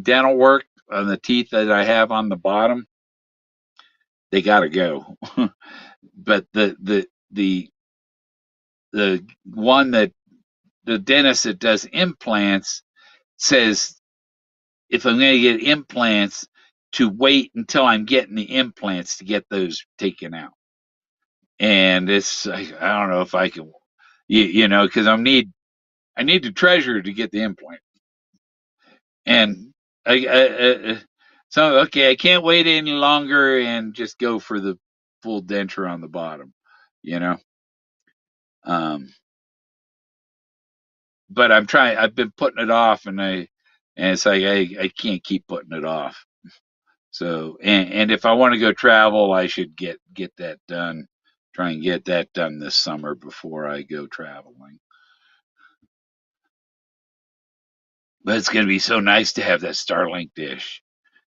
dental work on the teeth that I have on the bottom. They gotta go. But the one that the dentist that does implants says if I'm going to get implants to wait until I'm getting the implants to get those taken out. And it's like, I don't know if I can, you know, because I need the treasure to get the implant. And so okay, I can't wait any longer and just go for the full denture on the bottom, you know. Um, but I'm trying. I've been putting it off, and it's like I can't keep putting it off. So and if I want to go travel, I should get that done. Try and get that done this summer before I go traveling. But it's going to be so nice to have that Starlink dish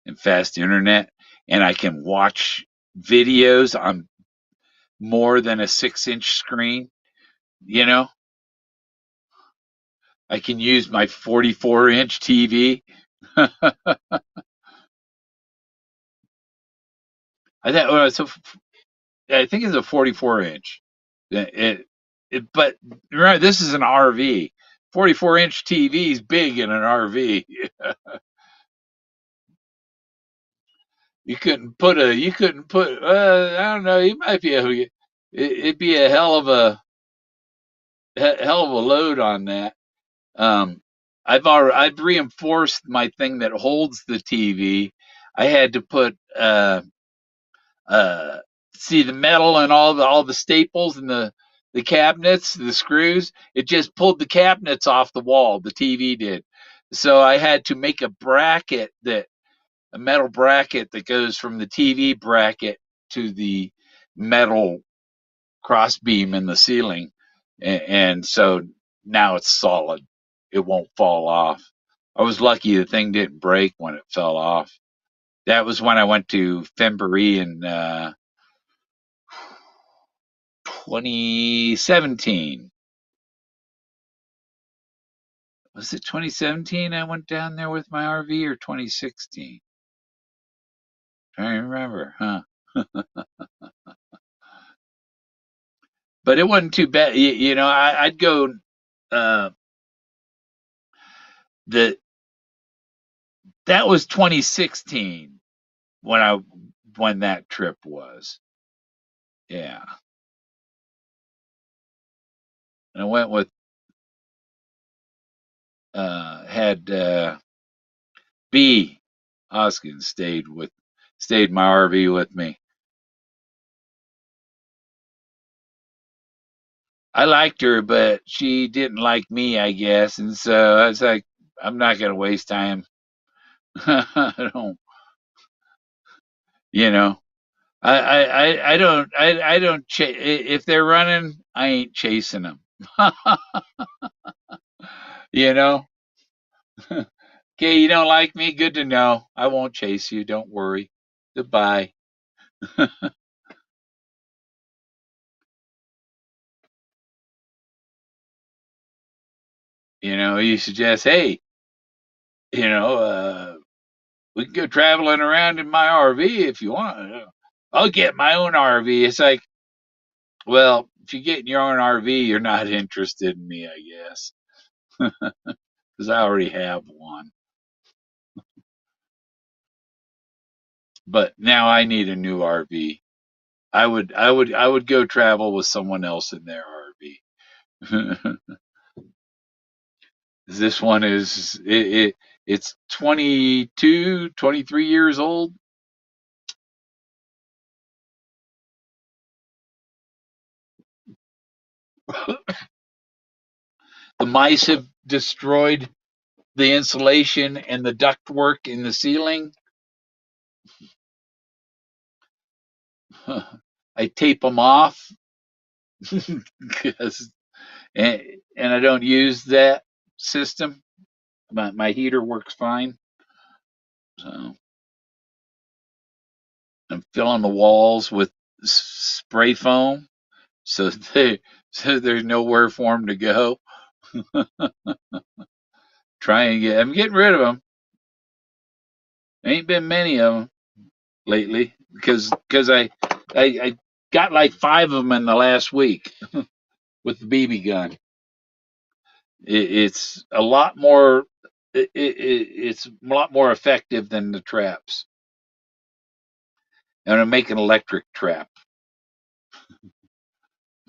and fast internet, and I can watch videos on more than a 6-inch screen. You know, I can use my 44-inch TV. I thought so. I think it's a 44-inch. But remember, this is an RV. 44-inch TV is big in an RV. You couldn't put, I don't know, you might be able to it'd be a hell of a load on that. Um, I've reinforced my thing that holds the TV. I had to put, uh, see the metal and all the staples and the cabinets, the screws. It just pulled the cabinets off the wall. The TV did. So I had to make a metal bracket that goes from the TV bracket to the metal crossbeam in the ceiling, and so now it's solid. It won't fall off. I was lucky the thing didn't break when it fell off. That was when I went to Fenbury in 2017. Was it 2017 I went down there with my RV or 2016? I don't remember, huh? But it wasn't too bad. You know, I'd go. Uh, the That was 2016 when that trip was. Yeah, and I went with had B. Hoskins stayed in my RV with me. I liked her, but she didn't like me, I guess, and so I was like, I'm not gonna waste time. I don't, you know. I don't if they're running, I ain't chasing them. You know. Okay, you don't like me? Good to know. I won't chase you. Don't worry. Goodbye. You know, you suggest, hey, you know, we can go traveling around in my RV if you want. I'll get my own RV. It's like, well, if you get in your own RV, you're not interested in me, I guess, because I already have one. But now I need a new RV. I would go travel with someone else in their RV. This one it's 22, 23 years old. The mice have destroyed the insulation and the ductwork in the ceiling. I tape them off because, and I don't use that system. My heater works fine. So I'm filling the walls with spray foam so so there's nowhere for them to go. I'm getting rid of them. Ain't been many of them lately because I got like 5 of them in the last week with the BB gun. It's a lot more. It's a lot more effective than the traps. And I make an electric trap.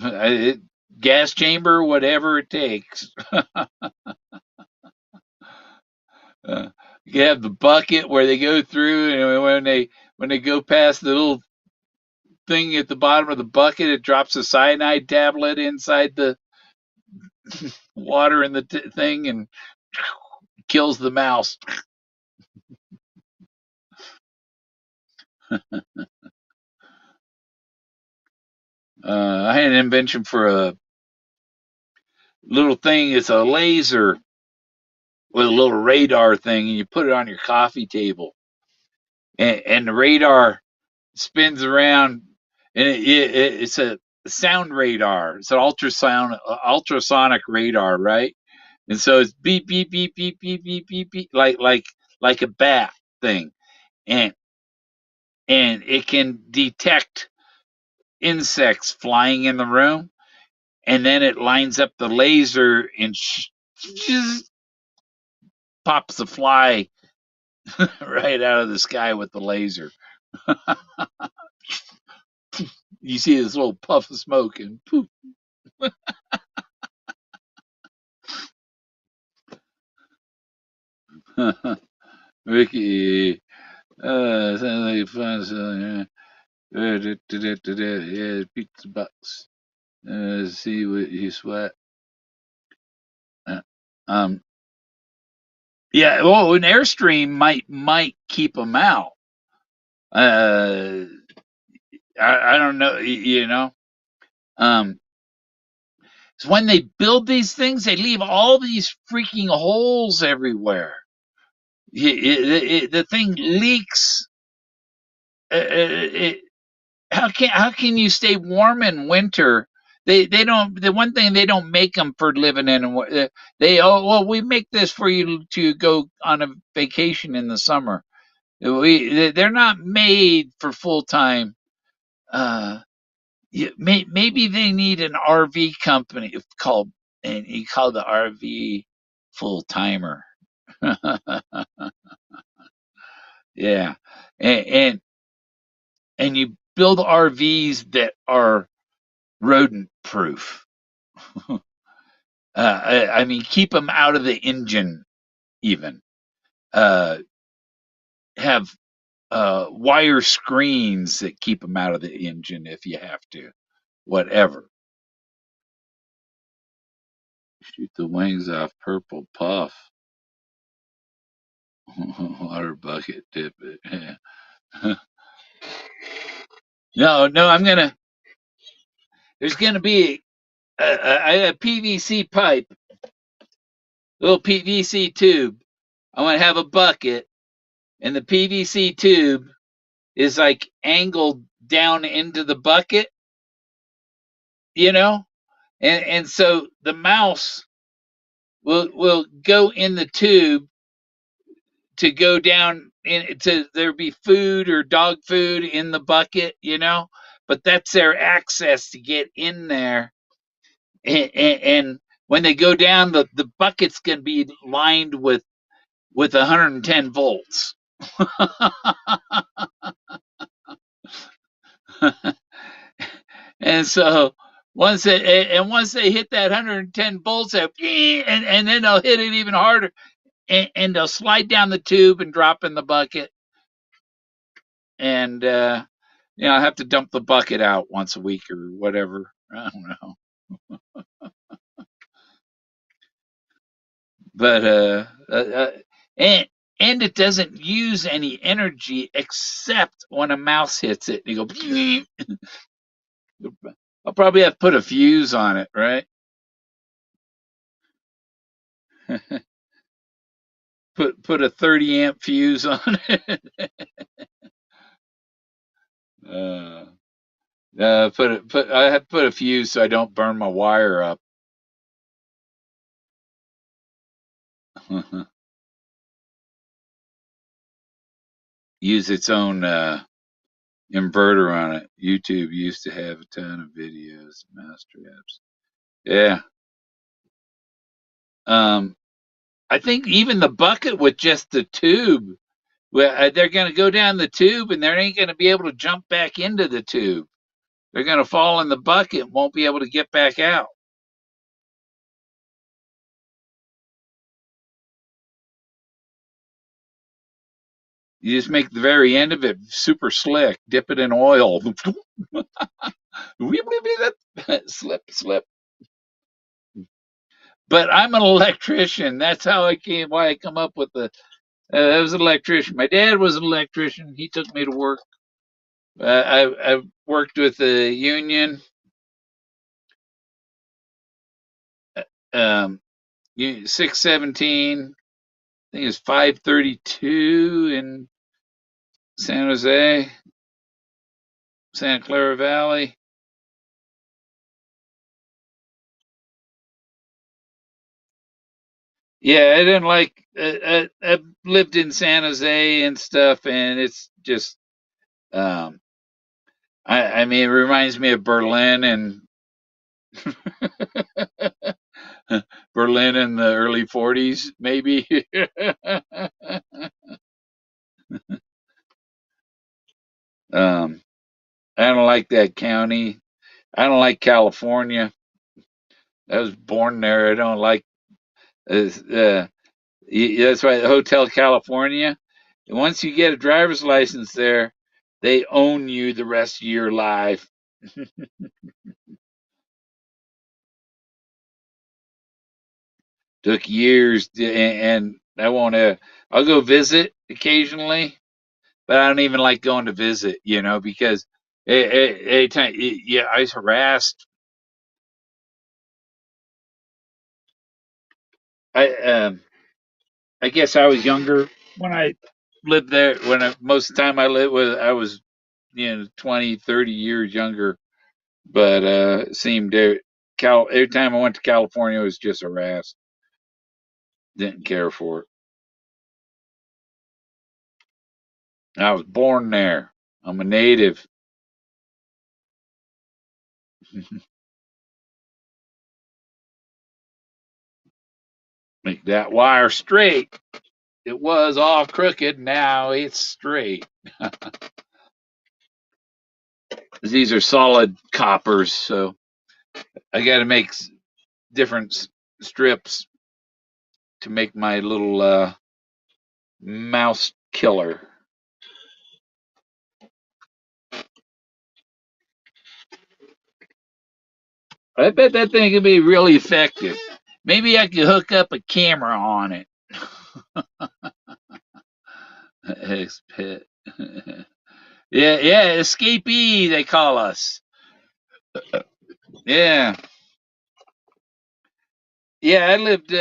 It, gas chamber, whatever it takes. You have the bucket where they go through, and when they go past the little thing at the bottom of the bucket, it drops a cyanide tablet inside the water in the thing and kills the mouse. I had an invention for a little thing. It's a laser with a little radar thing, and you put it on your coffee table, and the radar spins around, and it's a sound radar. It's an ultrasonic radar, right? And so it's beep beep beep beep beep beep beep beep, like a bat thing, and it can detect insects flying in the room, and then it lines up the laser and just pops the fly right out of the sky with the laser. You see this little puff of smoke and poof. Ricky, sounds like fun. So, yeah, pizza bucks. See what you sweat. Uh, um, yeah. Well, an airstream might keep them out. Uh, I don't know. You know. Um, so when they build these things, they leave all these freaking holes everywhere. The thing leaks. It, how can you stay warm in winter? They don't. The one thing, they don't make them for living in. They, oh well, we make this for you to go on a vacation in the summer. They're not made for full time. Uh, maybe they need an RV company called, and you call the RV full timer. Yeah, and, and and you build RVs that are rodent proof. I mean, keep them out of the engine. Even uh, have wire screens that keep them out of the engine if you have to. Whatever. Shoot the wings off purple puff. Water bucket tip it. Yeah. No, I'm gonna. There's gonna be a PVC pipe, little PVC tube. I want to have a bucket, and the PVC tube is like angled down into the bucket, you know, and so the mouse will go in the tube to go down in to there be food or dog food in the bucket, you know, but that's their access to get in there. And when they go down, the bucket's gonna be lined with 110 volts. And so once they hit that 110 volts, and then they'll hit it even harder, and they'll slide down the tube and drop in the bucket, and I have to dump the bucket out once a week or whatever. I don't know, but and and it doesn't use any energy except when a mouse hits it. And you go. I'll probably have to put a fuse on it, right? Put a 30 amp fuse on it. uh, I have to put a fuse so I don't burn my wire up. Use its own inverter on it. YouTube used to have a ton of videos, mouse traps. Yeah. Um, I think even the bucket with just the tube, well, they're going to go down the tube and they ain't going to be able to jump back into the tube. They're going to fall in the bucket and won't be able to get back out. You just make the very end of it super slick, dip it in oil. Slip, slip. But I'm an electrician. That's how why I come up with I was an electrician. My dad was an electrician. He took me to work. I worked with the union, um, 617, I think it's 532 in San Jose, Santa Clara Valley. Yeah, I didn't like. I lived in San Jose and stuff, and it's just. Um, I mean, it reminds me of Berlin and Berlin in the early '40s, maybe. um, I don't like that county. I don't like California. I was born there. I don't like. That's why Hotel California. Once you get a driver's license there, they own you the rest of your life. Took years, and I won't. I'll go visit occasionally, but I don't even like going to visit, because anytime, yeah, I was harassed. I guess I was younger when I lived there. Most of the time I was 20, 30 years younger, but it seemed every time I went to California, it was just harassed. Didn't care for it. I was born there. I'm a native. Make that wire straight. It was all crooked. Now it's straight. These are solid coppers, so I got to make different strips to make my little mouse killer. I bet that thing could be really effective. Maybe I could hook up a camera on it. Yeah, yeah, escapee, they call us. Yeah. Yeah, I lived.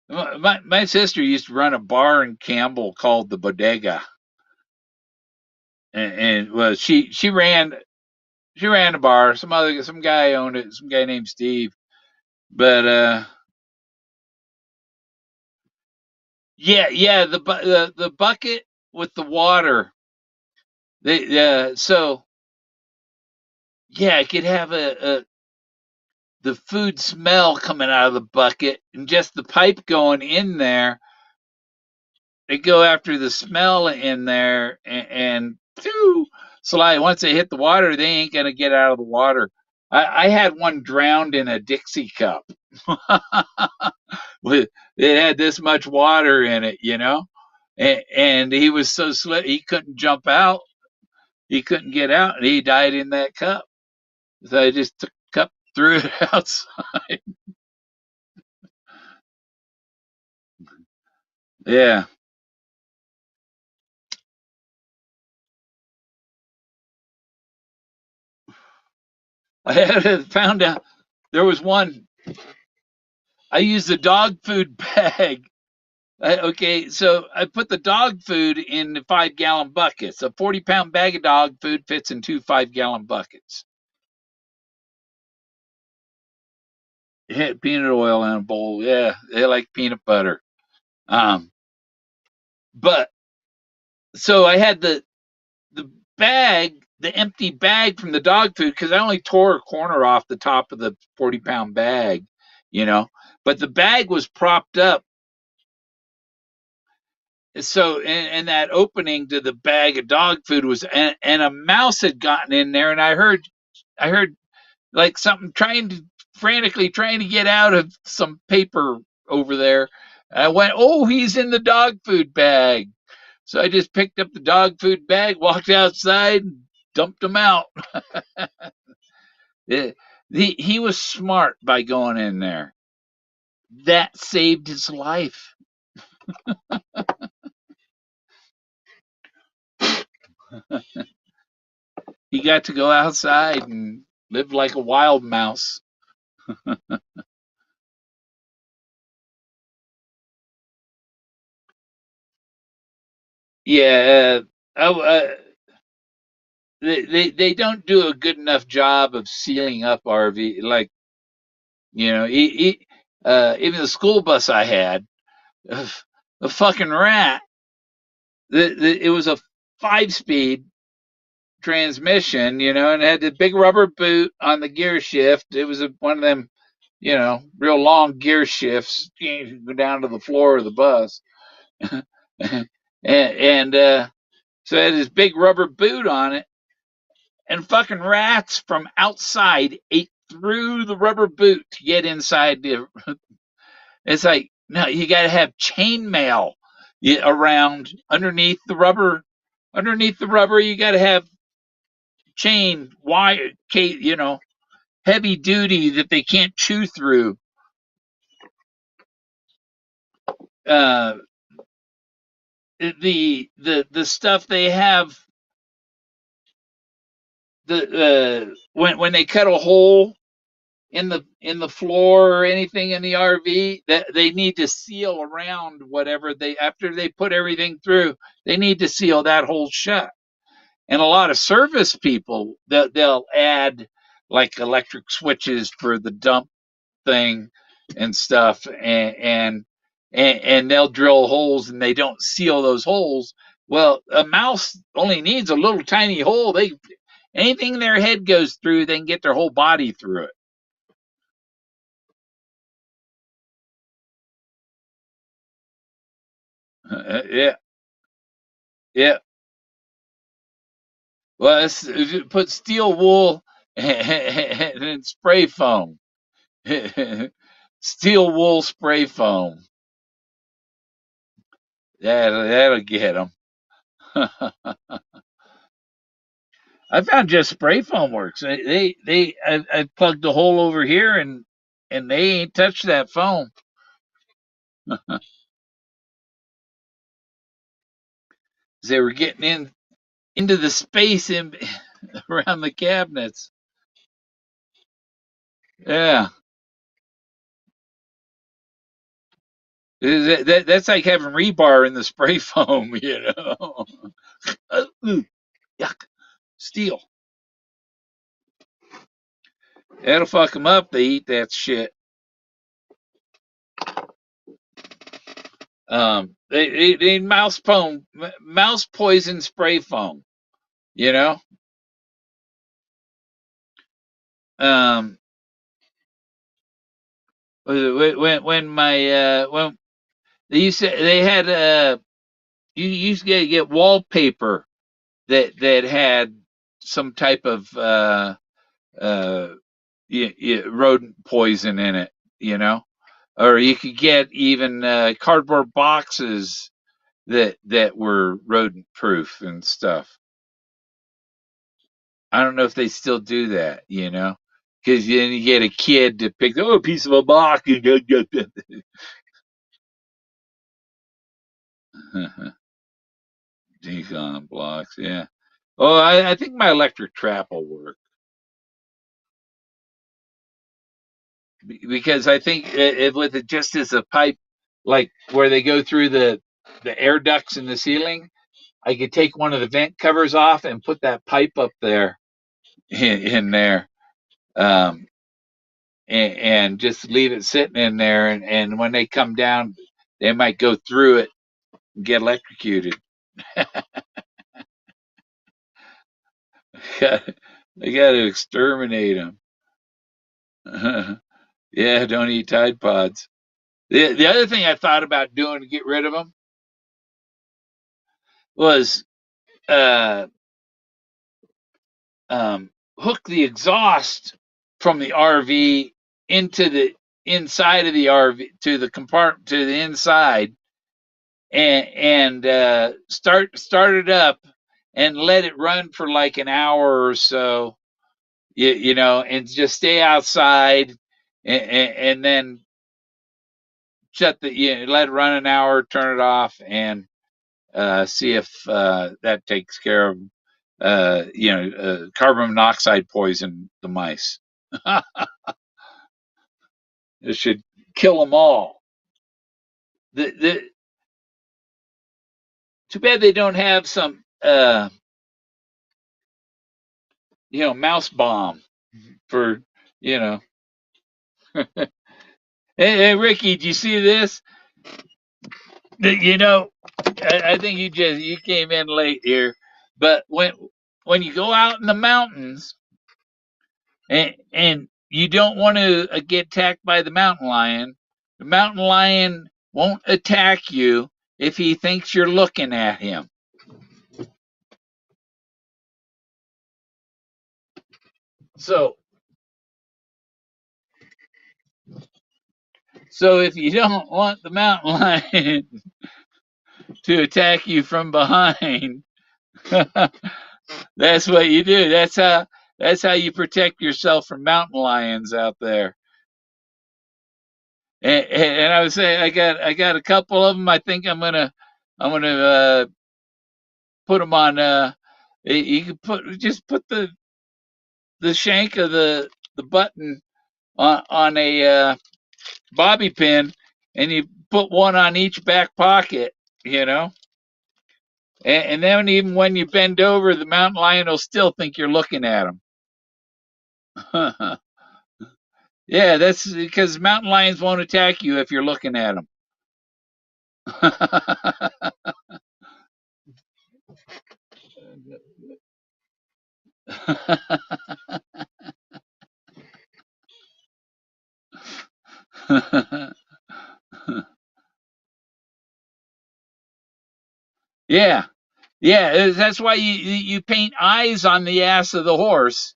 My sister used to run a bar in Campbell called the Bodega, and well, she ran a bar. Some guy owned it. Some guy named Steve. But yeah, yeah, the bucket with the water. So yeah, it could have the food smell coming out of the bucket, and just the pipe going in there. They go after the smell in there, and slide. Once they hit the water, they ain't gonna get out of the water. I had one drowned in a Dixie cup. With it had this much water in it, and he was so sweat he couldn't jump out. He couldn't get out, and he died in that cup. So I just took the cup, threw it outside. Yeah, I had found out there was one. I used the dog food bag. Okay, so I put the dog food in the 5 gallon buckets. A 40-pound bag of dog food fits in two 5 gallon buckets. It had peanut oil in a bowl. Yeah, they like peanut butter. Um, but so I had the bag, the empty bag from the dog food, because I only tore a corner off the top of the 40-pound bag, you know. But the bag was propped up. So, and that opening to the bag of dog food was, and a mouse had gotten in there, and I heard like something frantically trying to get out of some paper over there. And I went, oh, he's in the dog food bag. So I just picked up the dog food bag, walked outside, and dumped him out. It, he was smart by going in there. That saved his life. He got to go outside and live like a wild mouse. Yeah, they don't do a good enough job of sealing up RV. Like, even the school bus I had, the fucking rat. It was a 5 speed transmission, and it had the big rubber boot on the gear shift. It was one of them, real long gear shifts. You go down to the floor of the bus, and so it had this big rubber boot on it, and fucking rats from outside ate through the rubber boot to get inside the. It's like, no, you got to have chainmail around underneath the rubber. Underneath the rubber, you got to have chain wire, heavy duty that they can't chew through. Uh, the stuff they have, when they cut a hole in the floor or anything in the RV, that they need to seal around whatever they, after they put everything through, they need to seal that hole shut. And a lot of service people, they'll add like electric switches for the dump thing and stuff, and they'll drill holes and they don't seal those holes. Well, a mouse only needs a little tiny hole. They Anything their head goes through, they can get their whole body through it. Yeah, yeah. Well, put steel wool and spray foam. Steel wool spray foam. That'll get them. I found just spray foam works. I plugged a hole over here, and they ain't touched that foam. They were getting into the space in around the cabinets. Yeah, that's like having rebar in the spray foam. Yuck, steel. That'll fuck them up. They eat that shit. They mouse poison spray foam. You know. Um, when my when they had you used to get wallpaper that had some type of rodent poison in it, you know, or you could get even cardboard boxes that were rodent proof and stuff. I don't know if they still do that, you know, because then you get a kid to pick a piece of a box. Decon blocks, yeah. Oh, I think my electric trap will work because I think with it just as a pipe, like where they go through the air ducts in the ceiling, I could take one of the vent covers off and put that pipe up there in there, um, and just leave it sitting in there. And when they come down, they might go through it and get electrocuted. They got to exterminate them. Yeah, don't eat Tide Pods. The other thing I thought about doing to get rid of them was uh, hook the exhaust from the RV into the inside of the RV to the compartment to the inside, and start it up and let it run for like an hour or so, you know, and just stay outside, and then shut the let it run an hour, turn it off, and see if that takes care of carbon monoxide poison the mice. It should kill them all. The Too bad they don't have some mouse bomb for you know. Hey, Ricky, do you see this? You know, I think you came in late here, but when you go out in the mountains and you don't want to get attacked by the mountain lion won't attack you if he thinks you're looking at him. So so if you don't want the mountain lion to attack you from behind, that's what you do. That's how you protect yourself from mountain lions out there. And I was saying I got a couple of them. I think I'm gonna put them on. You can put the shank of the button on a bobby pin, and you put one on each back pocket. You know, and then even when you bend over, the mountain lion will still think you're looking at him. Yeah, that's because mountain lions won't attack you if you're looking at them. Yeah, yeah. That's why you paint eyes on the ass of the horse.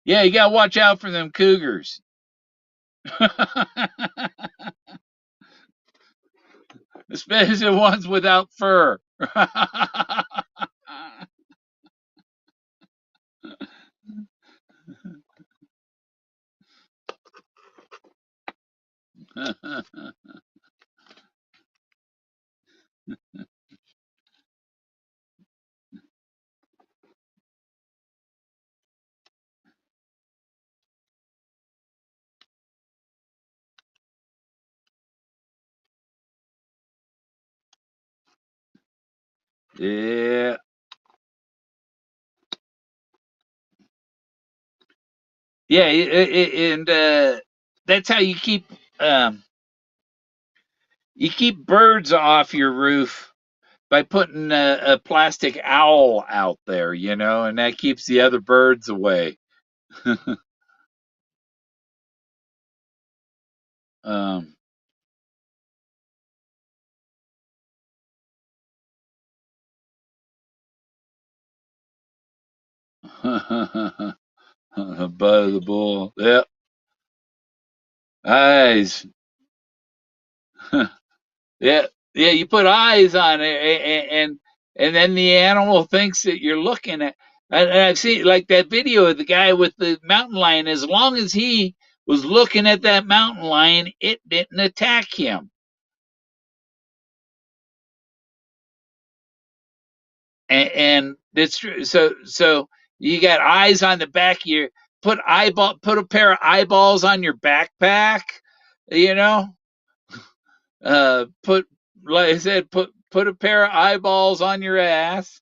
Yeah, you gotta watch out for them cougars. Especially the ones without fur. Yeah, yeah, and that's how um, you keep birds off your roof by putting a plastic owl out there, and that keeps the other birds away. um, Butt of the bull. Yep. Eyes. Yeah, yeah. You put eyes on it, and then the animal thinks that you're looking at. And I've seen like that video of the guy with the mountain lion. As long as he was looking at that mountain lion, it didn't attack him. And it's true. So you got eyes on the back of your put a pair of eyeballs on your backpack, you know. Put like I said, put a pair of eyeballs on your ass.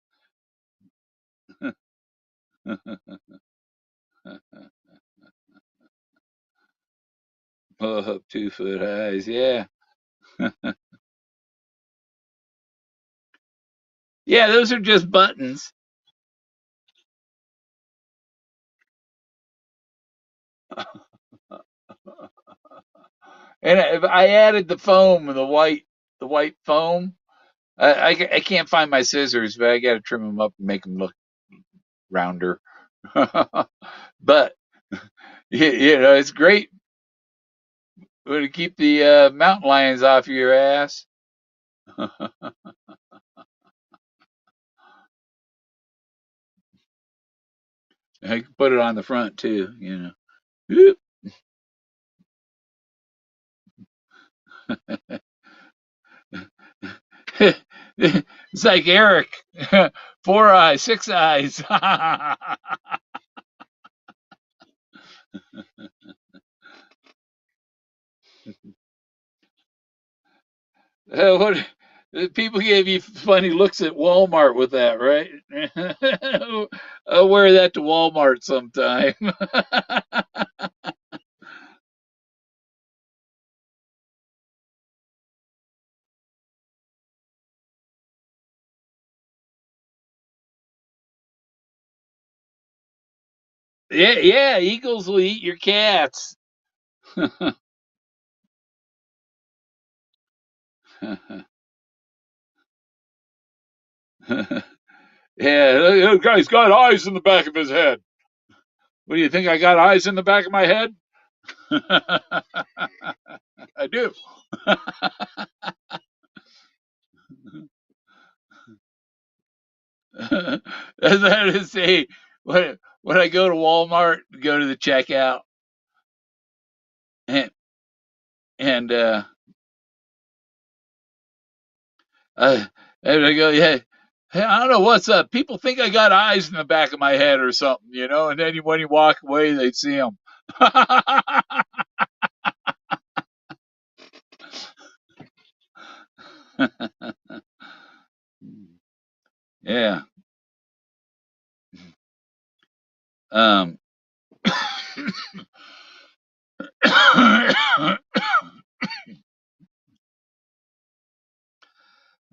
Oh, 2 foot highs, yeah. Yeah, those are just buttons. And if I added the foam, the white foam, I can't find my scissors, but I got to trim them up and make them look rounder. But you know, it's great to keep the mountain lions off your ass. I can put it on the front too, you know. It's like Eric, 4 eyes, 6 eyes. What people gave you funny looks at Walmart with that, right? I'll wear that to Walmart sometime. Yeah, yeah, eagles will eat your cats. Yeah, that guy's got eyes in the back of his head. What do you think? I got eyes in the back of my head? I do. That is say when I go to Walmart, go to the checkout, and and uh, and I go, yeah, hey, I don't know what's up. People think I got eyes in the back of my head or something, you know. And then when you walk away, they see them. Yeah. Um.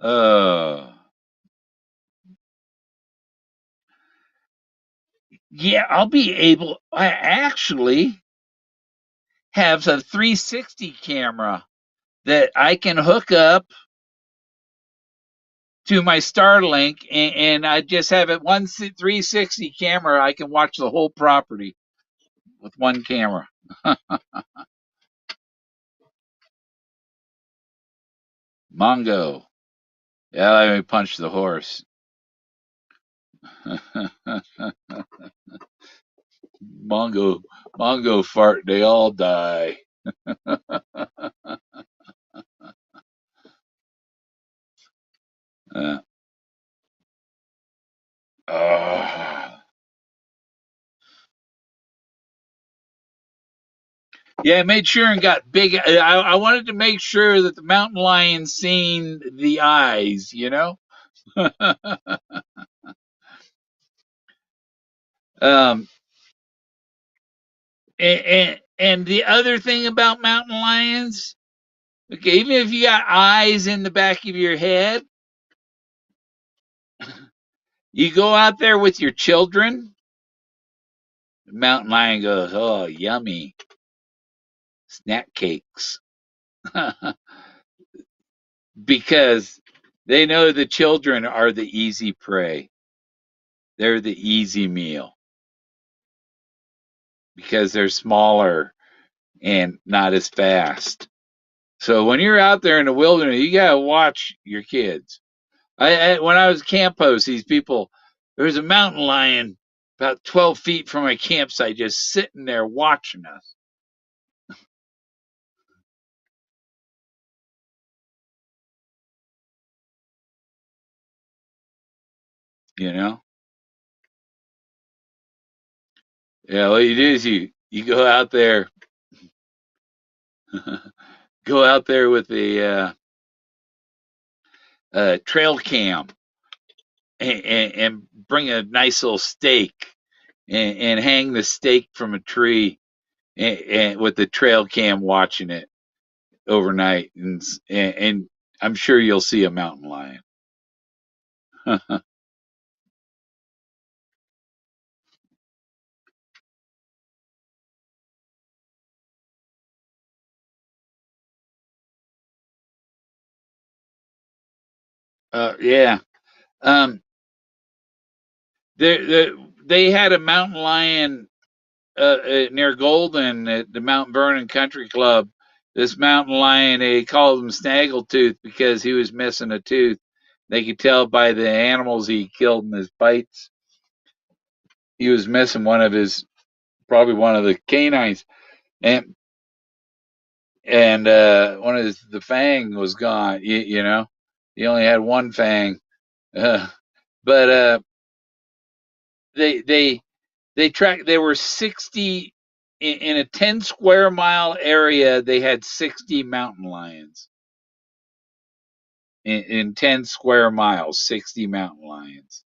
uh. Yeah, I'll be able. I actually have a 360 camera that I can hook up to my Starlink, and I just have it 360 camera. I can watch the whole property with one camera. Mongo. Yeah, let me punch the horse. Mongo, Mongo fart. They all die. Uh, uh, yeah, I made sure and got big. I wanted to make sure that the mountain lion seen the eyes. You know. um, and the other thing about mountain lions, okay, even if you got eyes in the back of your head, you go out there with your children, the mountain lion goes, "Oh, yummy snack cakes," because they know the children are the easy prey. They're the easy meal. because they're smaller and not as fast. So when you're out there in the wilderness, you gotta watch your kids. When I was camp host, these people, there was a mountain lion about 12 feet from my campsite, just sitting there watching us. You know, yeah. What you do is you go out there, go out there with the trail cam and bring a nice little stake and hang the stake from a tree and with the trail cam watching it overnight, and I'm sure you'll see a mountain lion. Yeah. Um, they they had a mountain lion near Golden at the Mount Vernon Country Club. This mountain lion, they called him Snaggletooth because he was missing a tooth. They could tell by the animals he killed in his bites. He was missing probably one of the canines, and one of the fang was gone. You know, he only had one fang. Uh, but they they they tracked. They were 60 in a 10 square mile area. They had 60 mountain lions in 10 square miles. 60 mountain lions.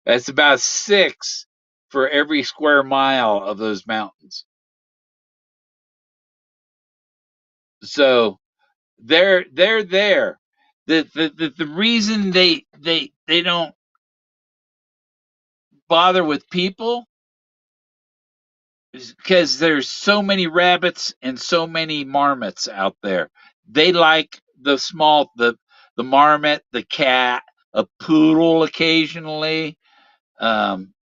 That's about six for every square mile of those mountains. So they're there. The reason they don't bother with people is because there's so many rabbits and so many marmots out there. They like the marmot, the cat, a poodle occasionally, um,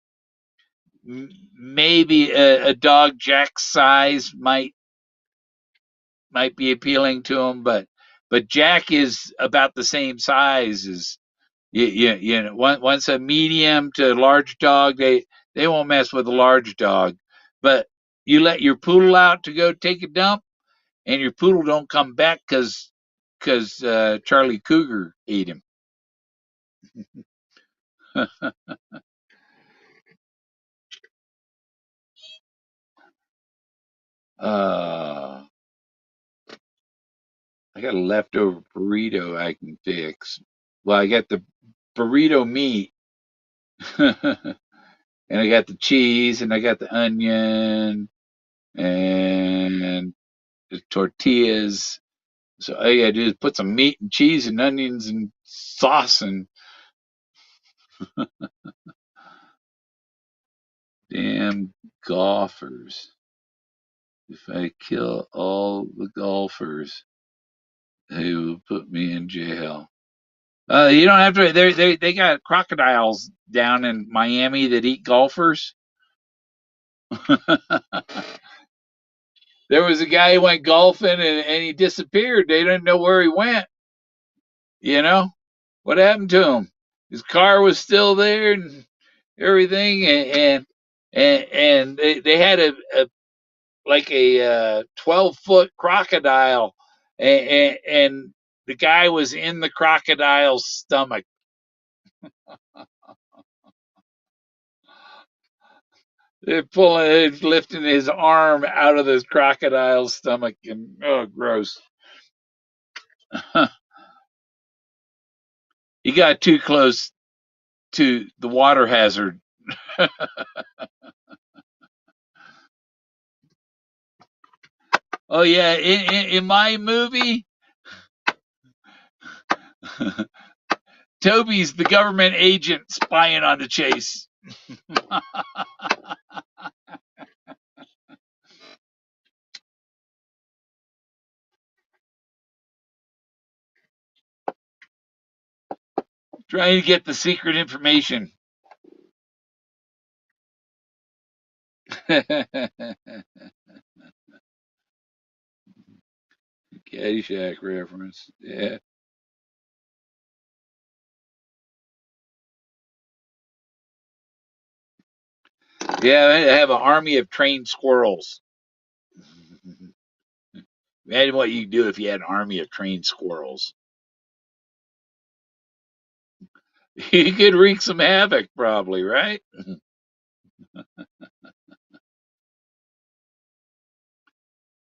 maybe a dog Jack's size might be appealing to them, but Jack is about the same size as you know. Once a medium to large dog, they won't mess with a large dog, but you let your poodle out to go take a dump, and your poodle don't come back because Charlie Cougar ate him. uh, I got a leftover burrito I can fix. Well, I got the burrito meat, and I got the cheese, and I got the onion, and the tortillas. So all you gotta do is put some meat and cheese and onions and sauce and damn golfers. If I kill all the golfers, they will put me in jail. You don't have to. They got crocodiles down in Miami that eat golfers. There was a guy who went golfing and he disappeared. They didn't know where he went. You know what happened to him? His car was still there and everything, and they had a like a 12-foot crocodile, and the guy was in the crocodile's stomach. They're lifting his arm out of this crocodile's stomach, and oh, gross. He got too close to the water hazard. Oh yeah, in my movie, Toby's the government agent spying on the chase. Trying to get the secret information. Caddyshack reference. Yeah. Yeah, I have an army of trained squirrels. Imagine what you could do if you had an army of trained squirrels. You could wreak some havoc, probably, right?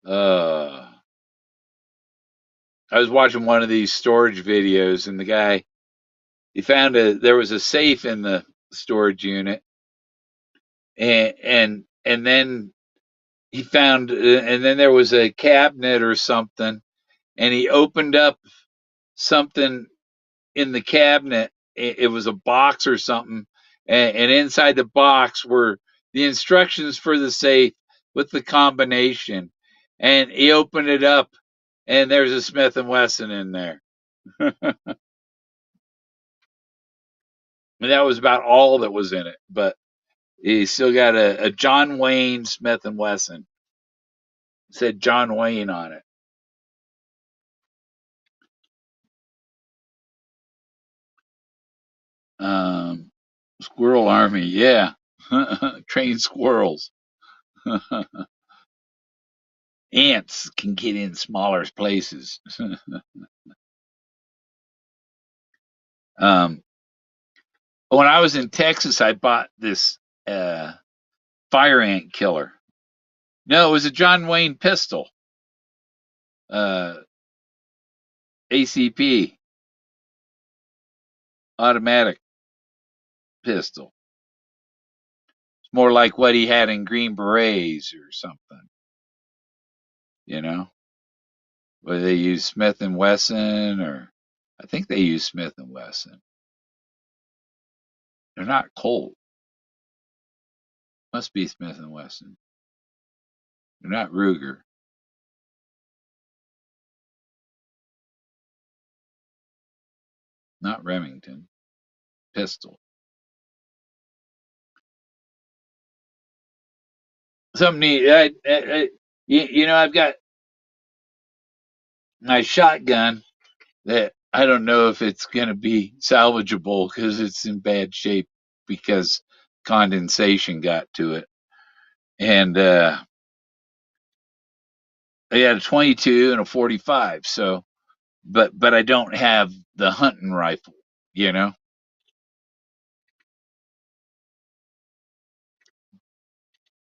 Uh, I was watching one of these storage videos, and the guy he found there was a safe in the storage unit, and then he found and then there was a cabinet or something, and he opened up something in the cabinet. It was a box or something, and inside the box were the instructions for the safe with the combination. And he opened it up, and there's a Smith and Wesson in there. And that was about all that was in it. But he still got a John Wayne Smith and Wesson. It said John Wayne on it. Um, Squirrel Army, yeah. Trained squirrels. Ants can get in smaller places. um, when I was in Texas, I bought this uh, fire ant killer. No, it was a John Wayne pistol, uh, ACP, automatic pistol. It's more like what he had in Green Berets or something, you know, where they use Smith and Wesson, or I think they use Smith and Wesson. They're not Colt. Must be Smith and Wesson. They're not Ruger. Not Remington. Pistol. Something neat. I've got my shotgun that I don't know if it's going to be salvageable because it's in bad shape because condensation got to it. And I had a 22 and a 45. So, but I don't have the hunting rifle. You know,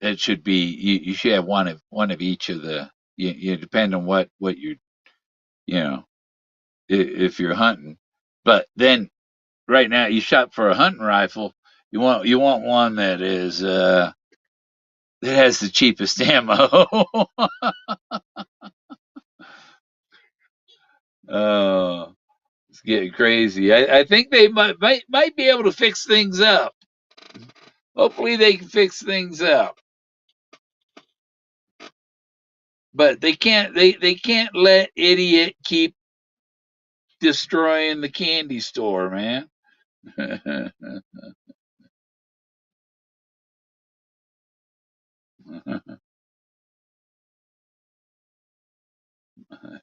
it should be you should have one of each of the. You depend on what you know if you're hunting, but then right now you shop for a hunting rifle. You want one that has the cheapest ammo. Oh, it's getting crazy. I think they might be able to fix things up. Hopefully they can fix things up. But they can't let idiot keep destroying the candy store, man.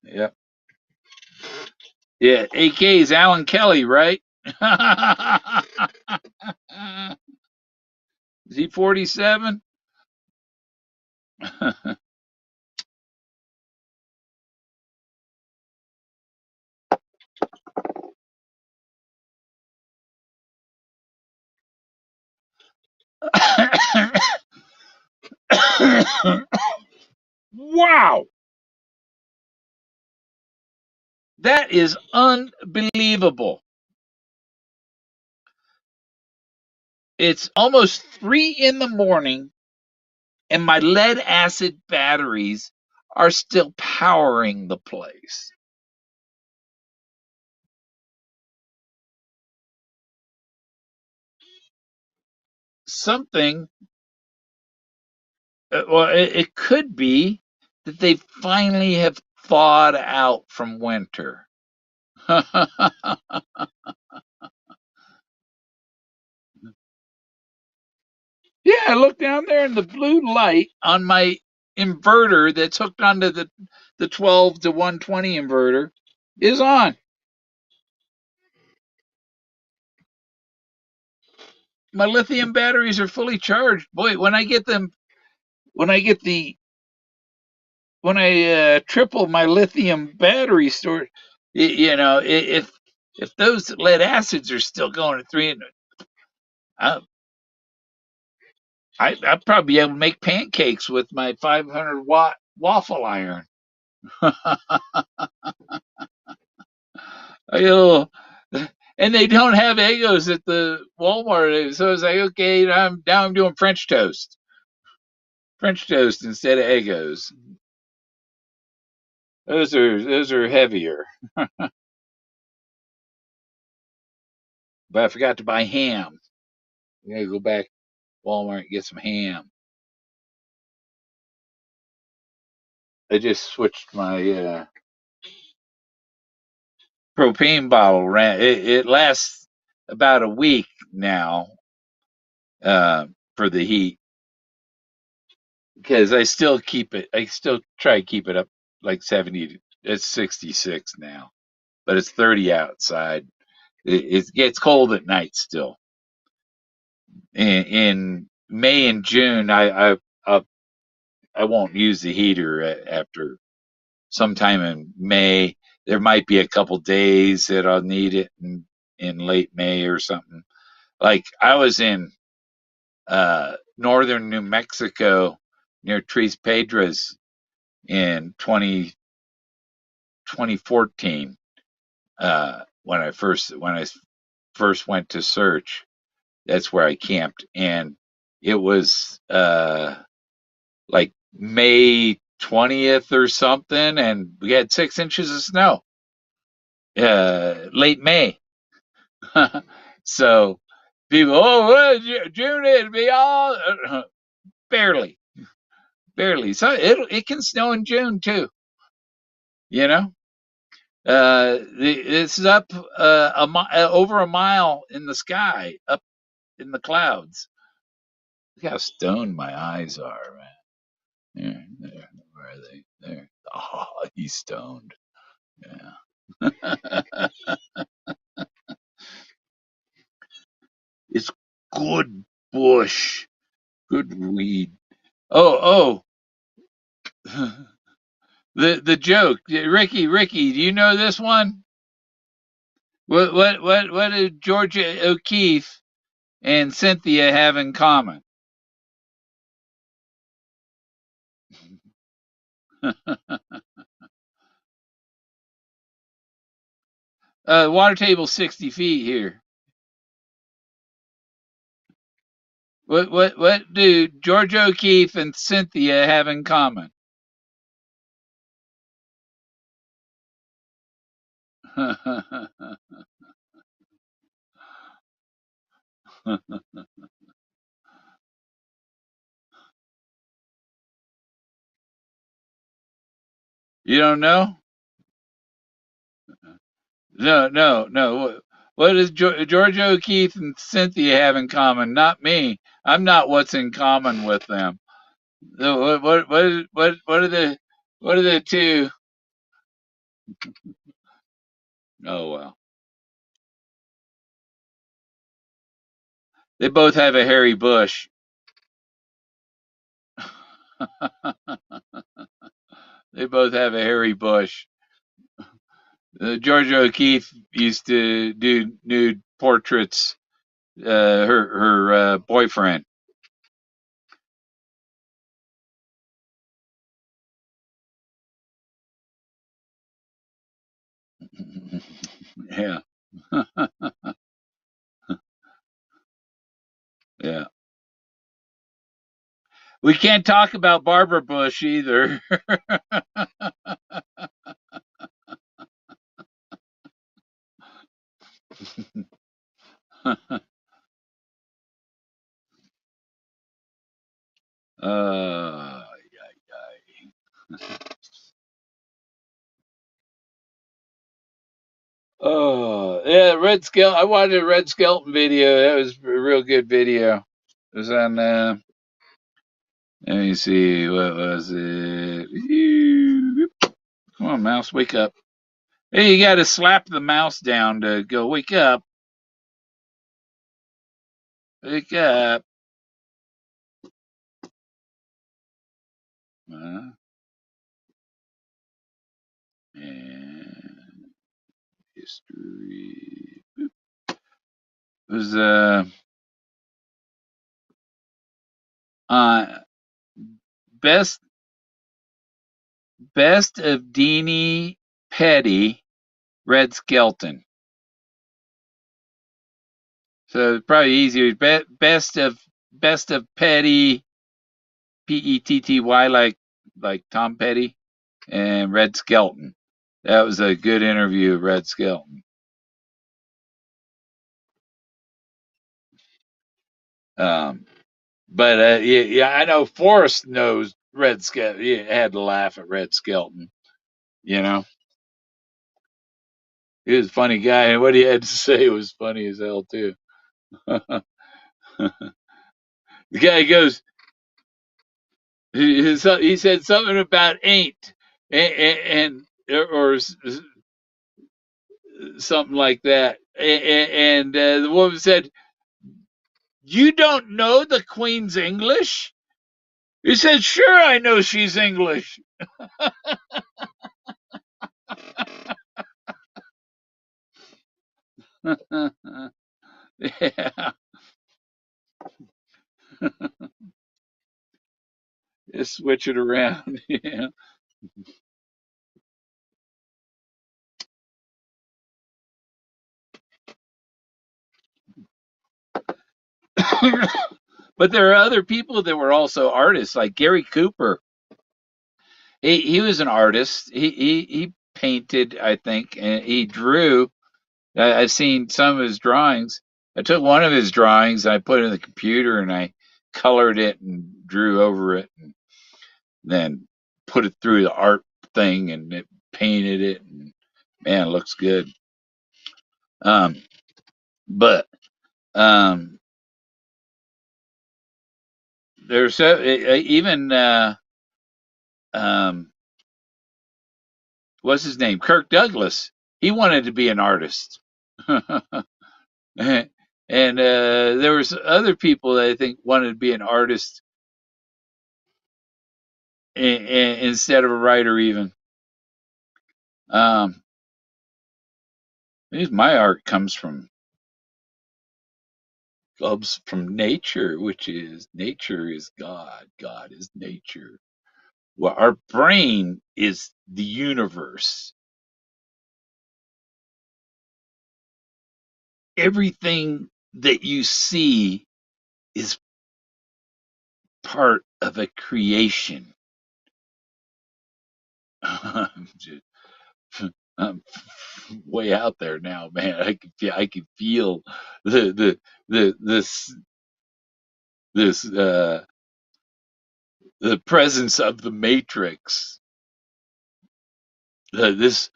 Yep. Yeah, AK is Alan Kelly, right? Is he 47? Wow, that is unbelievable. It's almost 3 in the morning, and my lead acid batteries are still powering the place. Something, well, it could be that they finally have thawed out from winter. Yeah, I look down there and the blue light on my inverter that's hooked onto the 12 to 120 inverter is on. My lithium batteries are fully charged. Boy, when I get the when I triple my lithium battery storage, you know, if those lead acids are still going at 300, I I'd probably be able to make pancakes with my 500-watt waffle iron. I, and they don't have Eggos at the Walmart, so I was like, okay, I'm doing French toast instead of Eggos. Those are heavier, but I forgot to buy ham. I gotta go back to Walmart and get some ham. I just switched my propane bottle. It lasts about a week now for the heat because I still keep it. I still try to keep it up like 70. It's 66 now, but it's 30 outside. It gets cold at night still. In May and June, I won't use the heater after sometime in May. There might be a couple days that I'll need it in late May or something. Like I was in northern New Mexico near Tres Pedras in 2014 when I first went to search. That's where I camped, and it was like May 20th or something, and we had 6 inches of snow. Late May. So people, oh, well, June it'll be all barely, barely. So it can snow in June too. You know, this is up over a mile in the sky, up in the clouds. Look how stoned my eyes are, man. There. Where are they? There. Oh, he's stoned. Yeah. It's good bush, good weed. Oh. The joke, Ricky, do you know this one? What did Georgia O'Keeffe and Cynthia have in common? Water table's 60 feet here. What do Georgia O'Keeffe and Cynthia have in common? You don't know? No. What does Georgia O'Keeffe and Cynthia have in common? Not me. I'm not what's in common with them. What are the two? Oh well, they both have a hairy bush. They both have a hairy bush. Georgia O'Keeffe used to do nude portraits. Her boyfriend. Yeah, yeah. We can't talk about Barbara Bush either. uh, oh yeah, Red Skelton. I watched a Red Skelton video. That was a real good video. It was on. Let me see. What was it? Come on, mouse, wake up. Hey, you got to slap the mouse down to go. Wake up. Wake up. Uh, and history. It was uh best best of Deanie Petty, Red Skelton. So it's probably easier. Best of Petty, Petty, like Tom Petty, and Red Skelton. That was a good interview, Red Skelton. Um, but yeah, I know Forrest knows Red Skelton. He had to laugh at Red Skelton. You know, he was a funny guy, and what he had to say was funny as hell too. The guy goes, he said something about ain't, or something like that, and the woman said, "You don't know the Queen's English?" He said, "Sure, I know she's English." Yeah, just switch it around. Yeah. But there are other people that were also artists, like Gary Cooper. He was an artist. He painted, I think, and he drew. I've seen some of his drawings. I took one of his drawings, I put it in the computer, and I colored it and drew over it, and then put it through the art thing, and it painted it. And man, it looks good. Um, but um, there's even um, what's his name? Kirk Douglas. He wanted to be an artist. And there was other people that I think wanted to be an artist instead of a writer even. um my art comes from nature, which is nature is God, God is nature. Well, our brain is the universe. Everything that you see is part of a creation. I'm way out there now, man. I can feel the this the presence of the matrix. This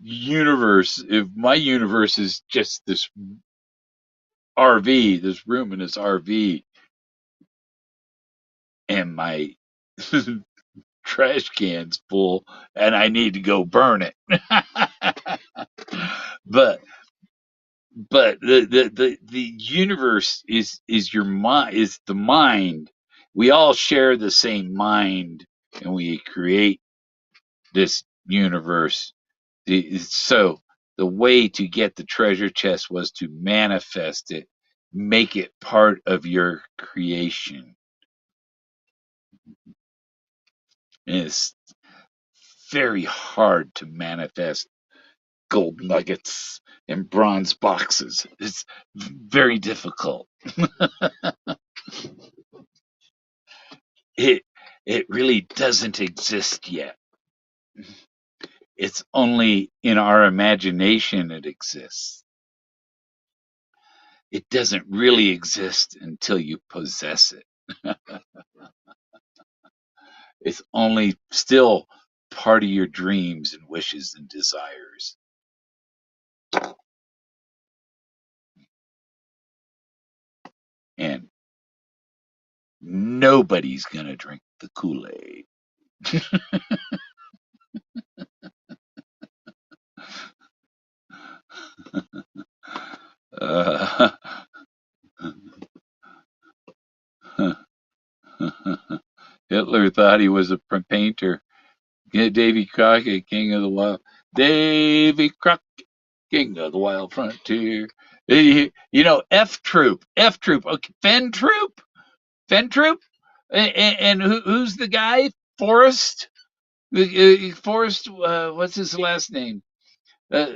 universe, if my universe is just this RV, this room in this RV, and my trash can's full, and I need to go burn it. but the universe is your mind, is the mind. We all share the same mind, and we create this universe. So the way to get the treasure chest was to manifest it, make it part of your creation. And it's very hard to manifest gold nuggets in bronze boxes. It's very difficult. It it really doesn't exist yet. It's only in our imagination it exists. It doesn't really exist until you possess it. It's only still part of your dreams and wishes and desires. And Nobody's gonna drink the Kool-Aid. uh, Hitler thought he was a painter. Davy Crockett, King of the Wild. Davy Crockett, King of the Wild Frontier. F Troop. Okay, Fenn Troop. Fenn Troop. And who's the guy? Forrest. Forrest. What's his last name? Uh,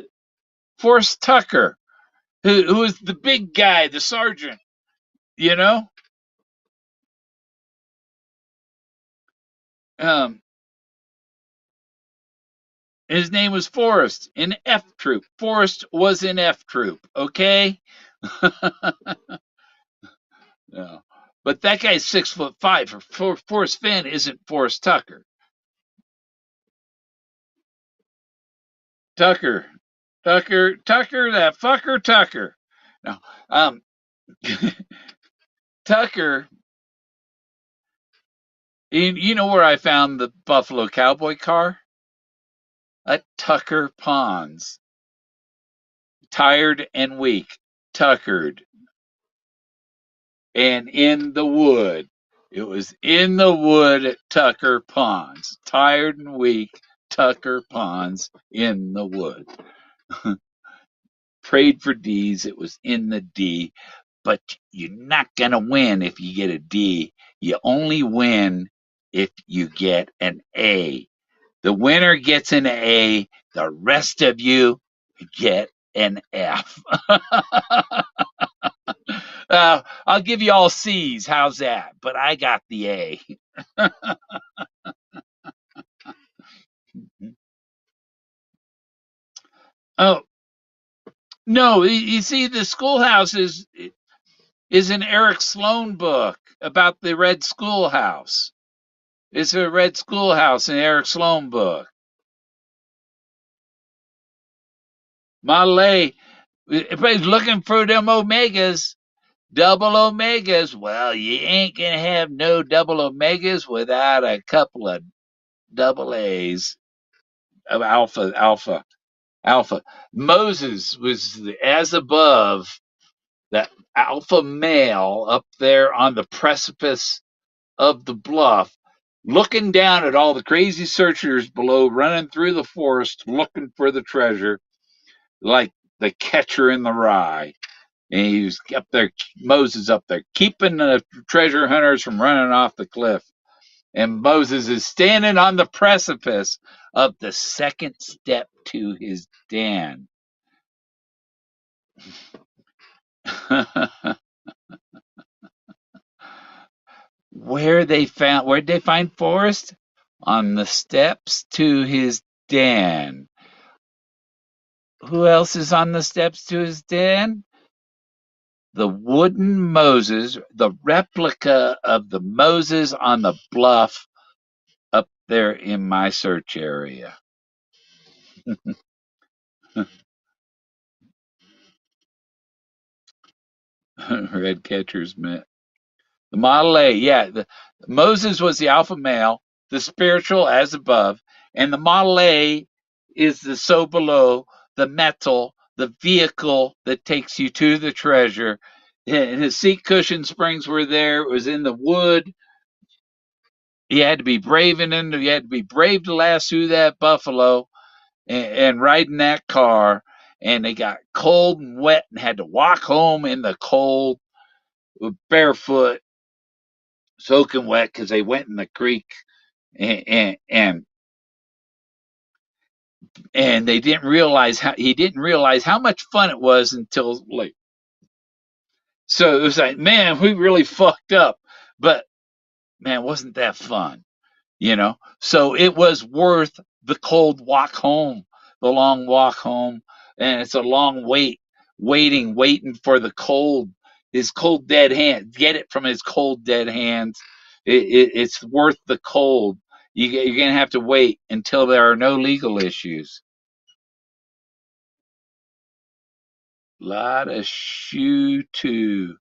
Forrest Tucker, who is the big guy, the sergeant. You know. Um, his name was Forrest in F Troop. Forrest was in F Troop. Okay. No. But that guy's 6'5". Forrest Fenn isn't Forrest Tucker. Tucker, that fucker Tucker. No, um, Tucker. You know where I found the Buffalo Cowboy car? At Tucker Ponds. Tired and weak, tuckered, and in the wood. It was in the wood at Tucker Ponds. Tired and weak, Tucker Ponds in the wood. Prayed for D's. It was in the D, but you're not going to win if you get a D. You only win if you get an A. The winner gets an A. The rest of you get an F. I'll give you all C's. How's that? But I got the A. Oh, no. You see, the schoolhouse is an Eric Sloan book about the Red Schoolhouse. It's a Red Schoolhouse, an Eric Sloan book. Model A, everybody's looking for them Omegas, double Omegas. Well, you ain't gonna have no double Omegas without a couple of double A's of alpha. Moses was as above, that alpha male up there on the precipice of the bluff, looking down at all the crazy searchers below, running through the forest looking for the treasure, like the catcher in the rye. And he was up there, Moses up there, keeping the treasure hunters from running off the cliff. And Moses is standing on the precipice of the second step to his den. Where'd they find Forrest? On the steps to his den. Who else is on the steps to his den? The wooden Moses, the replica of the Moses on the bluff up there in my search area. Red catcher's mitt. The Model A, yeah. Moses was the alpha male, the spiritual as above, and the Model A is the so below, the metal, the vehicle that takes you to the treasure. And his seat cushion springs were there. It was in the wood. You had to be brave you had to be brave to lasso that buffalo and ride in that car. And they got cold and wet and had to walk home in the cold barefoot, soaking wet because they went in the creek and, and and and they didn't realize he didn't realize how much fun it was until late. So it was like, man, we really fucked up, but man, wasn't that fun? So it was worth the cold walk home, the long walk home, and it's a long waiting for the cold, his cold dead hand, get it from his cold dead hands. It's worth the cold. You're gonna have to wait until there are no legal issues. Lot of shoe too.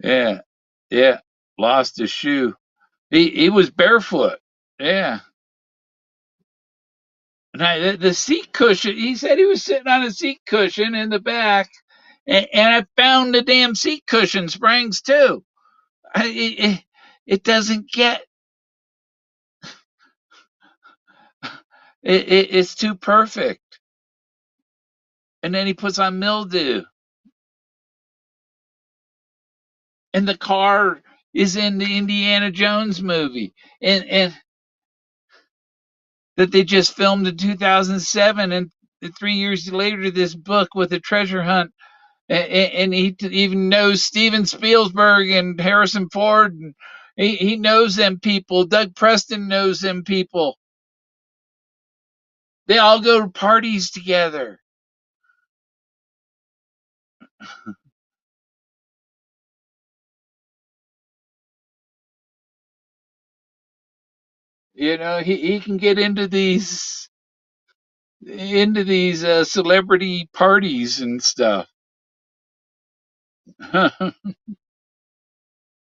Yeah, yeah. lost his shoe. He was barefoot. Yeah. And the seat cushion, he said he was sitting on a seat cushion in the back, and I found the damn seat cushion springs too. It doesn't get, it's too perfect. And then he puts on mildew. And the car is in the Indiana Jones movie. And that they just filmed in 2007, and 3 years later this book with a treasure hunt, and he even knows Steven Spielberg and Harrison Ford, and he knows them people. Doug Preston knows them people. They all go to parties together. You know, he can get into these celebrity parties and stuff. uh,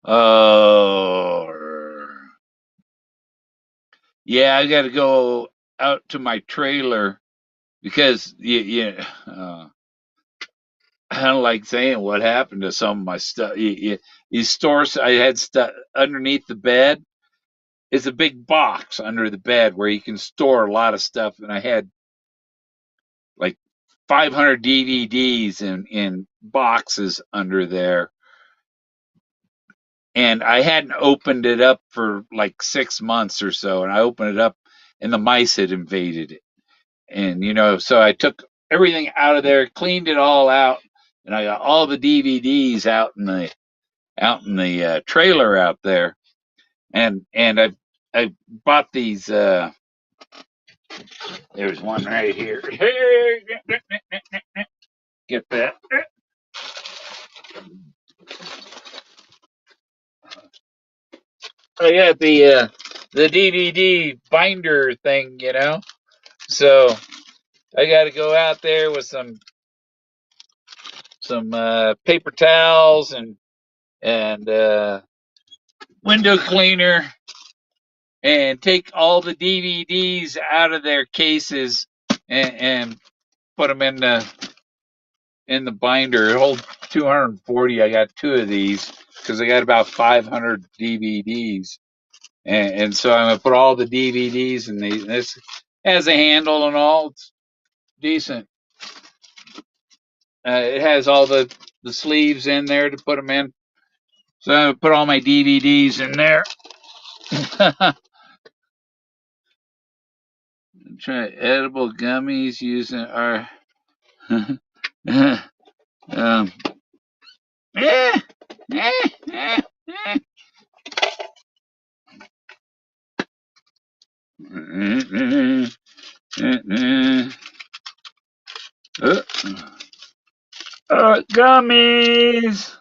oh, yeah, I got to go out to my trailer because I don't like saying what happened to some of my stuff. You store. I had stuff underneath the bed. It's a big box under the bed where you can store a lot of stuff, and I had like 500 DVDs in boxes under there, and I hadn't opened it up for like 6 months or so, and I opened it up, and the mice had invaded it, and so I took everything out of there, cleaned it all out, and I got all the DVDs out in the trailer out there, and I bought these. There's one right here. Get that. I got the DVD binder thing, So I got to go out there with some paper towels and window cleaner, and take all the DVDs out of their cases and put them in the binder. It holds 240. I got two of these because I got about 500 DVDs, and so I'm gonna put all the DVDs in these. This has a handle and all. It's decent. It has all the sleeves in there to put them in. So I'm gonna put all my DVDs in there. Try edible gummies using our. um, eh, eh, eh, eh. Gummies.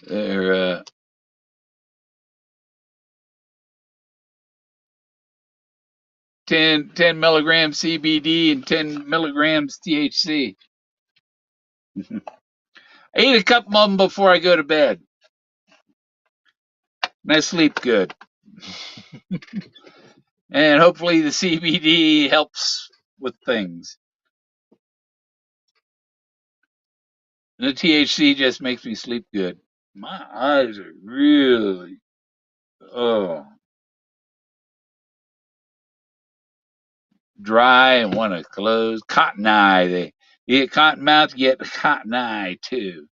They're 10 milligrams CBD and 10 milligrams THC. I eat a couple of them before I go to bed, and I sleep good. And hopefully the CBD helps with things. And the THC just makes me sleep good. My eyes are really, oh, dry and want to close. Cotton eye. You get cotton mouth, you get the cotton eye too.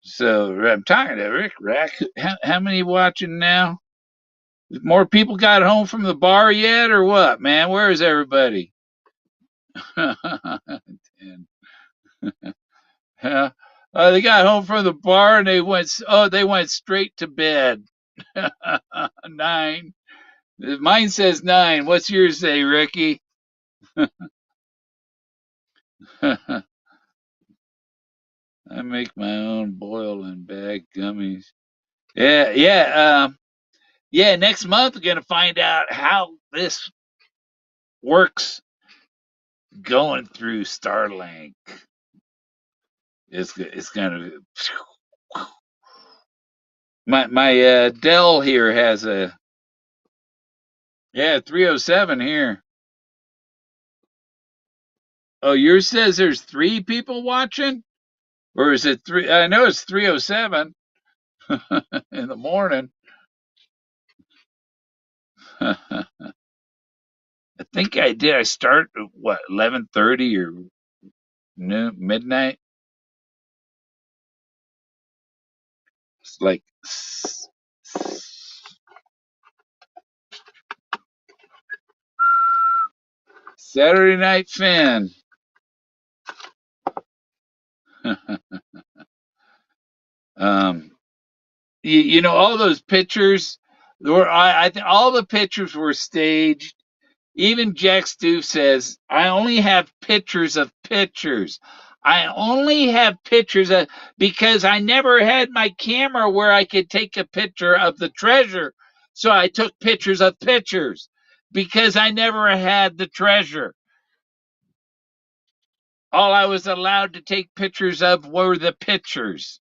So I'm talking to Rick Rack. How many watching now? More people got home from the bar yet, or what, man? Where is everybody? And, They got home from the bar and they went straight to bed. 9. Mine says 9. What's yours say, Ricky? I make my own boil and bag gummies. Yeah, yeah, yeah. Next month we're gonna find out how this works going through Starlink. It's gonna. My Dell here has a 307 here. Oh, yours says there's 3 people watching, or is it 3? I know it's 307 in the morning. I think I did. I start at what 11:30 or noon, midnight. It's like Saturday Night Fenn. um, you know all those pictures. I think all the pictures were staged. Even Jack Stoof says, I only have pictures of pictures. I only have pictures of, because I never had my camera where I could take a picture of the treasure. So I took pictures of pictures because I never had the treasure. All I was allowed to take pictures of were the pictures.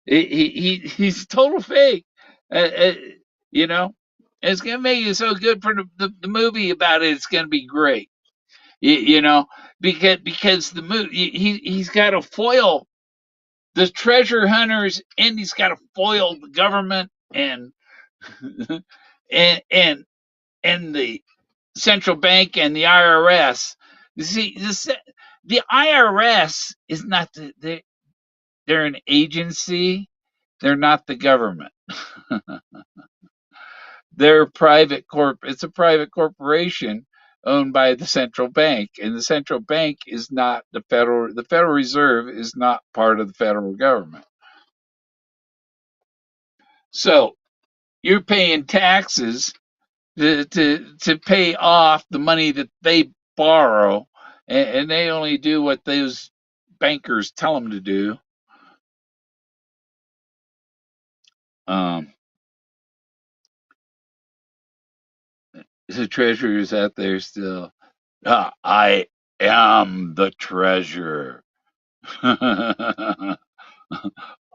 He's total fake. Uh, uh, you know, it's gonna make it so good for the movie about it. It's gonna be great. You know, because the movie he's got to foil the treasure hunters and he's got to foil the government and and and the central bank and the IRS. You see, the IRS is not they're an agency. They're not the government. They're private it's a private corporation owned by the central bank, and the central bank is not the Federal Reserve is not part of the federal government. So you're paying taxes to pay off the money that they borrow, and they only do what those bankers tell them to do. um the treasurer is out there still. I am the treasurer.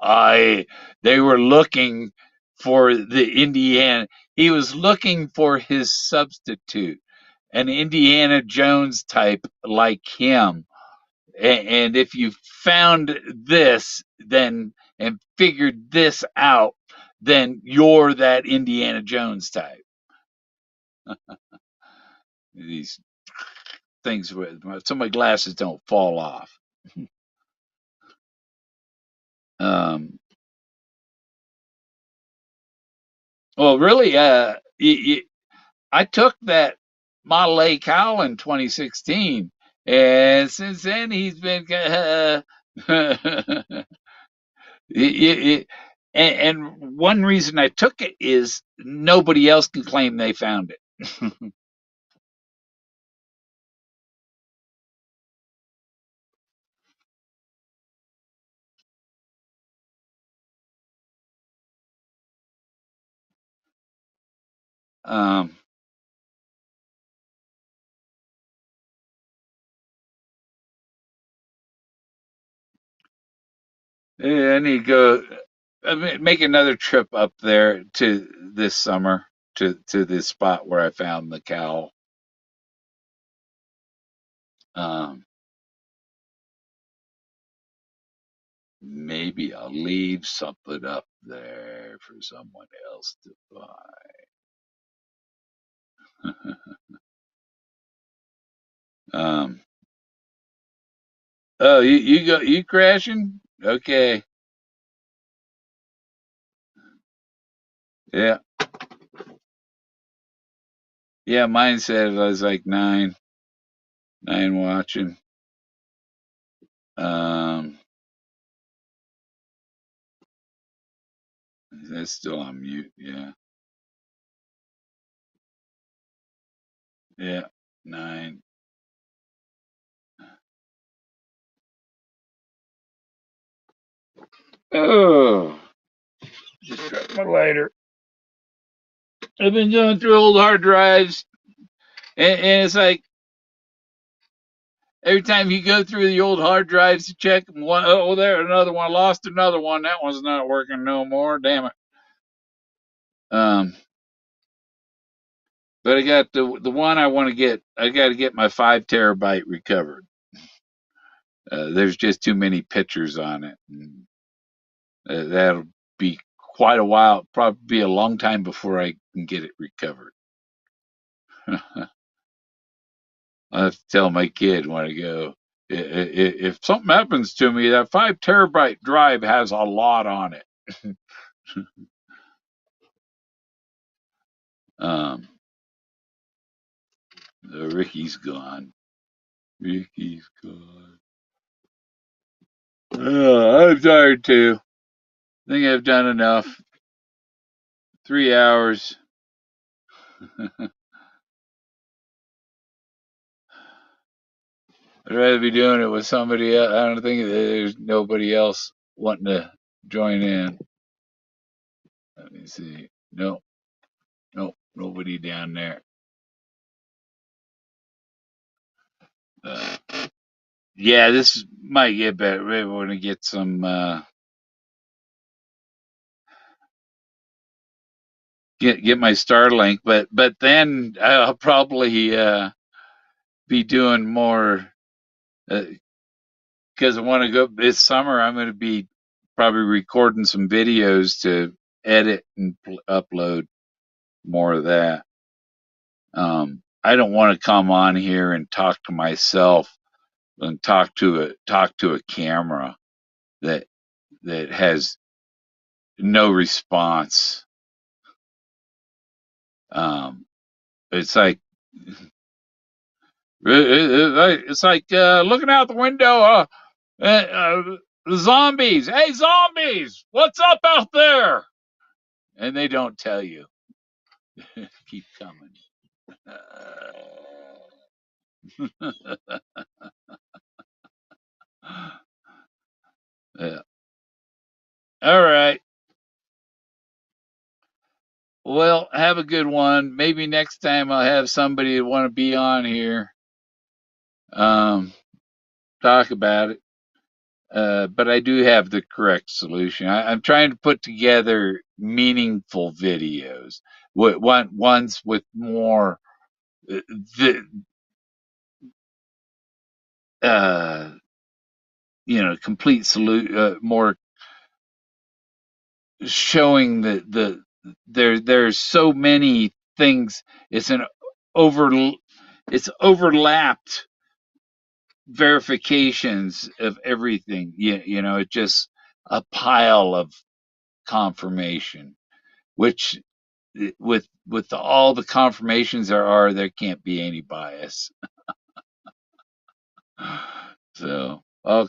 I They were looking for the Indiana. He was looking for his substitute, an Indiana Jones type like him. And if you found this, then and figured this out, then you're that Indiana Jones type. These things, so my glasses don't fall off. Um, well, really, I took that Model A cow in 2016, and since then he's been. It, and one reason I took it is nobody else can claim they found it. um, I need to go make another trip up there to this summer to this spot where I found the cow. Um, Maybe I'll leave something up there for someone else to buy. um, oh, you crashing? Okay, yeah, yeah. Mine said I was like nine watching. Um, that's still on mute. Yeah. Yeah. 9. Oh, just dropped my lighter. I've been going through old hard drives, and it's like every time you go through the old hard drives to check them, oh, there, another one. Lost another one. That one's not working no more. Damn it. Um, but I got the one I want to get. I got to get my 5 terabyte recovered. There's just too many pictures on it. And, that'll be quite a while. Probably be a long time before I can get it recovered. I have to tell my kid when I go, if something happens to me, that 5 terabyte drive has a lot on it. um, Ricky's gone. Ricky's gone. I'm tired too. I think I've done enough. 3 hours. I'd rather be doing it with somebody else. I don't think there's nobody else wanting to join in. Let me see. No, no, nobody down there. Uh, yeah, this might get better. Maybe we're gonna get some get my Starlink, but then I'll probably be doing more because I want to go this summer. I'm going to be probably recording some videos to edit and upload more of that. I don't want to come on here and talk to myself and talk to a camera that has no response. It's like it's like looking out the window. The zombies. Hey, zombies! What's up out there? And they don't tell you. Keep coming. Yeah. All right. Well, have a good one. Maybe next time I'll have somebody that want to be on here. Um, talk about it. But I do have the correct solution. I'm trying to put together meaningful videos. Ones with more the uh complete more showing there's so many things. It's an over it's overlapped verifications of everything. It's just a pile of confirmation, which with all the confirmations there can't be any bias. So I'll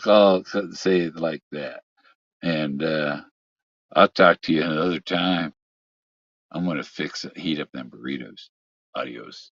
say it like that. And I'll talk to you another time. I'm gonna heat up them burritos. Adios.